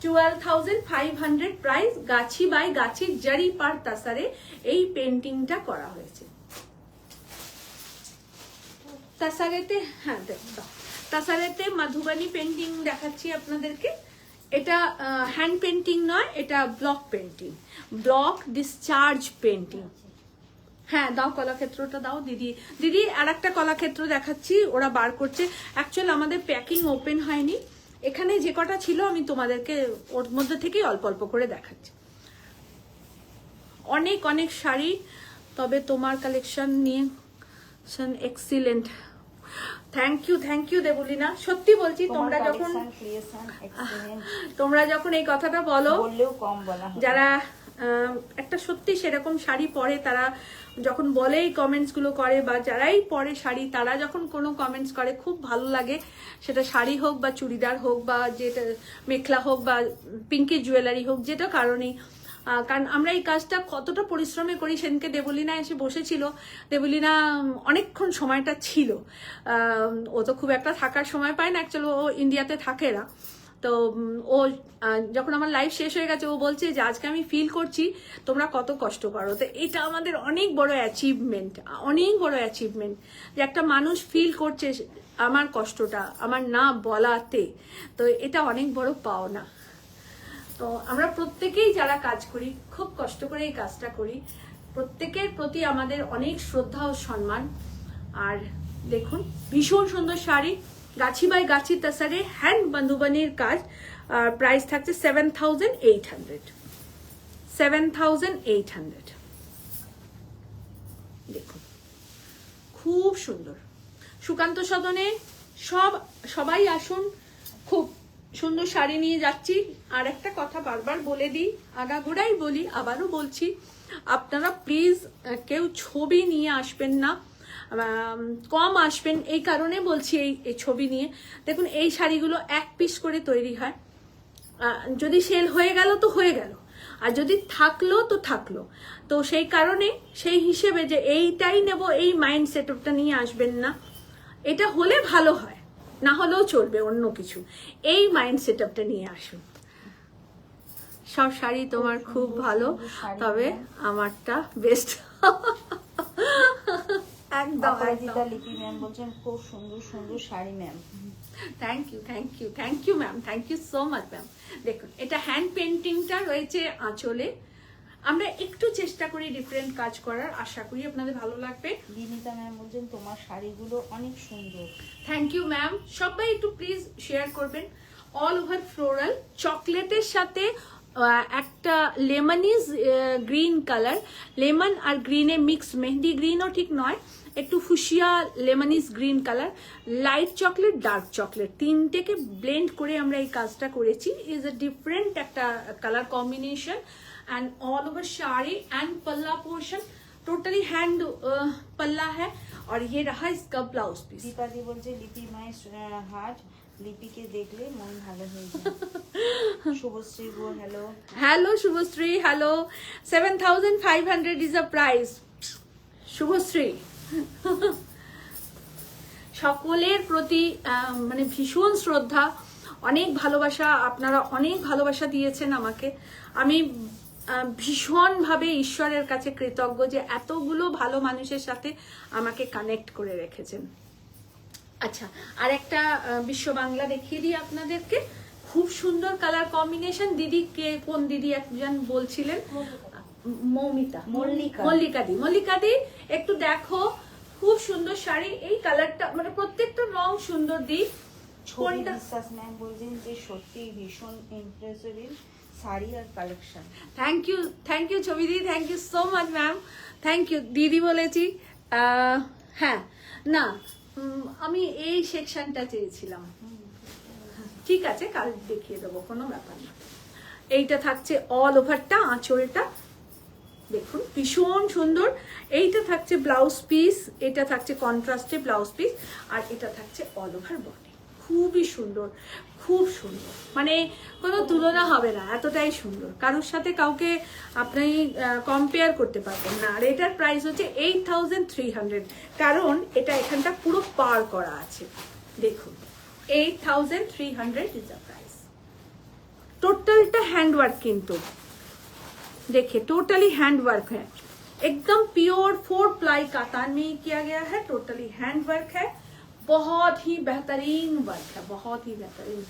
12,500 price. Gachhi by গাছি জারি পার তাসারে এই পেন্টিংটা করা হয়েছে। তাসারেতে, হ্যাঁ দেখো তাসারেতে মাধুবানি পেন্টিং দেখাচ্ছি আপনাদেরকে। এটা হ্যান্ড পেন্টিং নয়, এটা block painting, block discharge painting. হ্যাঁ দাও কলাক্ষেত্রটা দাও দিদি। দিদি আর একটা কলাক্ষেত্র দেখাচ্ছি, ওরা বার করছে। অ্যাকচুয়ালি আমাদের প্যাকিং ওপেন হয়নি, এখানে যে কটা ছিল আমি তোমাদেরকে ওর মধ্যে থেকেই অল্প অল্প করে দেখাচ্ছি। অনেক অনেক শাড়ি, তবে তোমার কালেকশন নিয়ে এক্সিলেন্ট। থ্যাংক ইউ দেবলীনা, সত্যি বলছি। তোমরা যখন এই কথাটা বলো, বললেও কম বলা হয়। যারা একটা সত্যি সেরকম শাড়ি পরে, তারা যখন বলে এই কমেন্টস গুলো করে, বা যারাই পরে শাড়ি, তারা যখন কোনো কমেন্টস করে খুব ভালো লাগে। সেটা শাড়ি হোক বা চুড়িদার হোক, বা যেটা মেখলা হোক, বা পিঙ্কি জুয়েলারি হোক, যেটা কারণেই। কারণ আমরা এই কাজটা কতটা পরিশ্রমে করি। সেদিনকে দেবলীনা এসে বসেছিল, দেবলীনা অনেকক্ষণ সময়টা ছিল, ও তো খুব একটা থাকার সময় পায় না, অ্যাকচুয়ালি ও ইন্ডিয়াতে থাকে না। তো ও যখন আমার লাইফ শেষ হয়ে গেছে, ও বলছে যে আজকে আমি ফিল করছি তোমরা কত কষ্ট করো। তো এটা আমাদের অনেক বড় অ্যাচিভমেন্ট, অনেক বড় অ্যাচিভমেন্ট, যে একটা মানুষ ফিল করছে আমার কষ্টটা আমার না বলাতে। তো এটা অনেক বড় পাওনা। তো আমরা প্রত্যেকেই যারা কাজ করি, খুব কষ্ট করে এই কাজটা করি, প্রত্যেকের প্রতি আমাদের অনেক শ্রদ্ধা ও সম্মান। আর দেখুন ভীষণ সুন্দর শাড়ি, গাছি বাই গাছি তাসারে হ্যান্ড বান্ধুবানির কাজ। প্রাইস থাকছে 7,800। 7,800। দেখুন খুব সুন্দর। সুকান্ত সদনে সবাই আসুন, খুব সুন্দর শাড়ি নিয়ে যাচ্ছি। আর একটা কথা বারবার বলে দিই, আগাগোড়াই বলি, আবারও বলছি, আপনারা প্লিজ কেউ ছবি নিয়ে আসবেন না, কম আসবেন। এই কারণে বলছি এই ছবি নিয়ে। দেখুন এই শাড়িগুলো এক পিস করে তৈরি হয়, যদি সেল হয়ে গেল তো হয়ে গেল, আর যদি থাকলো তো থাকলো। তো সেই কারণে সেই হিসেবে যে এইটাই নেব, এই মাইন্ড সেটআপটা নিয়ে আসবেন না। এটা হলে ভালো হয়, না হলেও চলবে অন্য কিছু, এই মাইন্ড সেটআপটা নিয়ে আসুন। সব শাড়ি তোমার খুব ভালো, তবে আমারটা বেস্ট। একদম একদম। লিপি ম্যাম বলছেন খুব সুন্দর সুন্দর sari ma'am. Thank you ma'am, thank you so much ma'am. দেখুন এটা হ্যান্ড পেন্টিংটা রয়েছে আঁচলে। আমরা একটু চেষ্টা করি ডিফারেন্ট কাজ করার, আশা করি আপনাদের ভালো লাগবে। বিনীতা ম্যাম বলছেন তোমার শাড়িগুলো অনেক সুন্দর। Thank you ma'am. সবাই একটু প্লিজ শেয়ার করবেন। অল ওভার ফ্লোরাল, চকলেটের সাথে একটা লেমনিজ গ্রিন কালার, লেমন আর গ্রিনে মিক্স, মেহেন্দি গ্রিনও ঠিক নয়, একটু fuchsia lemonish green colour, light chocolate, dark chocolate, তিনটেকে ব্লেন্ড করে আমরা এই কাজটা করেছি। ইজ এ ডিফারেন্ট একটা colour combination. And all over sari and palla portion totally hand palla है, और ये रहा इसका ब्लाउज पीस। दीपादी बोलছে লিপি মাই হার্ট লিপিকে দেখলে মন ভালো হয়ে যায়। শুভশ্রী গো hello. Hello Subhashree, hello. 7,500 is a price. Subhashree, সকলের প্রতি মানে ভীষণ শ্রদ্ধা, অনেক ভালোবাসা। আপনারা অনেক ভালোবাসা দিয়েছেন আমাকে। আমি ভীষণভাবে ঈশ্বরের কাছে কৃতজ্ঞ যে এতগুলো ভালো মানুষের সাথে আমাকে কানেক্ট করে রেখেছেন। আচ্ছা, আর একটা বিশ্ব বাংলা দেখিয়ে দিই আপনাদেরকে। খুব সুন্দর কালার কম্বিনেশন। দিদি কে, কোন দিদি একজন বলছিলেন? মৌমিতা, মল্লিকা দি একটু দেখো, খুব সুন্দর শাড়ি। এই কালারটা মানে প্রত্যেকটা রং সুন্দর। দি ছবি বিশ্বাস ম্যাম বলছেন যে সত্যি ভীষণ ইমপ্রেসিভ শাড়ি আর collection. Thank you Chhobi di, thank you so much ma'am, thank you. দিদি বলেছি হ্যাঁ, না আমি এই সেকশনটা চেয়েছিলাম। ঠিক আছে, কাল দেখিয়ে দেবো, কোনো ব্যাপার না। এইটা থাকছে অল ওভারটা, আঁচলটা দেখুন ভীষণ সুন্দর। এইটা থাকছে ব্লাউজ পিস, এটা থাকছে কন্ট্রাস্টে ব্লাউজ পিস, আর এটা থাকছে অল ওভার বডি। খুবই সুন্দর, খুব সুন্দর, মানে কোনো তুলনা হবে না, এতটাই সুন্দর। কারোর সাথে কাউকে আপনি কম্পেয়ার করতে পারবেন না। আর এটার প্রাইস হচ্ছে 8,300, কারণ এটা এখানটা পুরো পার করা আছে। দেখুন 8,300 ইজ দ্য প্রাইস। টোটালটা হ্যান্ডওয়ার্ক কিন্তু, देखिए टोटली हैंडवर्क है, एकदम प्योर 4 प्लाई कातान में किया गया है। टोटली हैंडवर्क है, बहुत ही बेहतरीन वर्क है, बहुत ही बेहतरीन।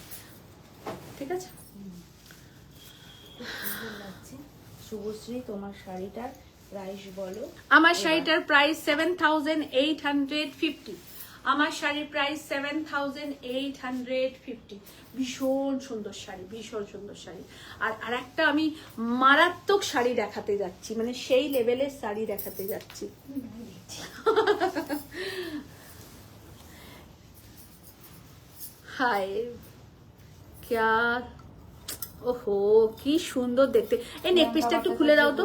ঠিক আছে, শুভশ্রী তোমার শাড়িটার প্রাইস বলো। আমার শাড়িটার প্রাইস 7,850। আমার শাড়ির প্রাইস 7,850। ভীষণ সুন্দর শাড়ি, ভীষণ সুন্দর শাড়ি। আর আরেকটা আমি মারাত্মক শাড়ি দেখাতে যাচ্ছি, মানে সেই লেভেলের শাড়ি দেখাতে যাচ্ছি। হাই ক্যা, ওহো কি সুন্দর দেখতে। এই নেক পিসটা একটু খুলে দাও তো।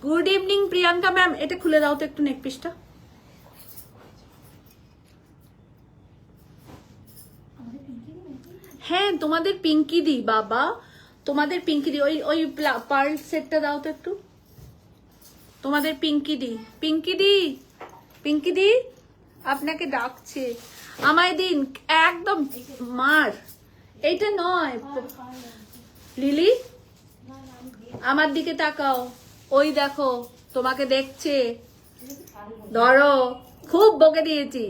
গুড ইভিনিং প্রিয়াঙ্কা ম্যাম, এটা খুলে দাও তো একটু নেক পিসটা। হ্যাঁ তোমাদের পিঙ্কি দি, বাবা তোমাদের পিঙ্কি দি, ওই ওই পার্ল সেটটা দাও তো একটু। তোমাদের পিঙ্কি দি, পিঙ্কি দি, পিঙ্কি দি আপনাকে ডাকছে, আমায় দিন একদম মার। এইটা নয় লিলি, আমার দিকে তাকাও, ওই দেখো তোমাকে দেখছে, ধরো খুব বকে দিয়েছি।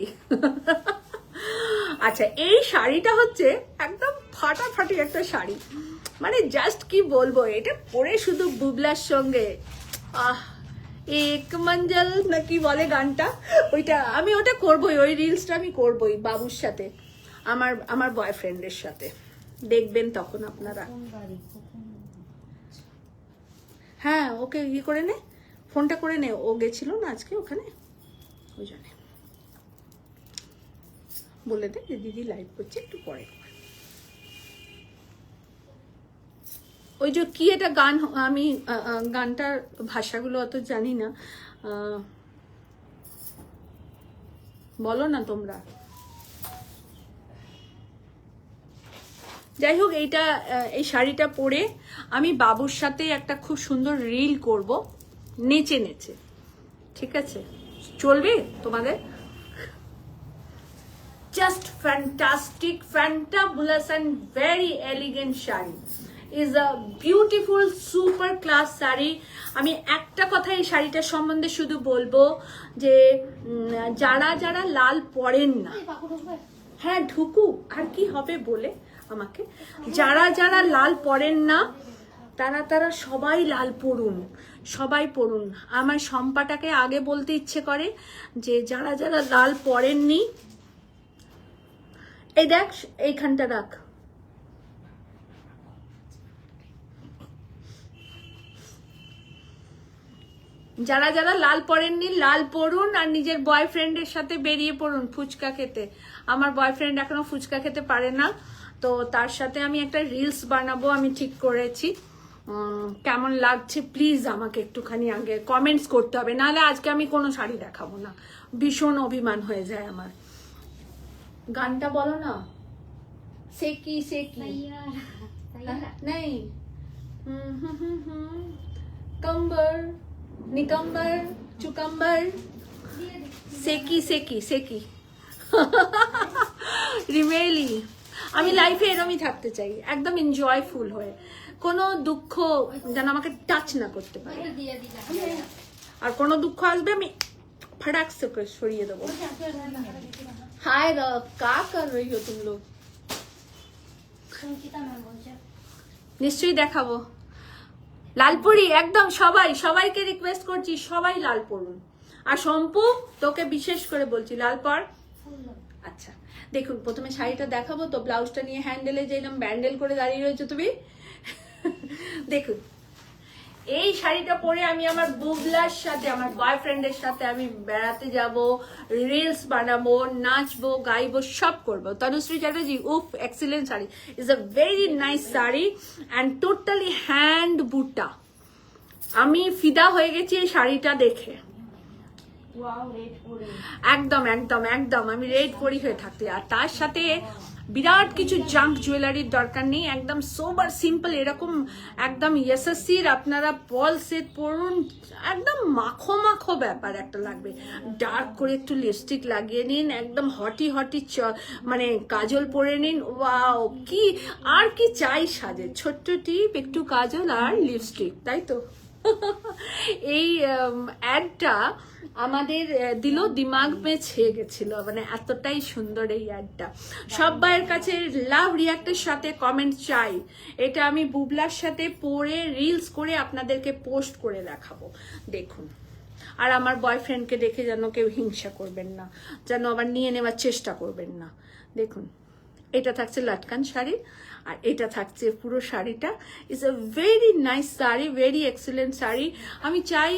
আচ্ছা, এই শাড়িটা হচ্ছে একদম ফাটাফাটি একটা শাড়ি, মানে জাস্ট কি বলবো, এটা পরে শুধু বুবলার সঙ্গে এক মঞ্জল না কি বলে গানটা, ওইটা আমি ওটা করবোই, ওই রিলসটা আমি করবোই বাবুর সাথে, আমার বয়ফ্রেন্ডের সাথে, দেখবেন তখন আপনারা। হ্যাঁ ওকে ইয়ে করে নে, ফোনটা করে নে, ও গেছিল না আজকে ওখানে, ওই জন্য বলে দে যে দিদি লাইভ করছে, একটু পরে। ওই যে কি এটা গান, আমি গানটার ভাষাগুলো অত জানি না, বলো না তোমরা। যাই হোক, এইটা এই শাড়িটা পরে আমি বাবুর সাথে একটা খুব সুন্দর রিল করব, নেচে নেচে। ঠিক আছে, চলবে তোমাদের? Just fantastic, fantabulous and very elegant sari, is a beautiful super class sari. আমি একটা কথা এই শাড়িটার সম্বন্ধে শুধু বলবো যে যারা যারা লাল পরেন না, হ্যাঁ ঢুকুক আর কি হবে বলে আমাকে, যারা যারা লাল পরেন না তারা সবাই লাল পরুন, সবাই পরুন। আমার সম্পাটাকে আগে বলতে ইচ্ছে করে যে যারা যারা লাল পরেননি, এই দেখ এইখানটা রাখ, যারা যারা লাল পরেননি লাল পরুন, আর নিজের বয়ফ্রেন্ডের সাথে বেরিয়ে পড়ুন ফুচকা খেতে। আমার বয়ফ্রেন্ড এখনো ফুচকা খেতে পারে না, তো তার সাথে আমি একটা রিলস বানাবো, আমি ঠিক করেছি। কেমন লাগছে প্লিজ আমাকে একটুখানি আগে কমেন্টস করতে হবে, নাহলে আজকে আমি কোনো শাড়ি দেখাবো না, ভীষণ অভিমান হয়ে যায় আমার। গানটা বলো না। सेकी तैयार तैयार नहीं कंबर निकम्बर चुकम्बर দিয়ে দে সেকি সেকি সেকি রিমেলি আমি লাইফে এরমই থাকতে চাই, একদম এনজয়ফুল হয়ে, কোনো দুঃখ যেন আমাকে টাচ না করতে পারে। ওটা দিয়ে দিলাম আর কোনো দুঃখ আসবে আমি फटाक से সরিয়ে দেবো। हाय क्या कर रही हो तुम लोग? সঙ্কিতা ম্যাম বলছে নিশ্চয়ই দেখাবো লালপুরি, একদম সবাই, সবাইকে রিকোয়েস্ট করছি সবাই লাল পরুন। আর শম্পু তোকে বিশেষ করে বলছি লাল পর। ফুল আচ্ছা দেখুন, প্রথমে শাড়িটা দেখাবো তো, ব্লাউজটা নিয়ে হ্যান্ডেলে যেলাম, ব্যান্ডেল করে দাঁড়িয়ে রয়েছে তুমি। দেখুন এই শাড়িটা পরে আমি আমার বুবলার সাথে, আমার বয়ফ্রেন্ডের সাথে আমি বেড়াতে যাব, রিলস বানাবো, নাচবো, গাইবো, সব করবো। তনুশ্রী চ্যাটার্জি, উফ excellent sari, is a very nice sari and totally hand বুটা। আমি ফিদা হয়ে গেছি এই শাড়িটা দেখে। ওয়াও, রেড পরে একদম একদম একদম আমি রেড পরি হয়ে থাকতে, আর তার সাথে বিরাট কিছু জাঙ্ক জুয়েলারির দরকার নেই, একদম সোবার সিম্পল এরকম একদম এসএসসির আপনারা পল সেট পরুন, একদম মাখো মাখো ব্যাপার একটা লাগবে। ডার্ক করে একটু লিপস্টিক লাগিয়ে নিন, একদম হটি হটি মানে কাজল পরে নিন, ওয়াও কি আর কি চাই সাজে, ছোট্ট টিপ, একটু কাজল আর লিপস্টিক, তাই তো। এই অ্যাডটা আমাদের দিল দিমাগ মে ছেয়ে গেছিল, মানে এতটাই সুন্দর এই অ্যাডটা। সবাইয়ের কাছে লাভ রিয়াক্টের সাথে কমেন্ট চাই, এটা আমি বুবলার সাথে পরে রিলস করে আপনাদেরকে পোস্ট করে দেখাবো, দেখুন। আর আমার বয়ফ্রেন্ডকে দেখে যেন কেউ হিংসা করবেন না, যেন আবার নিয়ে নেওয়ার চেষ্টা করবেন না। দেখুন এটা থাকছে লটকান শাড়ি, আর এটা থাকছে পুরো শাড়িটা। Is a very nice sari, very excellent sari. আমি চাই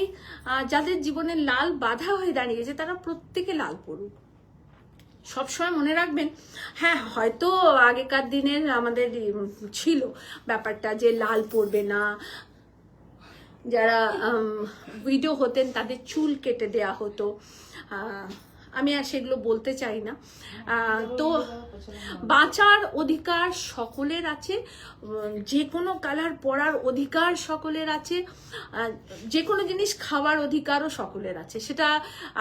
যাদের জীবনে লাল বাধা হয়ে দাঁড়িয়েছে তারা প্রত্যেকে লাল পরুক। সবসময় মনে রাখবেন, হ্যাঁ হয়তো আগেকার দিনের আমাদের ছিল ব্যাপারটা যে লাল পরবে না, যারা ভিডিও হতেন তাদের চুল কেটে দেয়া হতো, আমি আর সেগুলো বলতে চাই না। তো বাঁচার অধিকার সকলের আছে, যে কোনো কালার পরার অধিকার সকলের আছে, যে কোনো জিনিস খাওয়ার অধিকারও সকলের আছে। সেটা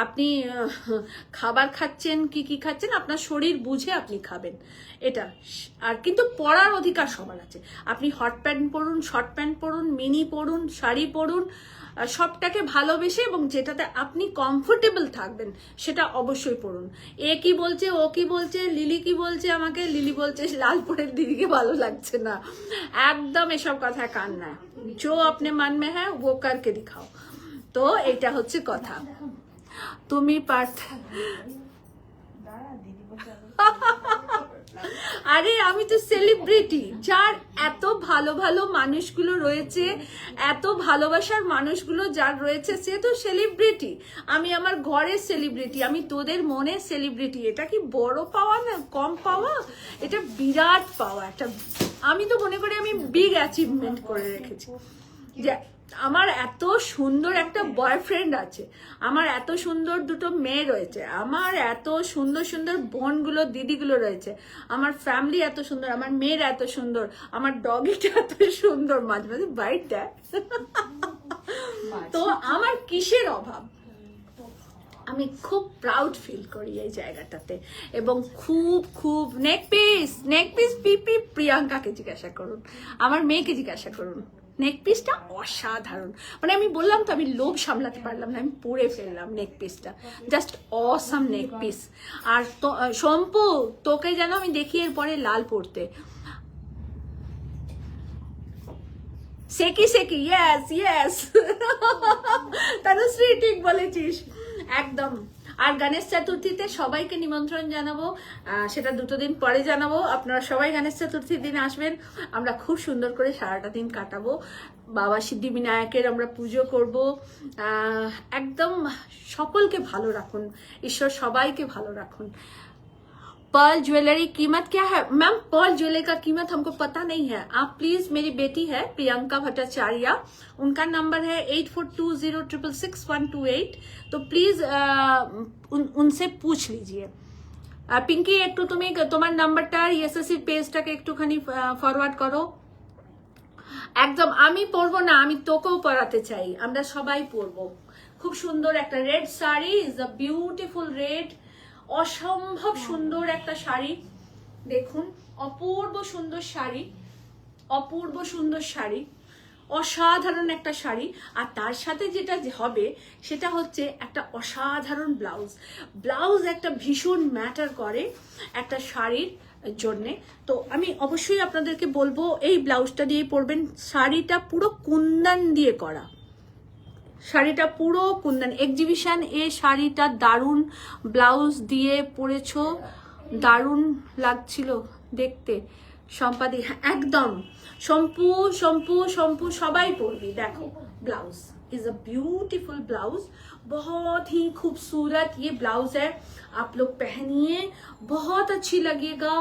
আপনি খাবার খাচ্ছেন কি খাচ্ছেন আপনার শরীর বুঝে আপনি খাবেন, এটা। আর কিন্তু পরার অধিকার সবার আছে। আপনি হট প্যান্ট পরুন, শর্ট প্যান্ট পরুন, মিনি পরুন, শাড়ি পরুন, সবটাকে ভালোবেসে এবং যেটাতে আপনি কমফোর্টেবল থাকবেন সেটা অবশ্যই পড়ুন। এ কি বলছে, ও কি বলছে, লিলি কি বলছে, আমাকে লিলি বলছে লাল পরে দিদিকে ভালো লাগছে না, একদম এসব কথা কান না। जो अपने मन में है वो करके दिखाओ। তো এটা হচ্ছে কথা। তুমি পার্থ আরে আমি তো সেলিব্রিটি, যার এত ভালো ভালো মানুষগুলো রয়েছে, এত ভালোবাসার মানুষগুলো যার রয়েছে, সে তো সেলিব্রিটি। আমি আমার ঘরের সেলিব্রিটি, আমি তোদের মনে সেলিব্রিটি। এটা কি বড় পাওয়া না কম পাওয়া, এটা বিরাট পাওয়া একটা। আমি তো মনে করি আমি বিগ অ্যাচিভমেন্ট করে রেখেছি যে আমার এত সুন্দর একটা বয়ফ্রেন্ড আছে, আমার এত সুন্দর দুটো মেয়ে রয়েছে, আমার এত সুন্দর সুন্দর বোনগুলো দিদিগুলো রয়েছে, আমার ফ্যামিলি এত সুন্দর, আমার মেয়ের এত সুন্দর, আমার ডগিটা এত সুন্দর, মাঝে মাঝে বাইট দেয়। তো আমার কিসের অভাব? আমি খুব প্রাউড ফিল করি এই জায়গাটাতে, এবং খুব খুব নেক পিস পিপি প্রিয়াঙ্কাকে জিজ্ঞাসা করুন, আমার মেয়েকে জিজ্ঞাসা করুন, নেক পিসটা অসাধারণ। মানে আমি বললাম তো, আমি লোভ সামলাতে পারলাম না, আমি পরে ফেললাম নেক পিসটা, জাস্ট অসাম নেক পিস। আর শম্পু তোকে যেন আমি দেখি এরপরে লাল পরতে। সেকি সেকি, ইয়েস ইয়েস, তনুশ্রী ঠিক বলেছিস একদম। আর গণেশ চতুর্থীতে সবাইকে নিমন্ত্রণ জানাবো, সেটা 2 দিন পরে জানাবো। আপনারা সবাই গণেশ চতুর্থীর দিন আসবেন, আমরা খুব সুন্দর করে সারাটা দিন কাটাবো। বাবা সিদ্ধিবিনায়কের আমরা পুজো করব। একদম সকলকে ভালো রাখুন, ঈশ্বর সবাইকে ভালো রাখুন। पर्ल ज्वेलरी कीमत क्या है मैम? पर्ल ज्वेलरी का कीमत हमको पता नहीं है, आप प्लीज, मेरी बेटी है प्रियंका भट्टाचार्य, उनका नंबर है 8420666128, तो प्लीज उनसे पूछ लीजिए। পিঙ্কি একটু তুমি তোমার নাম্বারটা এসএসসি পেজটাকে একটুখানি ফরওয়ার্ড করো। একদম আমি পরবো না, আমি তোকেও পরাতে চাই, আমরা সবাই পরবো। খুব সুন্দর একটা red sari, is a beautiful red, অসম্ভব সুন্দর একটা শাড়ি। দেখুন অপূর্ব সুন্দর শাড়ি, অপূর্ব সুন্দর শাড়ি, অসাধারণ একটা শাড়ি। আর তার সাথে যেটা হবে সেটা হচ্ছে একটা অসাধারণ ব্লাউজ। ব্লাউজ একটা ভীষণ ম্যাটার করে একটা শাড়ির জন্যে। তো আমি অবশ্যই আপনাদেরকে বলবো এই ব্লাউজটা দিয়ে পরবেন। শাড়িটা পুরো কুন্দন দিয়ে করা, শাড়িটা পুরো কুন্দন। এক্সিবিশন এ শাড়িটা দারুণ ব্লাউজ দিয়ে পরেছো, দারুণ লাগছিল দেখতে। সম্পাদি একদম শম্পু শম্পু शम्पू সবাই পরবি। देखो blouse is a beautiful blouse, बहुत ही खूबसूरत ये ब्लाउज है। आप लोग पहनिए, बहुत अच्छी लगेगा।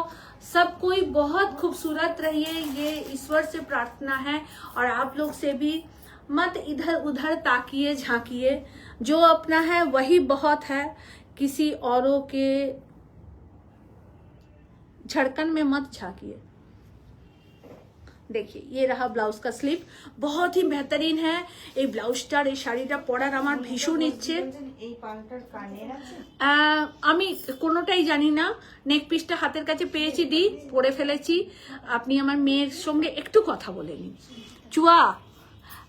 सब कोई बहुत खूबसूरत रहिए, ये ईश्वर से प्रार्थना है। और आप लोग से भी मत इधर उधर ताकिए झांकिए, जो अपना है वही बहुत है, किसी औरों के झड़कन में मत झांकिए। देखिए ये रहा ब्लाउज का स्लीव, बहुत ही बेहतरीन है। এই ব্লাউজটার এই শাড়িটা পরার আমার ভীষণ ইচ্ছে। এই পালটার কানের আছে? আমি কোনোটাই জানি না, নেক পিসটা হাতের কাছে পেয়েছি, দি পরে ফেলেছি। আপনি আমার মেয়ের সঙ্গে একটু কথা বলে নিন। চুয়া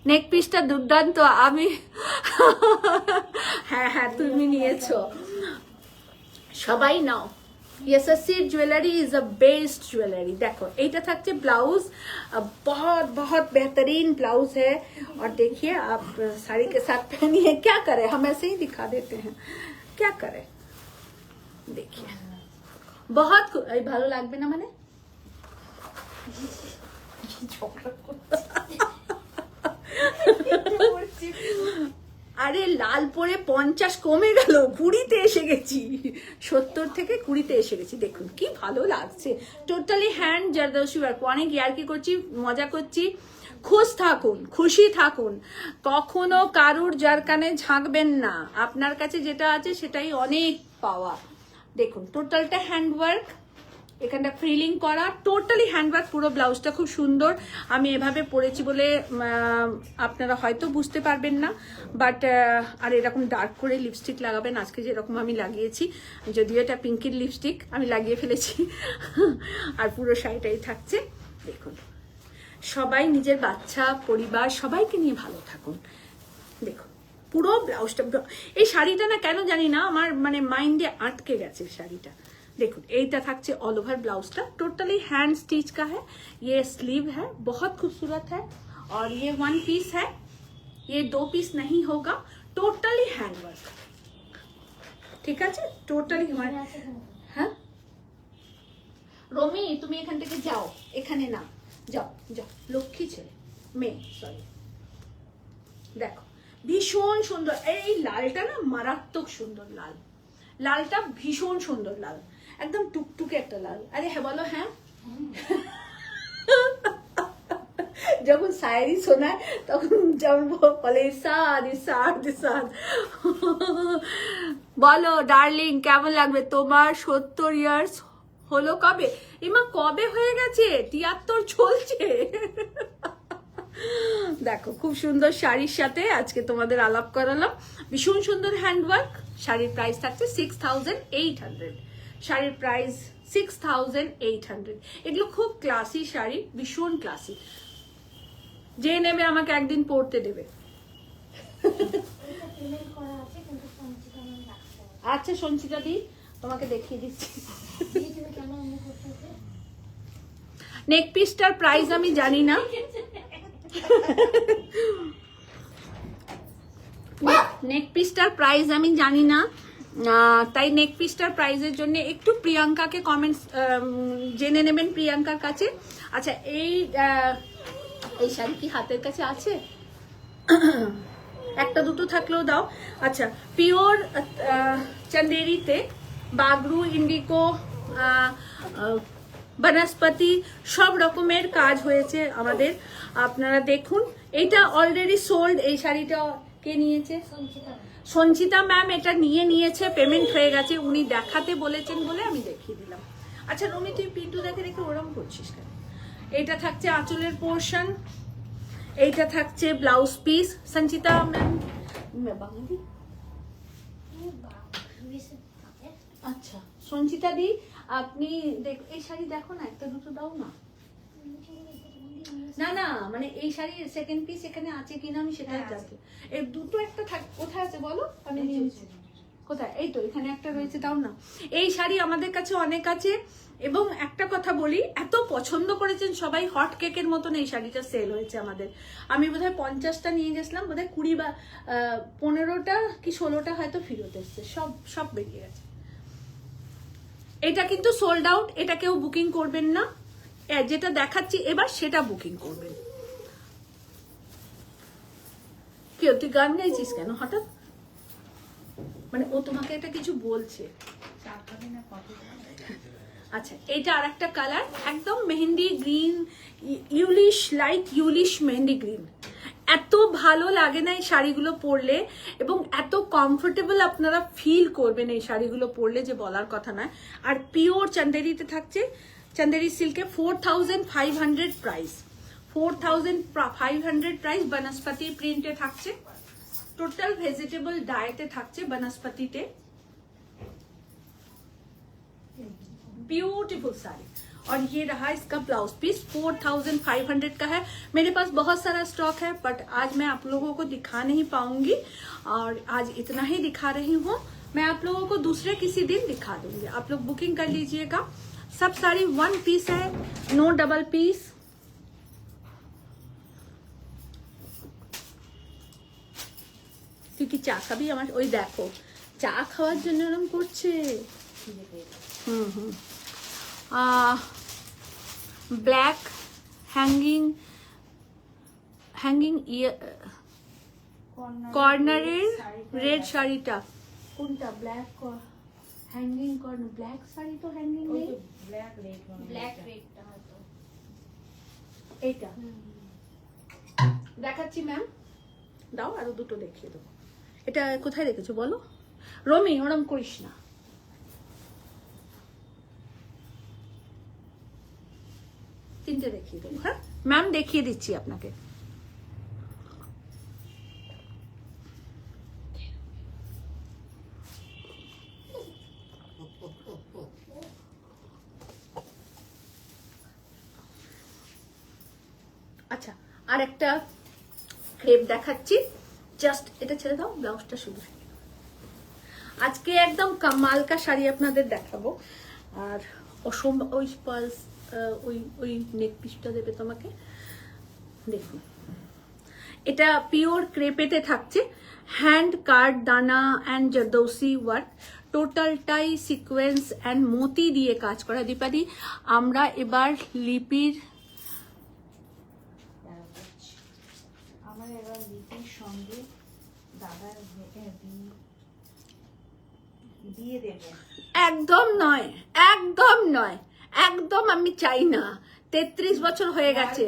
নেক পিসটা দুর্দান্ত, আমি হ্যাঁ হ্যাঁ তুমি নিয়েছো, সবাই নাও। SSC jewellery is a best jewellery. देखो এইটা থাকছে ब्लाउज, बहुत बहुत बेहतरीन ब्लाउज है। और देखिए आप साड़ी के साथ पहनिए, क्या करें हम ऐसे ही दिखा देते हैं, क्या करें। देखिए बहुत ভালো লাগবে না মানে আরে লাল পরে 50 কমে গেল, 20-তে এসে গেছি, 70 থেকে 20-তে এসে গেছি। দেখুন কি ভালো লাগছে, টোটালি হ্যান্ড জারদোসি ওয়ার্ক। অনেক ইয়ার্কি করছি, মজা করছি। খুশ থাকুন, খুশি থাকুন, কখনো কারুর জারকানে ঝাঁকবেন না। আপনার কাছে যেটা আছে সেটাই অনেক পাওয়া। দেখুন টোটালটা হ্যান্ডওয়ার্ক, এখানটা ফ্রিলিং করা, টোটালি হ্যান্ডওয়ার্ক। পুরো ব্লাউজটা খুব সুন্দর। আমি এভাবে পরেছি বলে আপনারা হয়তো বুঝতে পারবেন না, বাট আর এরকম ডার্ক করে লিপস্টিক লাগাবেন আজকে যেরকম আমি লাগিয়েছি, যদিও এটা পিঙ্কির লিপস্টিক আমি লাগিয়ে ফেলেছি। আর পুরো শাড়িটাই থাকছে। দেখুন সবাই নিজের বাচ্চা পরিবার সবাইকে নিয়ে ভালো থাকুন। দেখুন পুরো ব্লাউজটা, এই শাড়িটা না কেন জানি না আমার মানে মাইন্ডে আটকে গেছে শাড়িটা। देखो এইটা থাকছে ऑल ओवर ब्लाउज का, टोटली हैंड स्टिच का है। ये स्लीव है, बहुत खूबसूरत है। और ये 1 पीस है, ये 2 पीस नहीं होगा, टोटली हैंड वर्क। ঠিক আছে টোটালি হ্যাঁ রমি তুমি এখান থেকে যাও, এখানে না যাও, যাও লক্ষ্মী ছেলে মেয়ে সরি। দেখো ভীষণ সুন্দর, এই লালটা না মারাত্মক সুন্দর লাল, লালটা ভীষণ সুন্দর লাল, একদম টুকটুকে একটা লাল। আরে হ্যাঁ বলো হ্যাঁ। যখন শায়রি শোনায় তখন যেমন বলে ইরশাদ ইরশাদ ইরশাদ। বলো ডার্লিং কেমন লাগবে তোমার? 70 ইয়ার্স হলো কবে? এমা কবে হয়ে গেছে? 73 চলছে। দেখো খুব সুন্দর শাড়ির সাথে আজকে তোমাদের আলাপ করালাম। ভীষণ সুন্দর হ্যান্ডওয়ার্ক। শাড়ির প্রাইস থাকছে 6800। শাড়ির প্রাইস 6800। এগুলো খুব ক্লাসি শাড়ি, ভীষণ ক্লাসি। যে নেবে আমাকে একদিন পরতে দেবে। আচ্ছা সঞ্চিতা দি তোমাকে দেখিয়ে দিচ্ছি। নেক পিসটার প্রাইস আমি জানি না, নেক পিসটার প্রাইস আমি জানি না, তাই নেক পিসটার প্রাইসের জন্য একটু প্রিয়াঙ্কাকে কমেন্টস জেনে নেবেন প্রিয়াঙ্কার কাছে। আচ্ছা এই শাড়ি কি হাতের কাছে আছে? একটা দুটো থাকলেও দাও। আচ্ছা পিওর চন্দেরিতে বাগরু ইন্ডিকো বনস্পতি সব রকমের কাজ হয়েছে আমাদের। আপনারা দেখুন এটা অলরেডি সোল্ড, এই শাড়িটা কে নিয়েছে? সঞ্চিতা সঞ্চিতা ম্যাম এটা নিয়েছে, পেমেন্ট হয়ে গেছে, উনি দেখাতে বলেছেন বলে আমি দেখিয়ে দিলাম। আচ্ছা রমি, তুই পিন্টু দেখে রেখে ওরম করছিস কেন? এইটা থাকছে আঁচলের পোর্শন, এইটা থাকছে ব্লাউজ পিস। সঞ্চিতা ম্যাম বাঙালি, আচ্ছা সঞ্চিতা দি আপনি এই শাড়ি দেখো না, একটা দুটো দাও না। না না মানে এই শাড়ি সেকেন্ড পিস এখানে আছে কিনা আমি সেটা জানতে। এই দুটো একটা কোথায় আছে বলো, আমি নিয়ে নিচ্ছি। কোথায়? এই তো এখানে একটা রয়েছে, দাও না। এই শাড়ি আমাদের কাছে অনেক আছে, এবং একটা কথা বলি, এত পছন্দ করেছেন সবাই, হট কেকের মতন এই শাড়িটা সেল হয়েছে আমাদের। আমি বোধহয় 50টা নিয়ে গেছিলাম, বোধহয় 20 বা 15টা কি 16টা হয়তো ফেরত এসছে, সব বেরিয়ে গেছে। এটা কিন্তু সোল্ড আউট, এটা কেউ বুকিং করবেন না, যেটা দেখাচ্ছি এবার সেটা বুকিং করবেন। কেউ তুই গান গাইছিস কেন হঠাৎ? মানে ও তোমাকে এটা কিছু বলছে? আচ্ছা এটা আর একটা কালার, একদম mehendi green, yellowish, light yellowish mehendi green. এত ভালো লাগে না এই শাড়িগুলো পরলে, এবং এত কমফোর্টেবল আপনারা ফিল করবেন এই শাড়িগুলো পরলে যে বলার কথা নয়। আর পিওর চান্দেরিতে থাকছে, চান্দেরি সিল্কে 4500 প্রাইস, 4500 প্রাইস। বনস্পতি প্রিন্টে থাকছে, টোটাল ভেজিটেবল ডায়েটে থাকছে বনস্পতিতে। ब्यूटीफुल साड़ी। और ये रहा इसका ब्लाउज पीस, 4500 का है। मेरे पास बहुत सारा स्टॉक है, बट आज मैं आप लोगों को दिखा नहीं पाऊंगी, और आज इतना ही दिखा रही हूँ। मैं आप लोगों को दूसरे किसी दिन दिखा दूंगी, आप लोग बुकिंग कर लीजिएगा। सब साड़ी 1 पीस है, नो डबल पीस। क्योंकि चा खाबी আমার ওই দেখো চা খাওয়ার জন্য এরকম করছে। ব্ল্যাক হ্যাঙ্গিং কর্নারের রেড শাড়িটা কোনটা? Black hanging corner, black sari তো হ্যাঙ্গিং নেই, ব্ল্যাক রেডটা হয়তো এইটা দেখাচ্ছি ম্যাম, দাও আরো দুটো দেখিয়ে দেবো। এটা কোথায় রেখেছো বলো রমি, ওরম করিস না। তিনটে দেখিয়ে দেবো, হ্যাঁ ম্যাম দেখিয়ে দিচ্ছি আপনাকে। আচ্ছা আর একটা ক্রেপ দেখাচ্ছি, জাস্ট এটা ছেড়ে দাও, ব্লাউজটা শুধু। আজকে একদম কামালকা শাড়ি আপনাদের দেখাবো, আর ওই পালস ওই নেক পিসটা দেবে তোমাকে। দেখুন এটা পিওর ক্রেপেতে থাকছে, হ্যান্ড কার্ড দানা অ্যান্ড জরদৌসি ওয়ার্ক, টোটালটাই সিকোয়েন্স অ্যান্ড মোতি দিয়ে কাজ করা। দীপাদি আমরা এবার লিপির আমার এবার লিপির সঙ্গে দাদার দিয়ে দেবে। একদম নয়, একদম নয়, একদম আমি চাই না। 33 বছর হয়ে গেছে,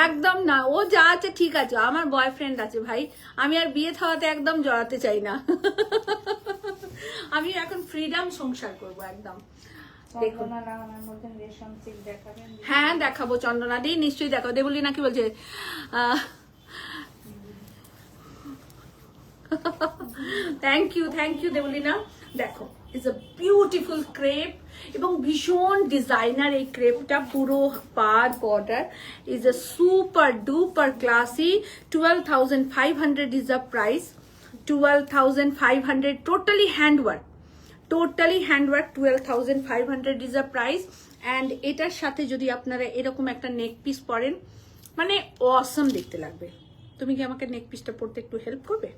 একদম না। ও যা আছে ঠিক আছে, আমার বয়ফ্রেন্ড আছে ভাই, আমি আর বিয়ে থাওয়াতে একদম জড়াতে চাই না। আমি এখন ফ্রিডম সংসার করব একদম। দেখুন হ্যাঁ দেখাবো, চন্দনা দি নিশ্চয়ই দেখাবো। দেবলি না কি বলছে? Thank you Debolina. দেখো ইটস আ বিউটিফুল ক্রেপ, এবং ভীষণ ডিজাইনার এই ক্রেপটা, পুরো পার border, is a super duper classy. 12,500 is a price, 12,500 totally handwork, 12,500 is a price. And এটার সাথে যদি আপনারা এরকম একটা নেক পিস পরেন, মানে অসম দেখতে লাগবে। তুমি কি আমাকে নেক পিসটা পরতে একটু হেল্প করবে?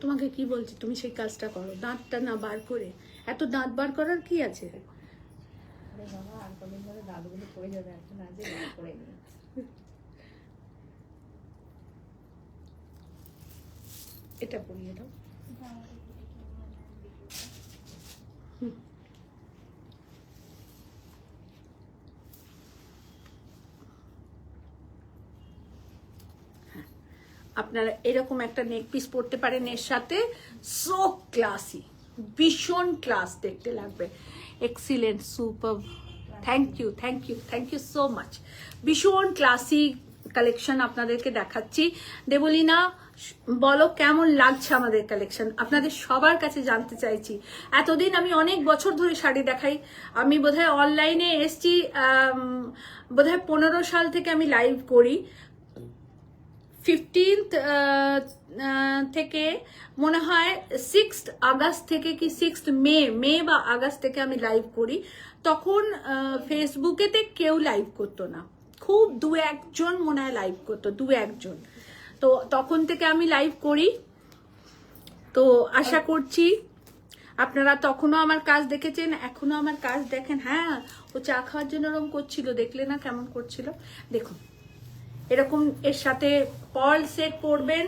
তোমাকে কি বলছি, তুমি সেই কাজটা করো, দাঁতটা না বার করে। এত দাঁত বার করার কি আছে? এটা পরিয়ে দাও। আপনারা এরকম একটা নেক পিস পরতে পারেন এর সাথে, সো ক্লাসি, ভীষণ ক্লাস দেখতে লাগবে। Excellent, super, thank you, thank you, thank you so much. ভীষণ ক্লাসি কালেকশন আপনাদেরকে দেখাচ্ছি। দেবলীনা, বলো কেমন লাগছে আমাদের কালেকশন, আপনাদের সবার কাছে জানতে চাইছি। এতদিন আমি অনেক বছর ধরে শাড়ি দেখাই, আমি বোধহয় অনলাইনে এসছি বোধহয় 15 সাল থেকে আমি লাইভ করি। 15th থেকে মনে হয় 6th আগস্ট থেকে কি 6th মে বা আগস্ট থেকে আমি লাইভ করি। তখন ফেসবুকেতে কেউ লাইভ করতো না, খুব 2-1 জন মনে হয় লাইভ করতো, 2-1 জন। তো তখন থেকে আমি লাইভ করি। তো আশা করছি আপনারা তখনও আমার কাজ দেখেছেন, এখনো আমার কাজ দেখেন। হ্যাঁ, ও চা খাওয়ার জন্য ওরকম করছিল, দেখলে না কেমন করছিল। দেখুন এরকম এর সাথে পার্ল সেট পরবেন,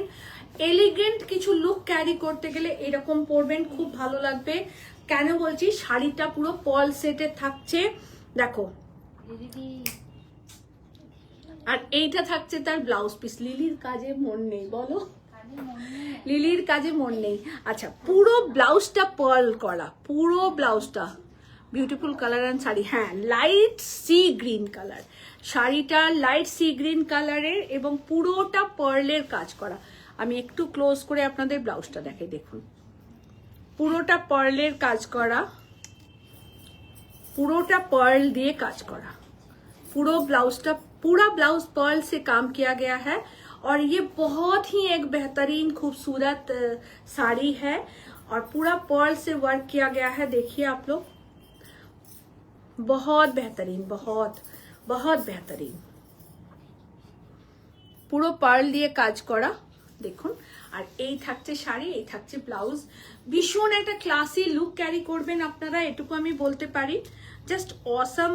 এলিগেন্ট কিছু লুক ক্যারি করতে গেলে এরকম পরবেন, খুব ভালো লাগবে। কেন বলছি, শাড়িটা পুরো পার্ল সেটে থাকছে, দেখো। আর এইটা থাকছে তার ব্লাউজ পিস। লিলির কাজে মন নেই, বলো লিলির কাজে মন নেই। আচ্ছা, পুরো ব্লাউজটা পার্ল করা, পুরো ব্লাউজটা বিউটিফুল কালার অ্যান্ড শাড়ি। হ্যাঁ, লাইট সি গ্রিন কালার শাড়িটা, লাইট সি গ্রিন কালারের এবং পুরোটা পার্লের কাজ করা। আমি একটু ক্লোজ করে আপনাদের ব্লাউজটা দেখাই, দেখুন পুরোটা পার্লের কাজ করা, পুরোটা पार्ल दिए काज करा, पूरा ब्लाउज पर्ल से काम किया गया है। और ये बहुत ही एक बेहतरीन खूबसूरत साड़ी है और पूरा पर्ल से वर्क किया गया है। देखिए आप लोग, बहुत बेहतरीन, बहुत बहुत बेहतरीन, পুরো পার্ল দিয়ে কাজ করা দেখুন। আর এই থাকছে শাড়ি, এই থাকছে ব্লাউজ। ভীষণ একটা ক্লাসি লুক ক্যারি করবেন আপনারা, এটুকু আমি বলতে পারি। জাস্ট অসাম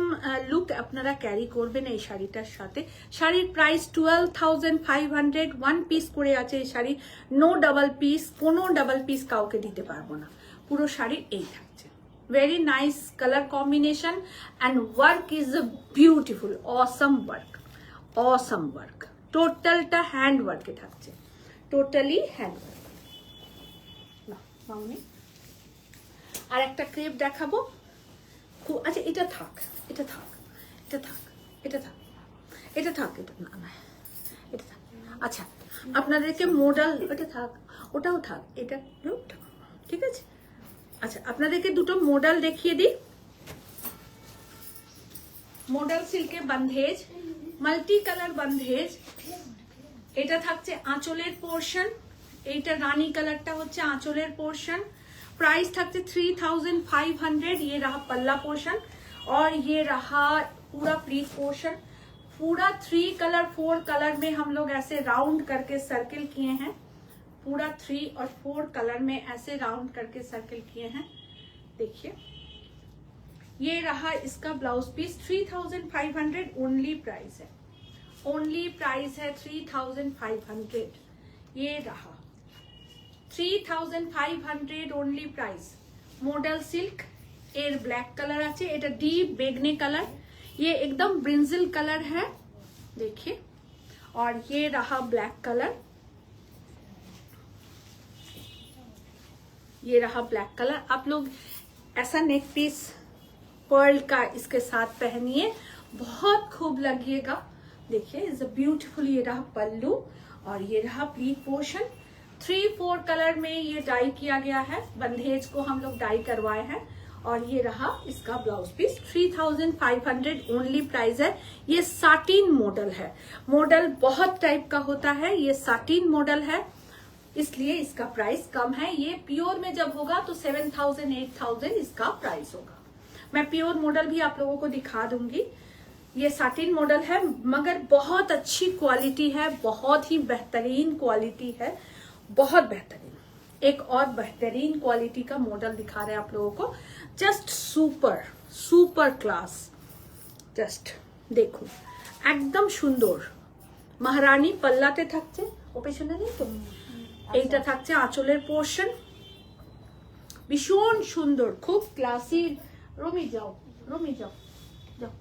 লুক আপনারা ক্যারি করবেন এই শাড়িটার সাথে। শাড়ির প্রাইস 12,500, 1 পিস করে আছে এই শাড়ি, নো ডাবল পিস, কোনো ডাবল পিস কাউকে দিতে পারবো না। পুরো শাড়ির এই থাকছে, very nice colour combination and work is a beautiful, awesome work, awesome work. টোটালটা হ্যান্ড ওয়ার্কে থাকছে, টোটালি হ্যান্ড ওয়ার্ক। আর একটা ক্রেপ দেখাবো। আচ্ছা, এটা থাক, এটা থাক, এটা থাক, এটা থাক, এটা থাক, এটা না না, এটা থাক। আচ্ছা, আপনাদেরকে মডেল, ওটা থাক, ওটাও থাক, এটা থাক, ঠিক আছে। আচ্ছা, আপনাদেরকে দুটো মডেল দেখিয়ে দিই। মডেল সিল্কে বন্ধেজ, মাল্টি কালার বন্ধেজ। এটা থাকছে আঁচলের পোর্শন, এইটা রানী কালারটা হচ্ছে আঁচলের পোর্শন। प्राइस थकते 3,500। ये रहा पल्ला पोर्शन और ये रहा पूरा प्लीट पोर्शन। पूरा 3 कलर 4 कलर में हम लोग ऐसे राउंड करके सर्किल किए हैं, पूरा 3 और 4 कलर में ऐसे राउंड करके सर्किल किए हैं। देखिए, ये रहा इसका ब्लाउज पीस। 3,500 ओनली प्राइस है, ओनली प्राइस है 3,500। ये रहा 3,500 ओनली प्राइस। मॉडल सिल्क एर ब्लैक कलर आछे, एटा डीप बेगनी कलर, ये एकदम ब्रिंजल कलर है, देखिए। और ये रहा ब्लैक कलर, ये रहा ब्लैक कलर। आप लोग ऐसा नेक पीस पर्ल का इसके साथ पहनिए, बहुत खूब लगेगा। देखिए, इज अ ब्यूटीफुल। ये रहा पल्लू और ये रहा प्लीट पोर्शन। 3-4 कलर में ये डाई किया गया है, बंधेज को हम लोग डाई करवाए हैं। और ये रहा इसका ब्लाउज पीस। 3,500 ओनली प्राइस है। ये साटिन मॉडल है, मॉडल बहुत टाइप का होता है, ये साटिन मॉडल है, इसलिए इसका प्राइस कम है। ये प्योर में जब होगा तो 7,000 8,000 इसका प्राइस होगा। मैं प्योर मॉडल भी आप लोगों को दिखा दूंगी। ये साटिन मॉडल है, मगर बहुत अच्छी क्वालिटी है, बहुत ही बेहतरीन क्वालिटी है, बहुत बेहतरीन। एक और बेहतरीन क्वालिटी का मॉडल दिखा रहे हैं आप लोगों को, just super super class. Just देखो, एकदम सुंदर। महारानी पल्लाते থাকছে, ও পেছনে নেই তো, এইটা থাকছে আঁচলের পোর্শন, ভীষণ সুন্দর, খুব ক্লাসি। রমি যাও, রমি যাও, যাও।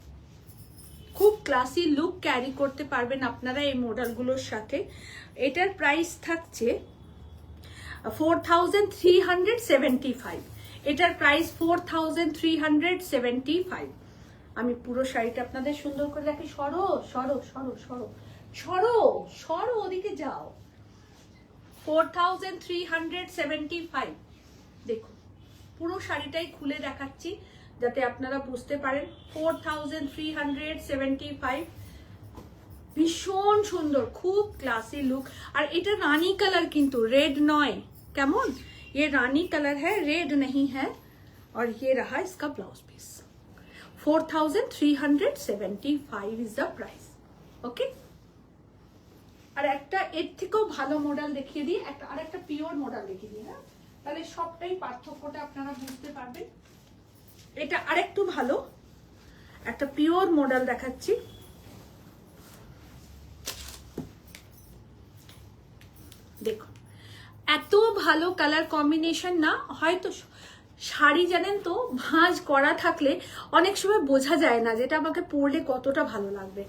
খুব ক্লাসি লুক ক্যারি করতে পারবেন আপনারা এই মডেলগুলোর সাথে। এটার প্রাইস থাকছে 4375। এটার প্রাইস 4375। আমি পুরো শাড়িটা আপনাদের সুন্দর করে রাখি। সরো সরো সরো সরো সরো সরো, ওদিকে যাও। 4375। দেখুন পুরো শাড়িটাই খুলে দেখাচ্ছি যাতে আপনারা বুঝতে পারেন। 4375, ভীষণ সুন্দর, খুব ক্লাসি লুক। আর এটা রানী কালার, কিন্তু রেড নয়। কেমন, ये रानी कलर है, रेड नहीं है। और ये रहा इसका blouse piece. 4375 is the price. Okay, আর একটা এর থেকেও ভালো মডেল দেখিয়ে দিই, আর একটা পিওর মডেল দেখিয়ে দিই না, তাহলে সবটাই পার্থক্যটা আপনারা বুঝতে পারবেন। এটা আরেকটু ভালো, একটা পিওর মডেল দেখাচ্ছি। দেখুন এত ভালো কালার কম্বিনেশন না, হয়তো শাড়ি জানেন তো ভাঁজ করা থাকলে অনেক সময় বোঝা যায় না যেটা আমাকে পরলে কতটা ভালো লাগবে।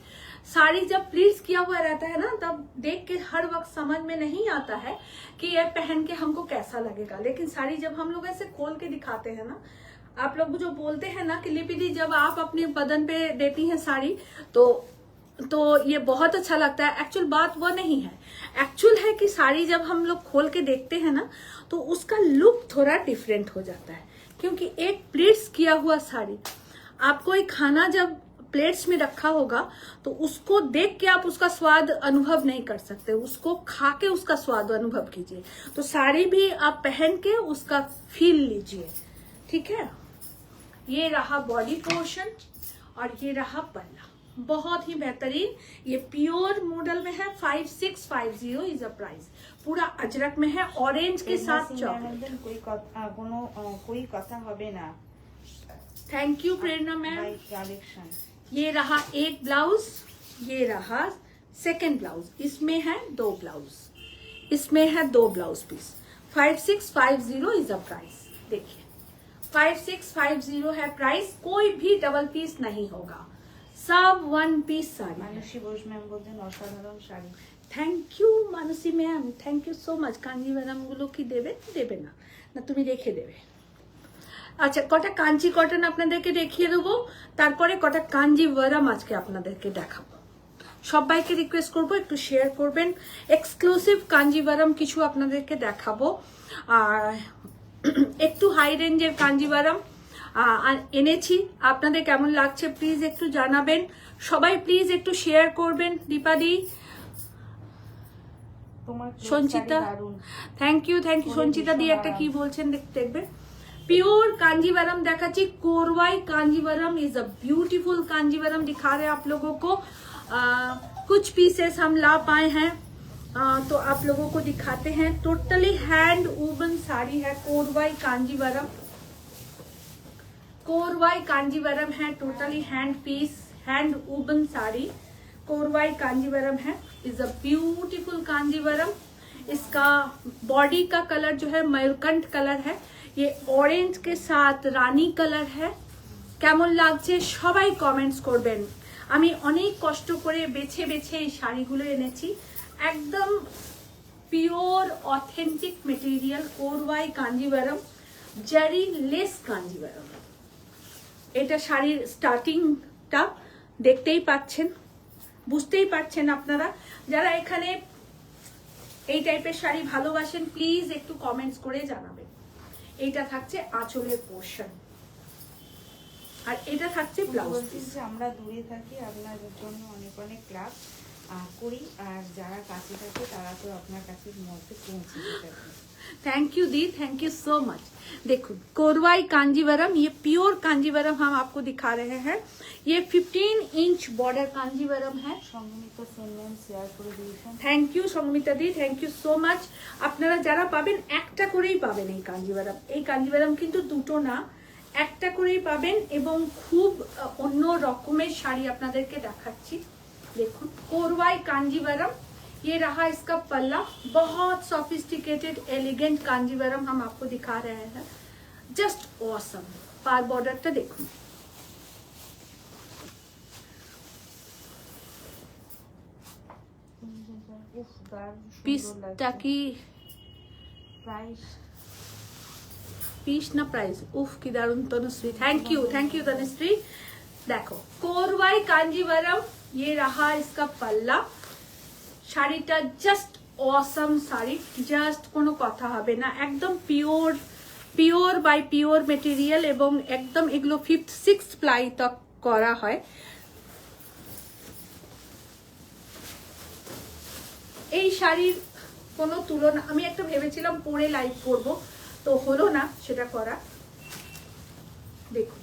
साड़ी जब प्लीट्स किया हुआ रहता है ना, तब देख के हर वक्त समझ में नहीं आता है कि ये पहन के हमको कैसा लगेगा। लेकिन साड़ी जब हम लोग ऐसे खोल के दिखाते हैं ना, आप लोग जो बोलते हैं ना कि लिपि दी जब आप अपने बदन पे देती हैं साड़ी तो ये बहुत अच्छा लगता है। एक्चुअल बात वो नहीं है, एक्चुअल है कि साड़ी जब हम लोग खोल के देखते हैं ना तो उसका लुक थोड़ा डिफरेंट हो जाता है। क्योंकि एक प्लीट्स किया हुआ साड़ी, आप कोई खाना जब प्लेट्स में रखा होगा तो उसको देख के आप उसका स्वाद अनुभव नहीं कर सकते, उसको खा के उसका स्वाद अनुभव कीजिए। तो साड़ी भी आप पहन के उसका फील लीजिए, ठीक है। ये रहा बॉडी पोर्शन और ये रहा पल्ला, बहुत ही बेहतरीन। ये प्योर मॉडल में है। 5650 इज अ प्राइस। पूरा अजरक में है, ऑरेंज के साथ चॉकलेट। कोई कथा होबे ना। Thank you Prerna ma'am. Collection, ये रहा एक ब्लाउज, ये रहा सेकेंड ब्लाउज। इसमें है 2 ब्लाउज, इसमें है 2 blouse piece. 5650 is a price. देखिए 5650 है प्राइस। कोई भी डबल पीस नहीं होगा, सब 1 पीस साड़ी। मानुषी बोस मैम बोलते हैं असाधारण sari. Thank you Mansi ma'am, thank you so much. Kanjivaram গুলো কি দেবে? দেবে না, না তুমি রেখে দেবে। আচ্ছা, কটা কাঞ্চি কটন আপনাদেরকে দেখিয়ে দেবো, তারপরে কটা কাঞ্জিভারাম আজকে আপনাদেরকে দেখাবো। সবাইকে রিকোয়েস্ট করবো একটু শেয়ার করবেন। এক্সক্লুসিভ কাঞ্জিভারাম কিছু আপনাদেরকে দেখাবো, আর একটু হাই রেঞ্জের কাঞ্জিভারাম এনেছি। আপনাদের কেমন লাগছে প্লিজ একটু জানাবেন। সবাই প্লিজ একটু শেয়ার করবেন। দীপাদি, সঞ্চিতা, থ্যাংক ইউ সঞ্চিতা দি একটা কি বলছেন দেখবে। प्योर कांजीवरम देखाची, Korvai Kanjivaram is a beautiful Kanjivaram दिखा रहे हैं आप लोगों को। कुछ पीसेस हम ला पाए हैं तो आप लोगों को दिखाते हैं। टोटली हैंड वूवन साड़ी है, कोरवाई कांजीवरम। कोरवाई कांजीवरम है, totally hand piece, hand woven sari Korvai Kanjivaram है। Is a beautiful Kanjivaram. इसका बॉडी का कलर जो है मयूरकंठ कलर है, ये ऑरेंज के साथ रानी कलर है। কেমন লাগছে সবাই কমেন্টস করবেন। আমি অনেক কষ্ট করে বেছে বেছে এই শাড়িগুলো এনেছি, একদম পিওর অথেন্টিক মেটেরিয়াল কোরওয়াই কাঞ্জিভারাম, জারি লেস কাঞ্জিভারাম। এটা শাড়ির স্টার্টিংটা দেখতেই পাচ্ছেন, বুঝতেই পারছেন আপনারা। যারা এখানে এই টাইপের শাড়ি ভালোবাসেন প্লিজ একটু কমেন্টস করে জানাবেন। এটা থাকছে আঁচলের পোর্শন, আর এটা থাকছে ব্লাউজ পিস। আমরা দূরে থাকি, আপনাদের জন্য অনেক অনেক ক্লাব করি, আর যারা কাছে থাকে তারা তো আপনার কাছে মধ্যে পৌঁছে যেতে পারে। Thank you the, thank you so much. देखो कोरवाई कांजीवरम, ये प्योर कांजीवरम हम आपको दिखा रहे हैं। ये 15 इंच बॉर्डर कांजीवरम है। সংগমিত সেন্ডেন শেয়ার করে দিয়েছেন। থ্যাংক ইউ সংগমিতা di, thank you so much. আপনারা যারা পাবেন একটা করেই পাবেন এই কাঞ্জিভারাম। এই কাঞ্জিভারাম কিন্তু দুটো না, একটা করেই পাবেন। এবং খুব অন্য রকমের শাড়ি আপনাদেরকে দেখাচ্ছি। দেখুন कोरवाई कांजीवरम, ये रहा इसका पल्ला। बहुत सोफिस्टिकेटेड एलिगेंट कांजीवरम हम आपको दिखा रहे हैं, जस्ट ऑसम। पार बॉर्डरটা দেখুন, উফ, দারুণ সুন্দর পিসটা লাগছে। কি প্রাইস पीस ना प्राइस उफ की दारुण तनुश्री थैंक यू तनुश्री। देखो कोरवाई कांजीवरम, ये रहा इसका पल्ला। শাড়িটা জাস্ট অসাম শাড়ি, জাস্ট কোনো কথা হবে না, একদম পিওর বাই পিওর মেটেরিয়াল এবং একদম এগুলো 5th 6th প্লাই তক করা হয়। এই শাড়ির কোনো তুলনা, আমি একটা ভেবেছিলাম পরে লাইভ করব, তো হলো না সেটা করা। দেখুন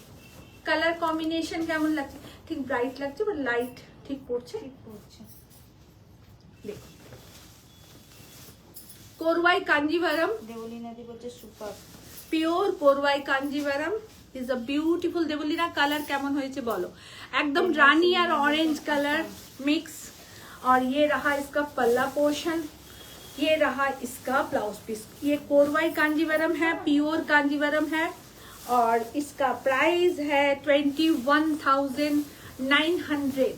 কালার কম্বিনেশন কেমন লাগছে, ঠিক ব্রাইট লাগছে বা লাইট ঠিক পড়ছে। ঠিক পড়ছে। দেখুন কোরওয়াই কাঞ্জিভারম, দেবলীনাদি বলছে super. Pure Korvai Kanjivaram is a beautiful. Debolina colour কেমন হয়েছে বলো, একদম রাनी और ऑरेंज कलर मिक्स। और ये रहा इसका पल्ला पोर्शन, ये रहा इसका ब्लाउज पीस। ये कोरवाई कांजीवरम है, प्योर कांजीवरम है और इसका प्राइस है 21,900।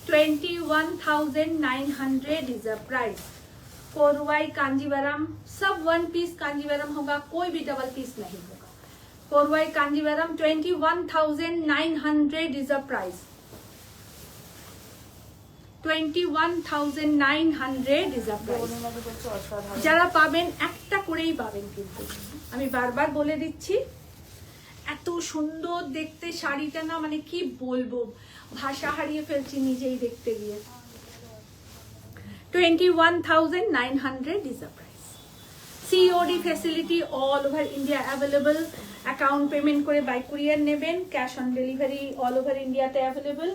21,900 इज अ प्राइस। कोरवाई कांजीवरम सब 1 पीस कांजीवरम होगा, कोई भी डबल पीस नहीं होगा। Korvai Kanjivaram 21,900 is a price. 21,900 is a price. দেবলীনাদি বলছে অসাধারণ। যারা পাবেন একটা করেই পাবেন, কিন্তু আমি বারবার বলে দিচ্ছি, এত সুন্দর দেখতে শাড়িটা না, মানে কি বলবো, ভাষা হারিয়ে ফেলছি নিজেই দেখতে গিয়ে। 21,900 is a price. COD facility all over India available. Account payment করে বাই কুরিয়ার নেবেন, cash on delivery all over ইন্ডিয়াতে অ্যাভেলেবল।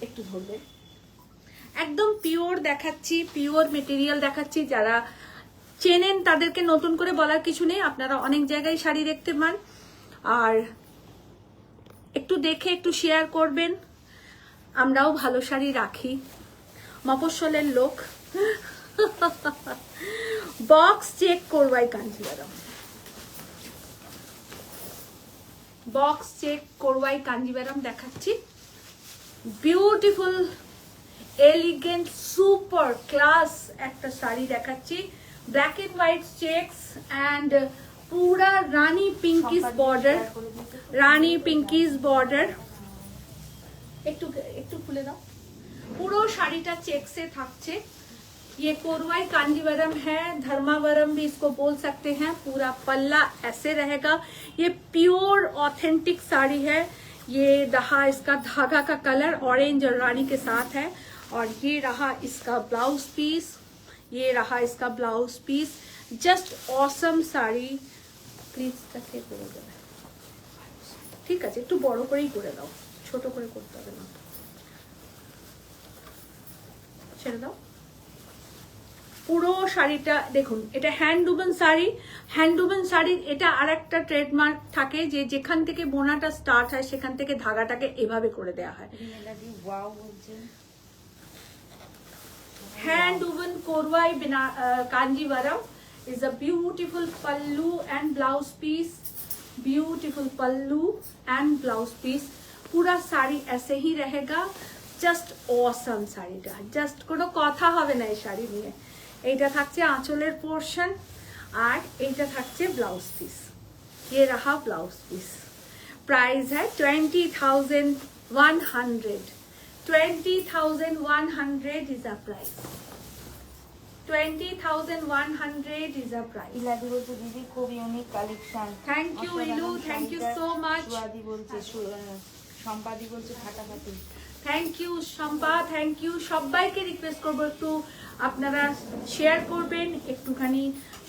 একটু ধরবে, একদম পিওর দেখাচ্ছি, পিওর মেটেরিয়াল দেখাচ্ছি। যারা চেনেন তাদেরকে নতুন করে বলার কিছু নেই, আপনারা অনেক জায়গায় শাড়ি দেখতে পান, আর একটু দেখে একটু শেয়ার করবেন। আমরাও ভালো শাড়ি রাখি, মফস্বলের লোক। Box check Korvai Kanjivaram, box check Korvai Kanjivaram দেখাচ্ছি। বিউটিফুল এলিগেন্ট সুপার ক্লাস একটা শাড়ি দেখাচ্ছি। Black and white checks and পুরা রানী পিঙ্কিস বর্ডার, রানী পিঙ্কিস বর্ডার। একটু খুলে দাও। পুরো শাড়িটা চেকসে থাকছে। ये कोरवाई कांजीवरम है, धर्मावरम भी इसको बोल सकते हैं। पूरा पल्ला ऐसे रहेगा। ये प्योर ऑथेंटिक साड़ी है। ये रहा इसका धागा का कलर ऑरेंज और रानी के साथ है, और ये रहा इसका ब्लाउज पीस, ये रहा इसका blouse piece. Just awesome sari. Please তাকে করে দেবে, ঠিক আছে, একটু বড় করেই করে দাও, ছোট করে করতে হবে না, ছেড়ে দাও। পুরো শাড়িটা দেখুন, এটা হ্যান্ডউবেন শাড়ি। হ্যান্ডউবেন শাড়ির এটা আরেকটা ট্রেডমার্ক থাকে, যে যেখান থেকে বোনাটা স্টার্ট হয় সেখান থেকে ধাগাটাকে এভাবে করে দেওয়া হয়। দেবলীনাদি ওয়াও বলছে। হ্যান্ডউবেন কোরওয়াই Kanjeevaram is a beautiful pallu and blouse piece, beautiful pallu and blouse piece। पूरा साड़ी ऐसे ही रहेगा, জাস্ট অসাম শাড়িটা, জাস্ট কোনো কথা হবে না এই শাড়ি নিয়ে। এইটা থাকছে আঁচলের পোর্শন, আর এইটা থাকছে ব্লাউজ পিস। ये रहा ब्लाउज पीस। प्राइस है 20,100। 20,100 is a price। 20,100 is a price। ইলাদি বলছে দিদি খুব unique collection. Thank you, Ilu, thank you so much। সুয়াদি বলছে, সম্পাদি বলছে ফাটাফাটি। Thank you Shampa, thank you. সবাইকে রিকোয়েস্ট করবো একটু আপনারা শেয়ার করবেন, একটুখানি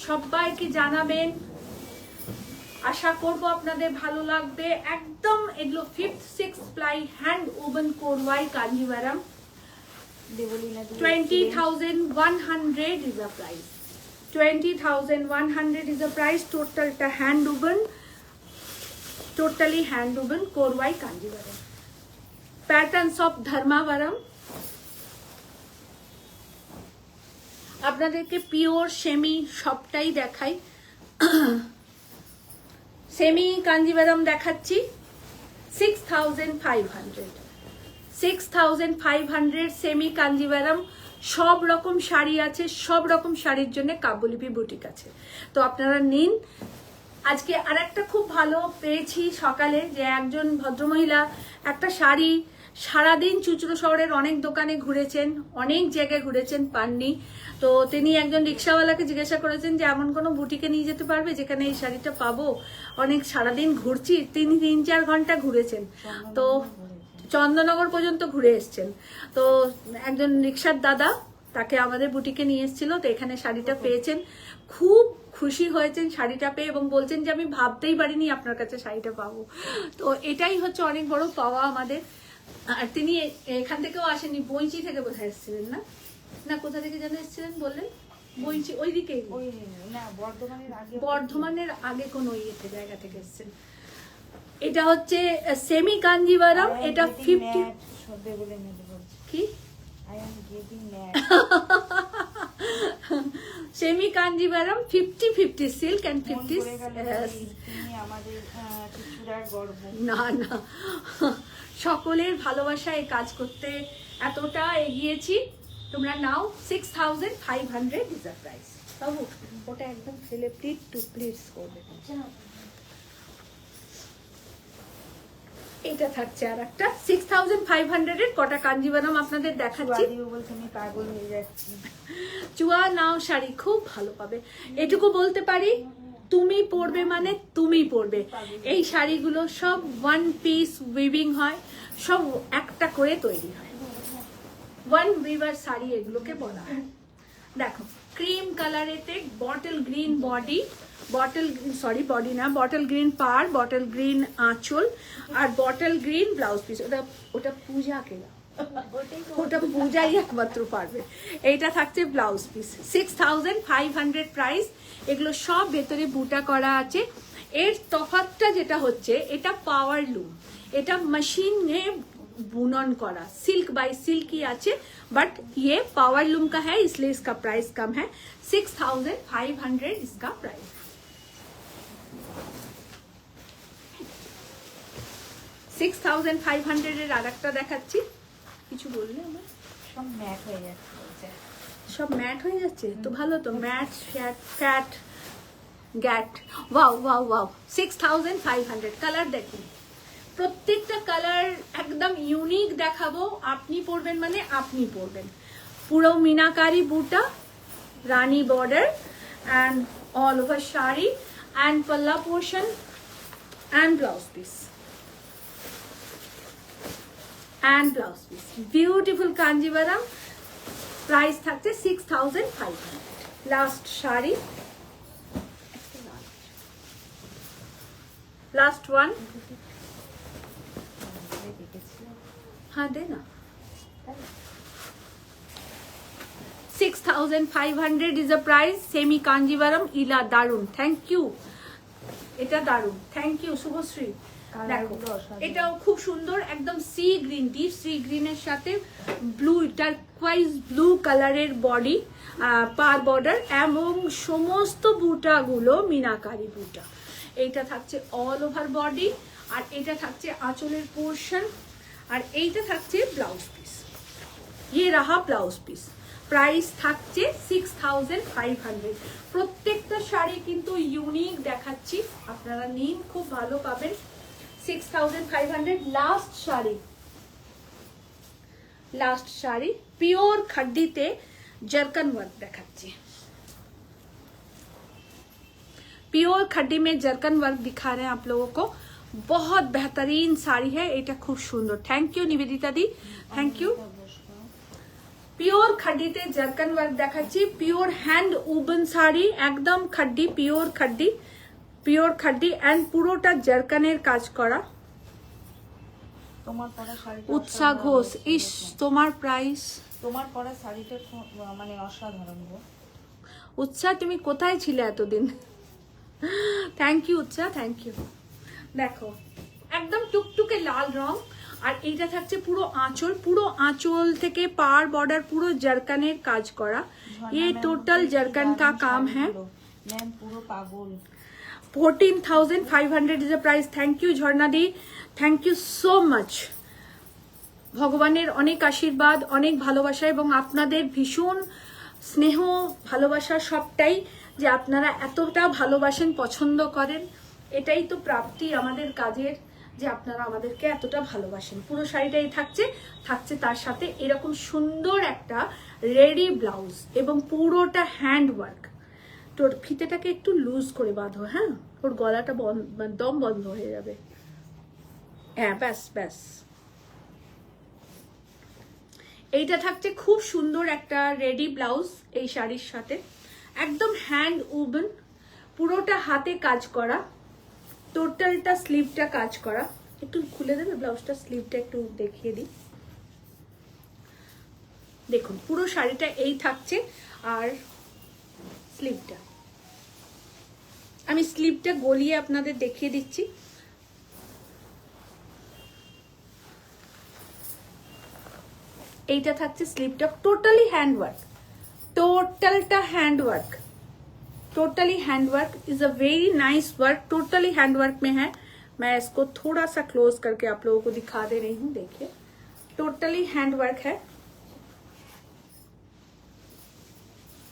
সবাইকে জানাবেন। আশা করব আপনাদের ভালো লাগবে। একদম এগুলো 5th 6th ply hand woven Korvai Kanjivaram. দেবলীনাদি 20,100 is a price। 20,100 is a price। টোটালটা hand woven, totally hand woven Korvai Kanjivaram. Patterns of Dharmavaram. আপনাদেরকে পিওর সেমি সবটাই দেখাই। সেমি কাঞ্জিভারম দেখাচ্ছি 6,500। 6,500 সেমি কাঞ্জিভারম সব রকম শাড়ি আছে, সব রকম শাড়ির জন্য কাব্যলিপি বুটিক আছে। তো আপনারা নিন। আজকে আর একটা খুব ভালো পেয়েছি সকালে, যে একজন ভদ্রমহিলা একটা শাড়ি সারাদিন চুচড়ো শহরের অনেক দোকানে ঘুরেছেন, অনেক জায়গায় ঘুরেছেন, পাননি। তো তিনি একজন রিক্সাওয়ালাকে জিজ্ঞাসা করেছেন যে এমন কোনো বুটিকে নিয়ে যেতে পারবে যেখানে এই শাড়িটা পাবো, অনেক সারাদিন ঘুরছি। তিনি 3-4 ঘন্টা ঘুরেছেন, তো চন্দননগর পর্যন্ত ঘুরে এসছেন। তো একজন রিক্সার দাদা তাকে আমাদের বুটিকে নিয়ে এসেছিল, তো এখানে শাড়িটা পেয়েছেন, খুব খুশি হয়েছেন শাড়িটা পেয়ে এবং বলছেন যে আমি ভাবতেই পারিনি আপনার কাছে শাড়িটা পাবো। তো এটাই হচ্ছে অনেক বড় পাওয়া আমাদের। আর তিনি এখান থেকেও আসেননি, বইচি থেকে বোধহয় এসেছিলেন, না না কোথা থেকে যেন এসেছিলেন বললেন, বইচি ওইদিকে, বর্ধমানের আগে কোন ইয়েতে জায়গা থেকে এসেছেন। এটা হচ্ছে সেমি কাঞ্জিভারাম, এটা 50 কি সেমি কাঞ্জিভারাম 50-50 সিল্ক এন্ড 50 না না, সকলের ভালোবাসা এই কাজ করতে এতটা এগিয়েছি। তোমরা নাও 6500 ইজ দ্য প্রাইস। বাবু ওটা একদম ফেলে প্লিজ করবে। এটা থাকছে আর একটা 6500 এর কটা কাঞ্জিভারাম আপনাদের দেখাচ্ছি। পাগল হয়ে যাচ্ছি। চুয়া নাও শাড়ি খুব ভালো পাবে, এটুকু বলতে পারি। তুমি পরবে মানে তুমি পরবে। এই শাড়িগুলো সব 1 পিস উইভিং হয়, সব একটা করে তৈরি হয়, 1 উইভার শাড়ি এগুলোকে বলা হয়। দেখো ক্রিম কালারেতে bottle green body, bottle green পার, বটল গ্রিন আঁচল আর বটল গ্রিন ব্লাউজ পিস। ওটা পূজা কেলা, ওটা পূজাই একমাত্র পারবে। এইটা থাকছে ব্লাউজ পিস, 6500 প্রাইস। এগুলো সব ভেতরে বুটা করা আছে। এর তফাৎটা যেটা হচ্ছে, এটা পাওয়ার লুম, এটা মেশিনে बुनन करा, सिल्क बाय सिल्क ही आचे, बट ये पावर लूम का है इसलिए इसका प्राइस कम है। 6500 इसका प्राइस। 6500 এর আরেকটা দেখাচ্ছি। কিছু বললে আমার সব ম্যাট হয়ে যাচ্ছে, সব ম্যাট হয়ে যাচ্ছে তো ভালো তো, ম্যাট ফ্যাট গ্যাট। Wow wow wow 6500। কালার দেখুন, প্রত্যেকটা কালার একদম ইউনিক দেখাবো। আপনি পরবেন মানে আপনি পরবেন। পুরো মিনাকারি বুটা, রানী border and all over shari and palla portion and blouse piece beautiful kanjivaram। Price থাকছে 6500। Last sari, last one. হ্যাঁ দে না। 6500 is the price। Semi Kanjivaram ইলা, দারুন, থ্যাংক ইউ, এটা দারুন, থ্যাংক ইউ শুভশ্রী। দেখো এটাও খুব সুন্দর, একদম সি গ্রিন, ডিপ সি গ্রিনের সাথে ব্লু টার্কোয়াইজ ব্লু কালারের বডি, পার বর্ডার এবং সমস্ত বুটাগুলো মিনাকারি বুটা। এইটা থাকছে অল ওভার বডি, আর এটা থাকছে আঁচলের পোর্শন, আর এইটা থাকছে ব্লাউজ পিস। ये रहा ব্লাউজ পিস। প্রাইস থাকছে 6500। প্রত্যেকটা শাড়ি কিন্তু ইউনিক দেখাচ্ছি, আপনারা নিন, খুব ভালো পাবেন। 6500। লাস্ট শাড়ি পিওর খাড্ডিতে जरकन वर्क দেখাচ্ছি। प्योर खड्डी में जरकन वर्क दिखा रहे हैं आप लोगों को। बहुत बेहतरीन साड़ी है, এটা খুব সুন্দর। Thank you Nivedita di, thank you. Pure খাড্ডিতে জারকান ওয়ার্ক দেখাচ্ছি, পিওর হ্যান্ড উবন শাড়ি, একদম খাড্ডি, পিওর খাড্ডি এন্ড পুরোটা জারকানের কাজ করা। তোমার পরা শাড়িটা উৎসাহ ঘোষ, ইস তোমার প্রাইস, তোমার পরা শাড়িটা মানে অসাধারণ গো। উৎসাহ তুমি কোথায় ছিলে এতদিন? থ্যাংক ইউ উৎসাহ, থ্যাংক ইউ। দেখো একদম টুকটুকে লাল রং, আর এইটা থাকছে পুরো আঁচল, পুরো আঁচল থেকে পার বর্ডার পুরো জারকানের কাজ করা। ये टोटल जरकन का काम है। मैम पूरा पागल। 14,500 is the price। Thank you झरना दी, थैंक यू सो मच। ভগবানের অনেক আশীর্বাদ, অনেক ভালোবাসা এবং আপনাদের ভীষণ স্নেহ ভালোবাসা সবটাই, যে আপনারা এতটা ভালোবাসেন, পছন্দ করেন, এটাই তো প্রাপ্তি আমাদের কাজের, যে আপনারা আমাদেরকে এতটা ভালোবাসেন। পুরো শাড়িটাই থাকছে তার সাথে এরকম সুন্দর একটা রেডি ব্লাউজ এবং পুরোটা হ্যান্ড ওয়ার্ক। তোর ফিতেটাকে একটু লুজ করে বাঁধো, হ্যাঁ, ওর গলাটা দম বন্ধ হয়ে যাবে। হ্যাঁ, ব্যাস ব্যাস। এইটা থাকছে খুব সুন্দর একটা রেডি ব্লাউজ এই শাড়ির সাথে, একদম হ্যান্ড উবেন, পুরোটা হাতে কাজ করা, টোটালটা স্লিভটা কাজ করা। একটু খুলে দেবে ব্লাউজটা, স্লিভটা একটু দেখিয়ে দিই। দেখুন পুরো শাড়িটা এই থাকছে, আর স্লিভটা আমি স্লিভটা গলিয়ে আপনাদের দেখিয়ে দিচ্ছি। এইটা থাকছে স্লিভটা, টোটালি হ্যান্ডওয়ার্ক, टोटलटा handwork, totally handwork is a very nice work, totally handwork में है। मैं इसको थोड़ा सा क्लोज करके आप लोगों को दिखा दे रही हूँ, देखिए टोटली हैंडवर्क है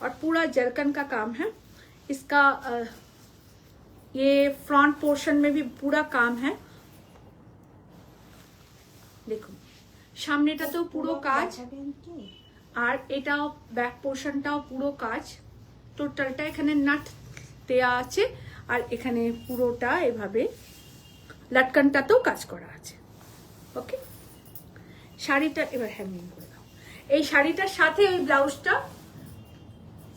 और पूरा जरकन का काम है इसका। ये फ्रंट पोर्शन में भी पूरा काम है, देखो সামনেটাতেও পুরো কাজ, আর এটাও ব্যাক পোর্শনটাও পুরো কাজ। টোটালটা এখানে নাট দেয়া আছে, আর এখানে পুরোটা এভাবে লটকনটাতেও কাজ করা আছে। ওকে, শাড়িটা এবার হ্যাঙ্গিং করে দাও। এই শাড়িটার সাথে ওই ব্লাউজটা,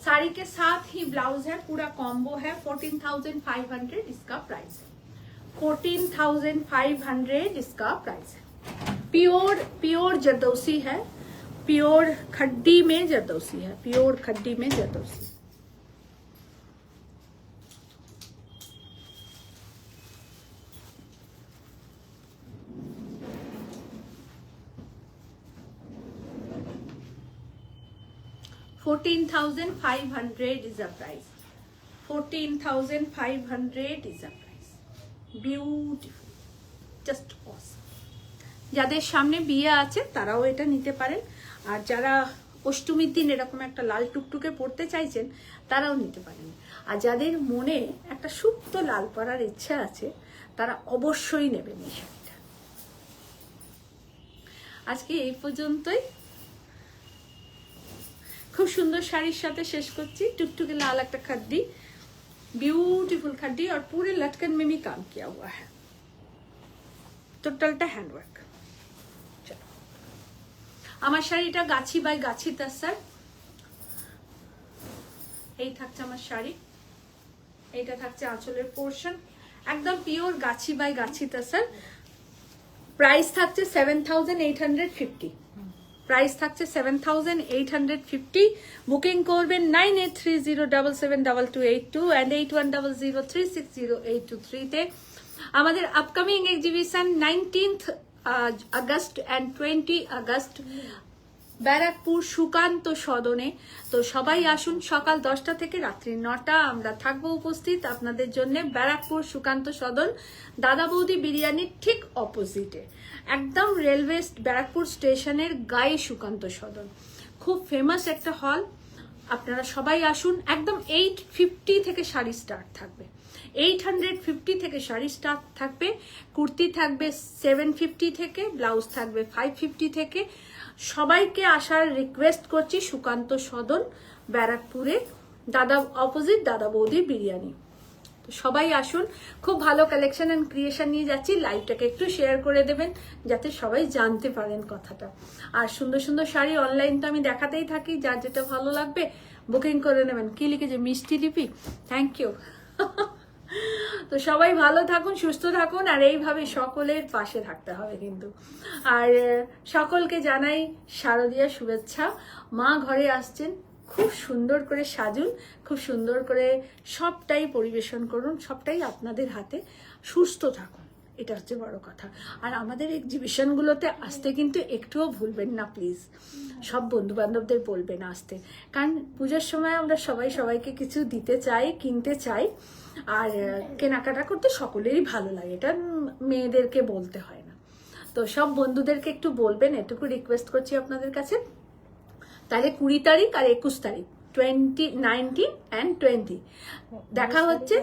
साड़ी के साथ ही ब्लाउज है, पूरा कॉम्बो है। 14,500 इसका प्राइस है, 14,500 इसका प्राइस है। प्योर जरदोसी है, प्योर खड्डी में जरदोसी है, प्योर खड्डी में zardozi. $14,500 is the price, 14,500 is the price, beautiful, just awesome। যাদের সামনে বিয়ে আছে তারাও এটা নিতে পারেন, আর যারা অষ্টমীর দিন এরকম একটা লাল টুকটুকে পরতে চাইছেন তারাও নিতে পারেন, আর যাদের মনে একটা সুপ্ত লাল পরার ইচ্ছা আছে তারা অবশ্যই নেবেন এই শাড়িটা। আজকে এই পর্যন্তই, খুব সুন্দর শাড়ির সাথে শেষ করছি। टुकटुके लाल একটা खड्डी, ब्यूटीफुल खड्डी और पूरे लटकन में भी काम किया हुआ है, टोटलটা हैंडवर्क। चलो, আমার শাড়িটা গাছি বাই গাছি তাসার, এই থাকছে আমার শাড়ি, এইটা থাকছে আঁচলের পোর্শন, একদম পিওর গাছি বাই গাছি তাসার। প্রাইস থাকছে 7,850, প্রাইস থাকছে 7,850। বুকিং করবেন 9830772282 and 8100360823 তে। আমাদের upcoming exhibition 19th August and 20 August Barrackpore Sukanta সদনে। তো সবাই আসুন, সকাল 10টা থেকে রাত্রি 9টা আমরা থাকবো উপস্থিত আপনাদের জন্য। ব্যারাকপুর সুকান্ত সদন, দাদা বৌদি বিরিয়ানির ঠিক অপোজিটে, একদম রেলওয়ে ব্যারাকপুর স্টেশনের গায়ে সুকান্ত সদন, খুব ফেমাস একটা হল। আপনারা সবাই আসুন। একদম 850 থেকে শাড়ি স্টার্ট থাকবে, 850 থেকে শাড়ি স্টার্ট থাকবে, কুর্তি থাকবে 750 থেকে, ব্লাউজ থাকবে 550 থেকে। সবাইকে আসার রিকোয়েস্ট করছি সুকান্ত সদন ব্যারাকপুরে, দাদা অপোজিট দাদা বৌদি বিরিয়ানি। তো সবাই আসুন, খুব ভালো কালেকশন এন্ড ক্রিয়েশন নিয়ে যাচ্ছি। লাইভটাকে একটু শেয়ার করে দেবেন যাতে সবাই জানতে পারেন কথাটা। আর সুন্দর সুন্দর শাড়ি অনলাইন তো আমি দেখাতেই থাকি, যার যেটা ভালো লাগবে বুকিং করে নেবেন। কি লিখেছে মিষ্টি লিপি, থ্যাংক ইউ। তো সবাই ভালো থাকুন, সুস্থ থাকুন, আর এইভাবে সকলের পাশে থাকতে হবে কিন্তু। আর সকলকে জানাই শারদীয়া শুভেচ্ছা। মা ঘরে আসছেন, খুব সুন্দর করে সাজুন, খুব সুন্দর করে সবটাই পরিবেশন করুন, সবটাই আপনাদের হাতে। সুস্থ থাকুন, এটা হচ্ছে বড় কথা। আর আমাদের এক্সিবিশনগুলোতে আসতে কিন্তু একটুও ভুলবেন না প্লিজ। সব বন্ধু বান্ধবদের বলবেন আসতে, কারণ পুজোর সময় আমরা সবাই সবাইকে কিছু দিতে চাই, কিনতে চাই, আর কেনাকাটা করতে সকলেরই ভালো লাগে, এটা মেয়েদেরকে বলতে হয় না। তো সব বন্ধুদেরকে একটু বলবেন, এটুকু রিকোয়েস্ট করছি আপনাদের কাছে। তাহলে 20 তারিখ আর 21 তারিখ 19 and 20 দেখা হচ্ছে।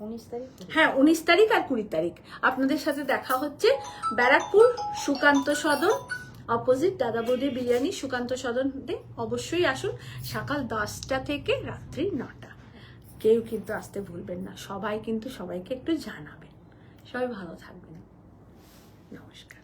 19 তারিখ, হ্যাঁ 19 তারিখ আর 20 তারিখ আপনাদের সাথে দেখা হচ্ছে ব্যারাকপুর সুকান্ত সদন, অপোজিট দাদা বৌদি বিরিয়ানি, সুকান্ত সদনে অবশ্যই আসুন। সকাল 10টা থেকে রাত্রি 9টা। কেউ কিন্তু আসতে ভুলবেন না, সবাই কিন্তু সবাইকে একটু জানাবেন। সবাই ভালো থাকবেন, নমস্কার।